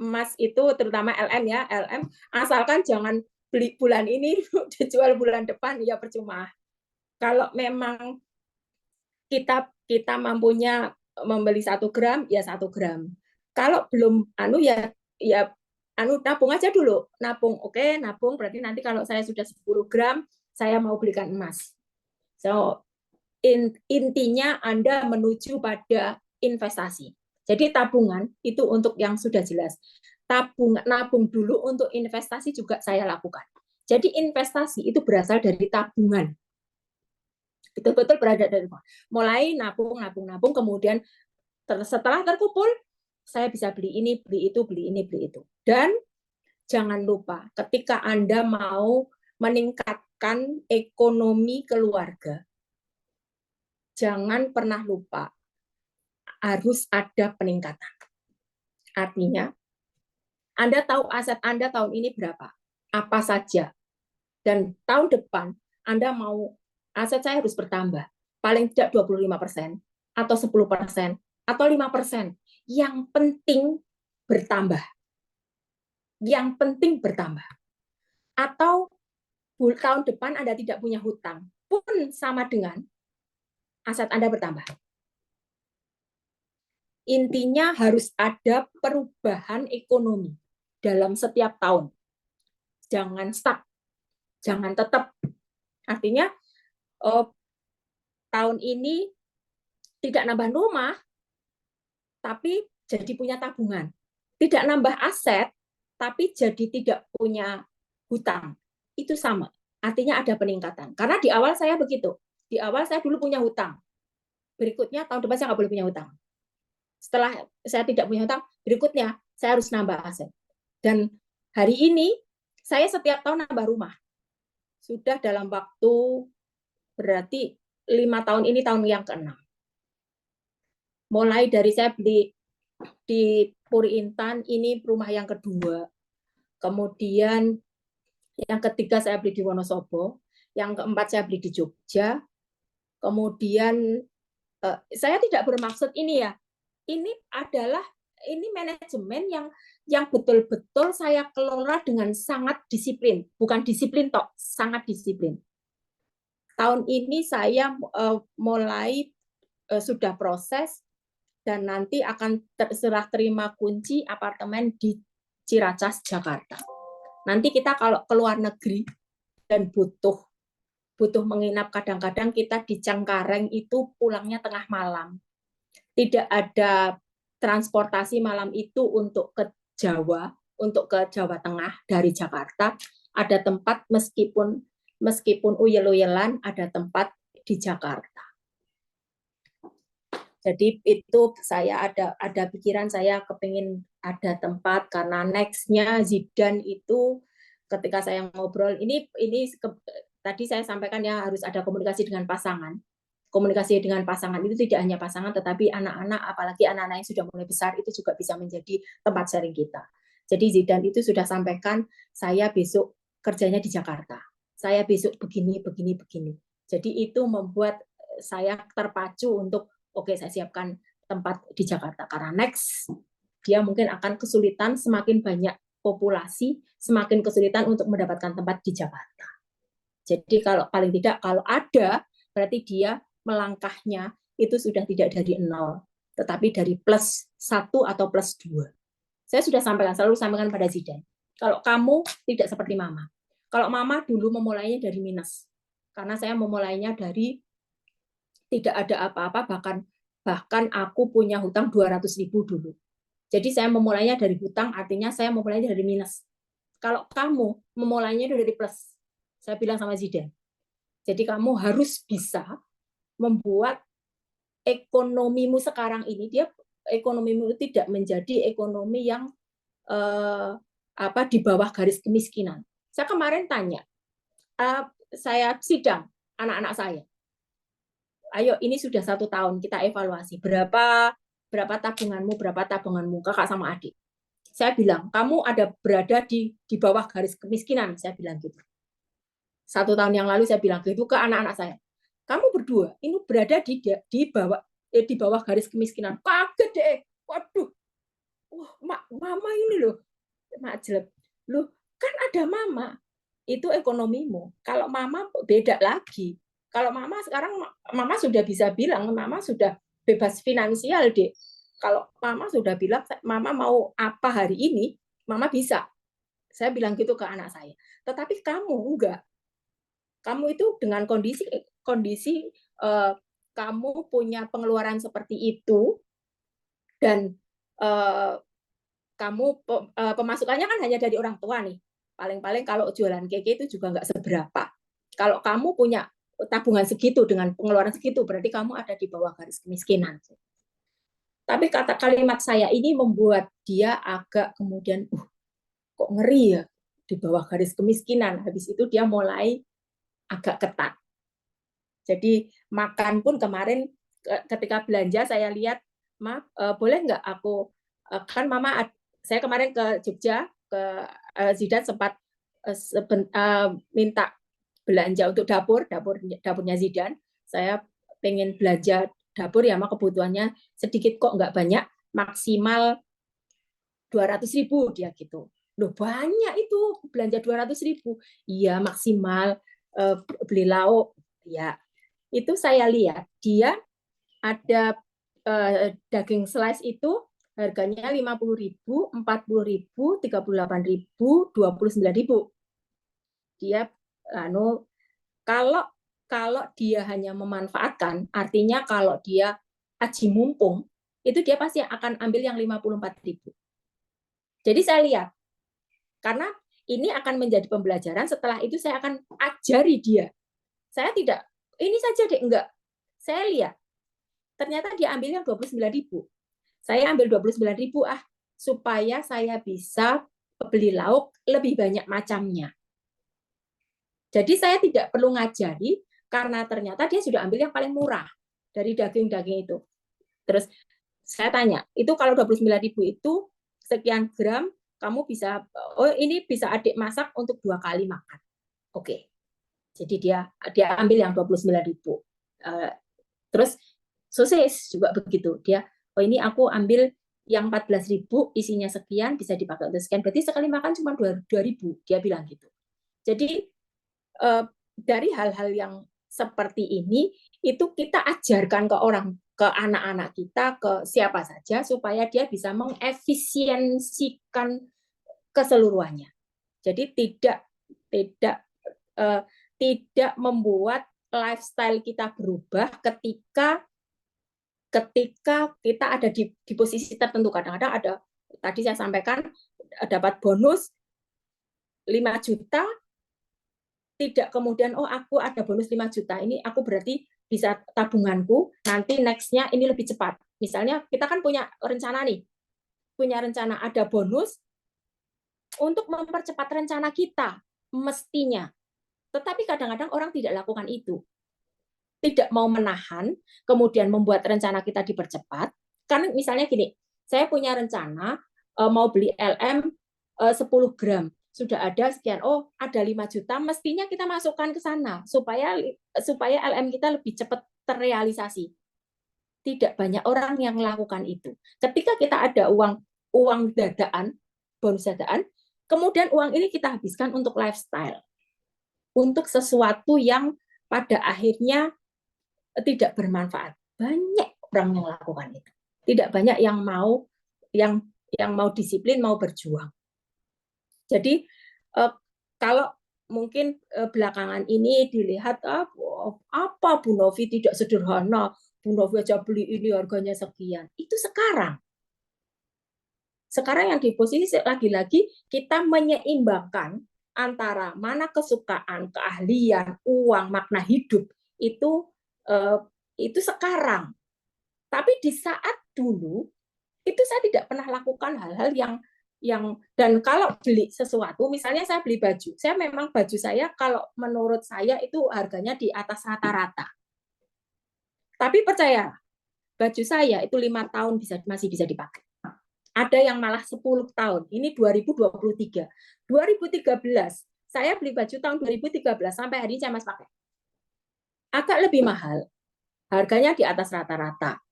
Speaker 2: emas itu terutama LM ya, LM asalkan jangan beli bulan ini dijual bulan depan ya percuma. Kalau memang kita mampunya membeli 1 gram ya 1 gram. Kalau belum nabung aja dulu. Nabung, oke, nabung berarti nanti kalau saya sudah 10 gram saya mau belikan emas. So intinya Anda menuju pada investasi. Jadi tabungan itu untuk yang sudah jelas. Nabung dulu untuk investasi juga saya lakukan. Jadi investasi itu berasal dari tabungan. Betul-betul berada dari mulai nabung, kemudian setelah terkumpul saya bisa beli ini, beli itu, beli ini, beli itu. Dan jangan lupa ketika Anda mau meningkatkan ekonomi keluarga, jangan pernah lupa harus ada peningkatan. Artinya, Anda tahu aset Anda tahun ini berapa, apa saja. Dan tahun depan Anda mau aset saya harus bertambah, paling tidak 25%, atau 10%, atau 5%. Yang penting bertambah. Yang penting bertambah. Atau tahun depan Anda tidak punya hutang, pun sama dengan aset Anda bertambah. Intinya harus ada perubahan ekonomi dalam setiap tahun. Jangan stuck, jangan tetap. Artinya tahun ini tidak nambah rumah, tapi jadi punya tabungan. Tidak nambah aset, tapi jadi tidak punya hutang. Itu sama. Artinya ada peningkatan. Karena di awal saya begitu. Di awal saya dulu punya hutang. Berikutnya tahun depan saya nggak boleh punya hutang. Setelah saya tidak punya hutang, berikutnya saya harus nambah aset. Dan hari ini saya setiap tahun nambah rumah. Sudah dalam waktu berarti 5 tahun ini tahun yang ke-6. Mulai dari saya beli di Puri Intan, ini rumah yang kedua. Kemudian yang ketiga saya beli di Wonosobo, yang keempat saya beli di Jogja. Kemudian saya tidak bermaksud ini ya. Ini manajemen yang betul-betul saya kelola dengan sangat disiplin, bukan disiplin tok, sangat disiplin. Tahun ini saya mulai sudah proses dan nanti akan serah terima kunci apartemen di Ciracas, Jakarta. Nanti kita kalau ke luar negeri dan butuh menginap, kadang-kadang kita di Cengkareng itu pulangnya tengah malam. Tidak ada transportasi malam itu untuk ke Jawa, untuk ke Jawa Tengah dari Jakarta. Ada tempat meskipun uyel-uyelan, ada tempat di Jakarta. Jadi itu saya ada pikiran, saya kepingin ada tempat karena nextnya Zidane itu ketika saya ngobrol ini tadi saya sampaikan ya harus ada komunikasi dengan pasangan. Komunikasi dengan pasangan itu tidak hanya pasangan, tetapi anak-anak, apalagi anak-anak yang sudah mulai besar, itu juga bisa menjadi tempat sharing kita. Jadi Zidane itu sudah sampaikan, saya besok kerjanya di Jakarta. Saya besok begini. Jadi itu membuat saya terpacu untuk, oke, saya siapkan tempat di Jakarta. Karena next, dia mungkin akan kesulitan, semakin banyak populasi, semakin kesulitan untuk mendapatkan tempat di Jakarta. Jadi kalau paling tidak, kalau ada, berarti dia melangkahnya itu sudah tidak dari 0, tetapi dari +1 atau +2. Saya sudah selalu sampaikan pada Zidane. Kalau kamu tidak seperti mama. Kalau mama dulu memulainya dari minus. Karena saya memulainya dari tidak ada apa-apa, bahkan aku punya hutang 200.000 dulu. Jadi saya memulainya dari hutang, artinya saya memulainya dari minus. Kalau kamu memulainya dari plus, saya bilang sama Zidane. Jadi kamu harus bisa membuat ekonomimu sekarang ini, ekonomimu tidak menjadi ekonomi yang di bawah garis kemiskinan. Saya kemarin tanya, saya sidang anak-anak saya. Ayo, ini sudah 1 tahun kita evaluasi. Berapa tabunganmu, kakak sama adik. Saya bilang, kamu ada berada di bawah garis kemiskinan, saya bilang gitu. 1 tahun yang lalu saya bilang gitu ke anak-anak saya. Kamu berdua ini berada di bawah garis kemiskinan. Kaget deh. Waduh. Mama ini loh. Mak jelek. Loh, kan ada mama. Itu ekonomimu. Kalau mama beda lagi. Kalau mama sekarang, mama sudah bisa bilang, mama sudah bebas finansial, Dek. Kalau mama sudah bilang, mama mau apa hari ini, mama bisa. Saya bilang gitu ke anak saya. Tetapi kamu enggak. Kamu itu dengan kondisi kamu punya pengeluaran seperti itu, dan kamu pemasukannya kan hanya dari orang tua nih. Paling-paling kalau jualan keke itu juga nggak seberapa. Kalau kamu punya tabungan segitu dengan pengeluaran segitu, berarti kamu ada di bawah garis kemiskinan. Tapi kalimat saya ini membuat dia agak kemudian, kok ngeri ya, di bawah garis kemiskinan. Habis itu dia mulai agak ketat. Jadi makan pun kemarin ketika belanja saya lihat, maaf, boleh nggak aku, kan Mama, saya kemarin ke Jogja, ke Zidan sempat minta belanja untuk dapurnya Zidan. Saya pengen belanja dapur ya, maka kebutuhannya sedikit kok, nggak banyak, maksimal 200.000 dia gitu. Loh banyak itu belanja 200.000. Iya maksimal beli lauk ya. Itu saya lihat dia ada daging slice itu harganya 50.000, 40.000, 38.000, 29.000. Dia kalau dia hanya memanfaatkan, artinya kalau dia aji mumpung, itu dia pasti akan ambil yang 54.000. Jadi saya lihat, karena ini akan menjadi pembelajaran, setelah itu saya akan ajari dia. Saya tidak, ini saja deh, enggak. Saya lihat, ternyata dia ambil yang 29.000. Saya ambil 29.000 supaya saya bisa beli lauk lebih banyak macamnya. Jadi saya tidak perlu ngajari, karena ternyata dia sudah ambil yang paling murah dari daging-daging itu. Terus saya tanya, itu kalau 29.000 itu sekian gram, kamu bisa, oh ini bisa adik masak untuk 2 kali makan. Oke. Jadi dia ambil yang 29.000. Terus sosis juga begitu. Dia, oh ini aku ambil yang 14.000, isinya sekian, bisa dipakai untuk sekian. Berarti sekali makan cuma 2.000, dia bilang gitu. Jadi dari hal-hal yang seperti ini, itu kita ajarkan ke orang, ke anak-anak kita, ke siapa saja, supaya dia bisa mengefisiensikan keseluruhannya. Jadi tidak membuat lifestyle kita berubah ketika kita ada di posisi tertentu. Kadang-kadang ada, tadi saya sampaikan, dapat bonus 5 juta, tidak kemudian, oh aku ada bonus 5 juta, ini aku berarti bisa tabunganku, nanti next-nya ini lebih cepat. Misalnya kita kan punya rencana ada bonus untuk mempercepat rencana kita, mestinya. Tetapi kadang-kadang orang tidak lakukan itu. Tidak mau menahan, kemudian membuat rencana kita dipercepat. Karena misalnya gini, saya punya rencana mau beli LM 10 gram. Sudah ada sekian, oh ada 5 juta, mestinya kita masukkan ke sana supaya LM kita lebih cepat terrealisasi. Tidak banyak orang yang melakukan itu. Ketika kita ada uang dadaan, bonus dadaan, kemudian uang ini kita habiskan untuk lifestyle, untuk sesuatu yang pada akhirnya tidak bermanfaat. Banyak orang yang melakukan itu. Tidak banyak yang mau disiplin, mau berjuang. Jadi kalau mungkin belakangan ini dilihat apa Bu Novi tidak sederhana, Bu Novi aja beli ini harganya sekian. Itu sekarang yang di posisi lagi-lagi kita menyeimbangkan antara mana kesukaan, keahlian, uang, makna hidup itu sekarang. Tapi di saat dulu itu saya tidak pernah lakukan hal-hal yang dan kalau beli sesuatu, misalnya saya beli baju, saya memang baju saya kalau menurut saya itu harganya di atas rata-rata. Tapi percaya, baju saya itu 5 tahun masih bisa dipakai. Ada yang malah 10 tahun. Ini 2023. 2013, saya beli baju tahun 2013 sampai hari ini saya masih pakai. Agak lebih mahal. Harganya di atas rata-rata.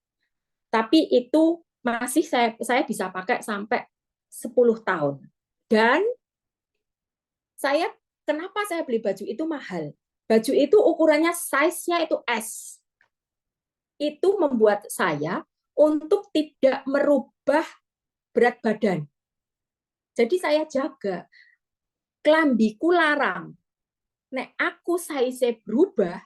Speaker 2: Tapi itu masih saya bisa pakai sampai 10 tahun. Dan kenapa saya beli baju itu mahal? Baju itu ukurannya size-nya itu S. Itu membuat saya untuk tidak merubah berat badan. Jadi saya jaga. Kelambiku larang. Nek aku size berubah,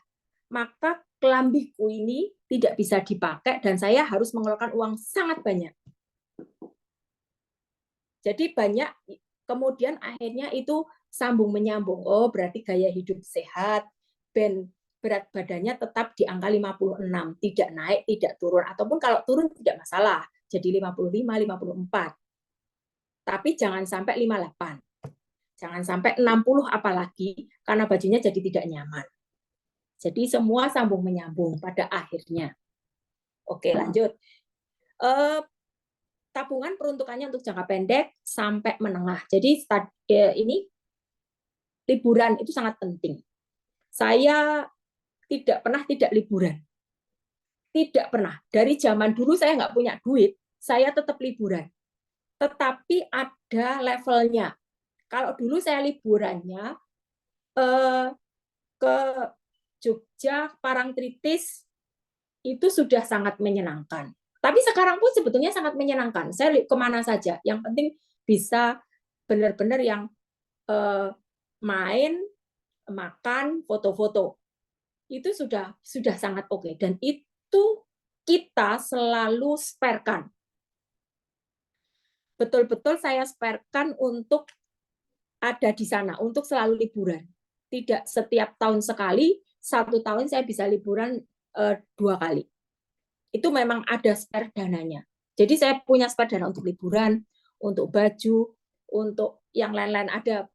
Speaker 2: maka kelambiku ini tidak bisa dipakai dan saya harus mengeluarkan uang sangat banyak. Jadi banyak, kemudian akhirnya itu sambung menyambung. Oh, berarti gaya hidup sehat, berat badannya tetap di angka 56, tidak naik, tidak turun, ataupun kalau turun tidak masalah, jadi 55, 54. Tapi jangan sampai 58. Jangan sampai 60 apalagi, karena bajunya jadi tidak nyaman. Jadi semua sambung menyambung pada akhirnya. Oke, lanjut. Tabungan peruntukannya untuk jangka pendek sampai menengah. Jadi ini liburan itu sangat penting. Saya tidak pernah tidak liburan. Tidak pernah. Dari zaman dulu saya nggak punya duit, saya tetap liburan. Tetapi ada levelnya. Kalau dulu saya liburannya ke Jogja, Parangtritis, itu sudah sangat menyenangkan. Tapi sekarang pun sebetulnya sangat menyenangkan. Saya kemana saja. Yang penting bisa benar-benar yang main, makan, foto-foto. Itu sudah sangat oke. Dan itu kita selalu sparekan. Betul-betul saya sparekan untuk ada di sana, untuk selalu liburan. Tidak setiap tahun sekali, 1 tahun saya bisa liburan 2 kali. Itu memang ada spare dananya. Jadi saya punya spare dana untuk liburan, untuk baju, untuk yang lain-lain ada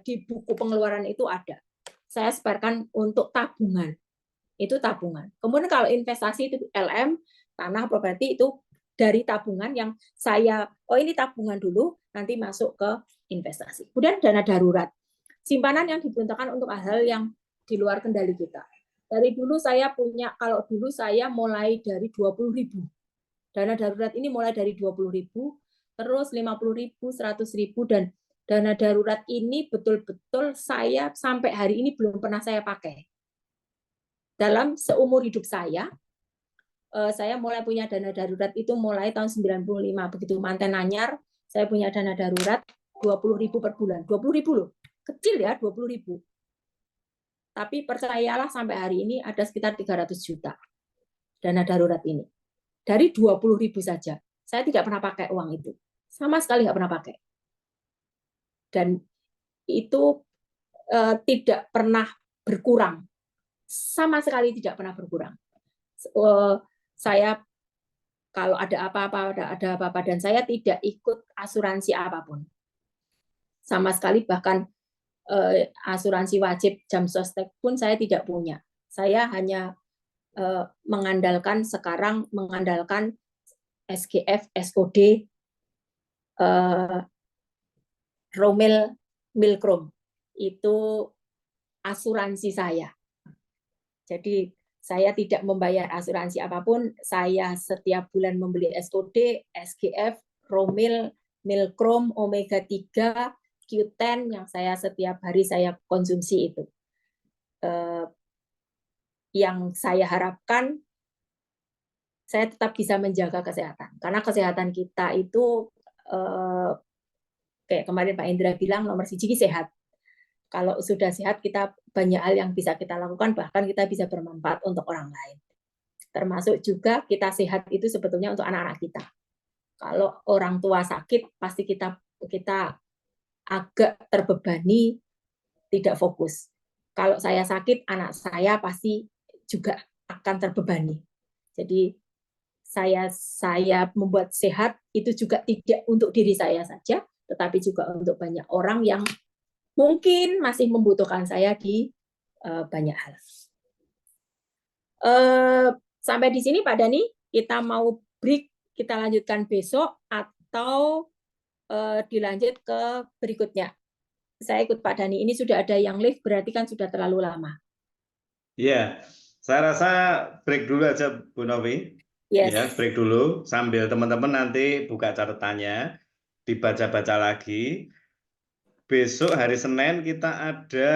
Speaker 2: di buku pengeluaran itu ada. Saya sparekan untuk tabungan. Itu tabungan. Kemudian kalau investasi itu LM, tanah, properti itu dari tabungan yang saya, ini tabungan dulu, nanti masuk ke investasi. Kemudian dana darurat. Simpanan yang diperuntukkan untuk hal-hal yang di luar kendali kita. Dari dulu saya punya, kalau dulu saya mulai dari 20.000. Dana darurat ini mulai dari 20.000, terus 50.000, 100.000, dan dana darurat ini betul-betul saya sampai hari ini belum pernah saya pakai. Dalam seumur hidup saya mulai punya dana darurat itu mulai tahun 95. Begitu manten anyar, saya punya dana darurat 20.000 per bulan. 20.000 loh. Kecil ya, 20.000. Tapi percayalah sampai hari ini ada sekitar 300 juta dana darurat ini. Dari 20.000 saja. Saya tidak pernah pakai uang itu. Sama sekali nggak pernah pakai. Dan itu tidak pernah berkurang. Sama sekali tidak pernah berkurang. Saya kalau ada apa-apa dan saya tidak ikut asuransi apapun. Sama sekali, bahkan asuransi wajib jam sostek pun saya tidak punya. Saya hanya mengandalkan SGF, SOD, Romil, Milkrom. Itu asuransi saya. Jadi saya tidak membayar asuransi apapun, saya setiap bulan membeli SOD, SGF, Romil, Milkrom, Omega 3, Q10 yang saya setiap hari saya konsumsi itu. Yang saya harapkan saya tetap bisa menjaga kesehatan. Karena kesehatan kita itu kayak kemarin Pak Indra bilang, nomor 1 sehat. Kalau sudah sehat, kita banyak hal yang bisa kita lakukan, bahkan kita bisa bermanfaat untuk orang lain. Termasuk juga kita sehat itu sebetulnya untuk anak-anak kita. Kalau orang tua sakit, pasti kita agak terbebani, tidak fokus. Kalau saya sakit, anak saya pasti juga akan terbebani. Jadi saya membuat sehat itu juga tidak untuk diri saya saja, tetapi juga untuk banyak orang yang mungkin masih membutuhkan saya di banyak hal. Sampai di sini Pak Dani, kita mau break, kita lanjutkan besok atau dilanjut ke berikutnya. Saya ikut Pak Dani, ini sudah ada yang live, berarti kan sudah terlalu lama.
Speaker 1: Iya, saya rasa break dulu aja Bu Novi.
Speaker 2: Yes.
Speaker 1: Ya, break dulu sambil teman-teman nanti buka catatannya, dibaca-baca lagi. Besok hari Senin kita ada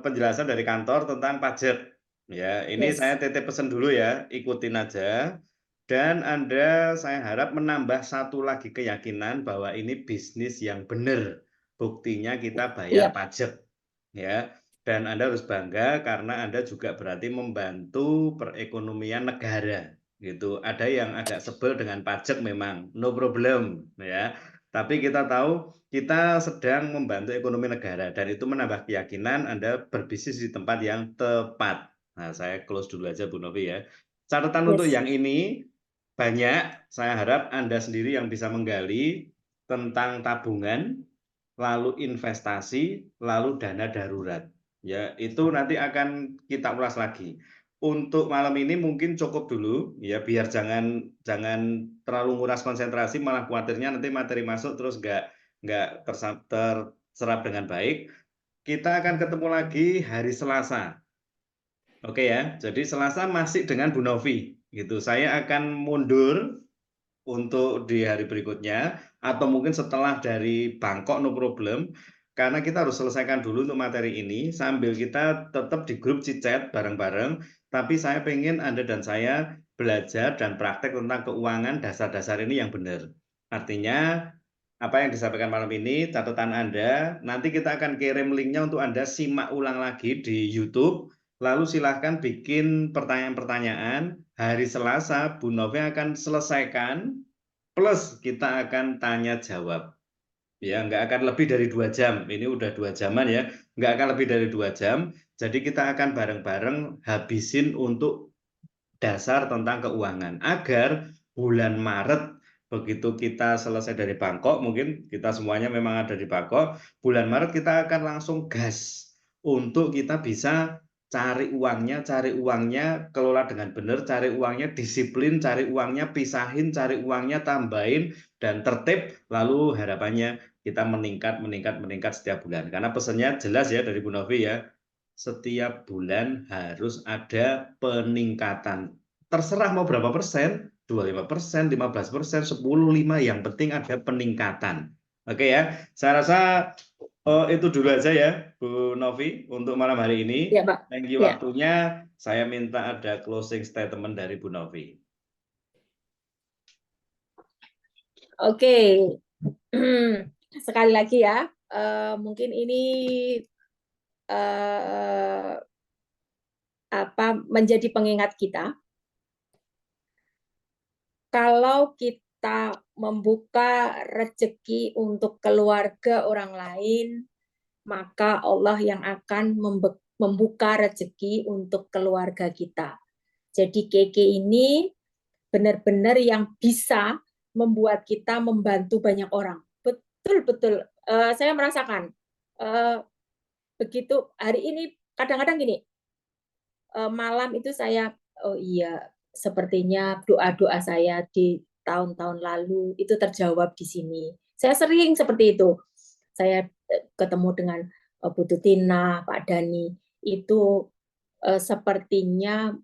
Speaker 1: penjelasan dari kantor tentang pajak. Ya, ini
Speaker 2: Yes.
Speaker 1: saya titip pesan dulu ya, ikutin aja. Dan Anda saya harap menambah satu lagi keyakinan bahwa ini bisnis yang benar. Buktinya kita bayar pajak. Ya, dan Anda harus bangga karena Anda juga berarti membantu perekonomian negara. Gitu. Ada yang agak sebel dengan pajak memang, no problem ya. Tapi kita tahu kita sedang membantu ekonomi negara dan itu menambah keyakinan Anda berbisnis di tempat yang tepat. Nah, saya close dulu aja Bu Novi ya. Catatan untuk yang ini, banyak, saya harap Anda sendiri yang bisa menggali tentang tabungan, lalu investasi, lalu dana darurat. Ya, itu nanti akan kita ulas lagi. Untuk malam ini mungkin cukup dulu, ya biar jangan terlalu nguras konsentrasi, malah khawatirnya nanti materi masuk terus nggak terserap dengan baik. Kita akan ketemu lagi hari Selasa. Oke ya, jadi Selasa masih dengan Bu Novi. Gitu. Saya akan mundur untuk di hari berikutnya atau mungkin setelah dari Bangkok, no problem, karena kita harus selesaikan dulu untuk materi ini sambil kita tetap di grup chat bareng-bareng, tapi saya pengen Anda dan saya belajar dan praktek tentang keuangan dasar-dasar ini yang benar. Artinya apa yang disampaikan malam ini, catatan Anda, nanti kita akan kirim linknya untuk Anda simak ulang lagi di YouTube, lalu silahkan bikin pertanyaan-pertanyaan. Hari Selasa, Bu Novi akan selesaikan, plus kita akan tanya jawab. Ya, nggak akan lebih dari 2 jam. Ini udah 2 jaman ya, nggak akan lebih dari 2 jam. Jadi kita akan bareng-bareng habisin untuk dasar tentang keuangan. Agar bulan Maret, begitu kita selesai dari Bangkok, mungkin kita semuanya memang ada di Bangkok, bulan Maret kita akan langsung gas untuk kita bisa cari uangnya kelola dengan benar, cari uangnya disiplin, cari uangnya pisahin, cari uangnya tambahin dan tertib, lalu harapannya kita meningkat setiap bulan. Karena pesannya jelas ya dari Bu Novi ya, setiap bulan harus ada peningkatan. Terserah mau berapa persen, 25%, 15%, 10, 5, yang penting ada peningkatan. Oke ya, saya rasa itu dulu aja ya, Bu Novi, untuk malam hari ini.
Speaker 2: Ya, Pak.
Speaker 1: Thank you
Speaker 2: Ya.
Speaker 1: waktunya. Saya minta ada closing statement dari Bu Novi.
Speaker 2: Oke. Sekali lagi ya, mungkin ini menjadi pengingat kita. Kalau kita membuka rezeki untuk keluarga orang lain, maka Allah yang akan membuka rezeki untuk keluarga kita. Jadi KK ini benar-benar yang bisa membuat kita membantu banyak orang. Betul-betul. Saya merasakan begitu hari ini kadang-kadang gini, malam itu saya, oh iya, sepertinya doa-doa saya di tahun-tahun lalu itu terjawab di sini. Saya sering seperti itu. Saya ketemu dengan Bu Tutina, Pak Dani, itu sepertinya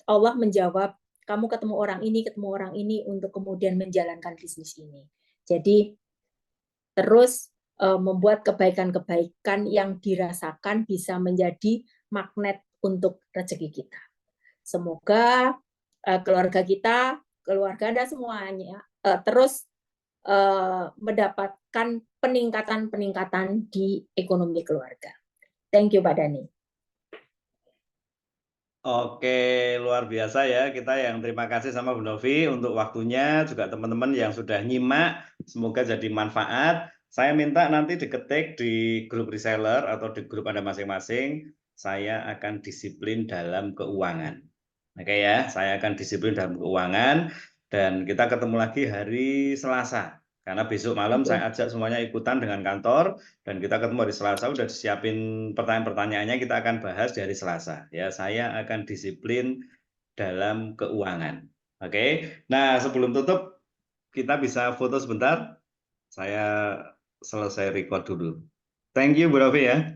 Speaker 2: Allah menjawab, kamu ketemu orang ini untuk kemudian menjalankan bisnis ini. Jadi terus membuat kebaikan-kebaikan yang dirasakan bisa menjadi magnet untuk rezeki kita. Semoga keluarga kita, keluarga Anda semuanya terus mendapatkan peningkatan-peningkatan di ekonomi keluarga. Thank you, Pak Dani.
Speaker 1: Oke, luar biasa ya. Kita yang terima kasih sama Bu Novi untuk waktunya, juga teman-teman yang sudah nyimak. Semoga jadi manfaat. Saya minta nanti diketik di grup reseller atau di grup Anda masing-masing, saya akan disiplin dalam keuangan. Oke ya, saya akan disiplin dalam keuangan, dan kita ketemu lagi hari Selasa. Karena besok malam saya ajak semuanya ikutan dengan kantor, dan kita ketemu hari Selasa, udah disiapin pertanyaan-pertanyaannya, kita akan bahas di hari Selasa. Ya, saya akan disiplin dalam keuangan. Oke. Nah, sebelum tutup kita bisa foto sebentar. Saya selesai record dulu. Thank you Bu Novi ya.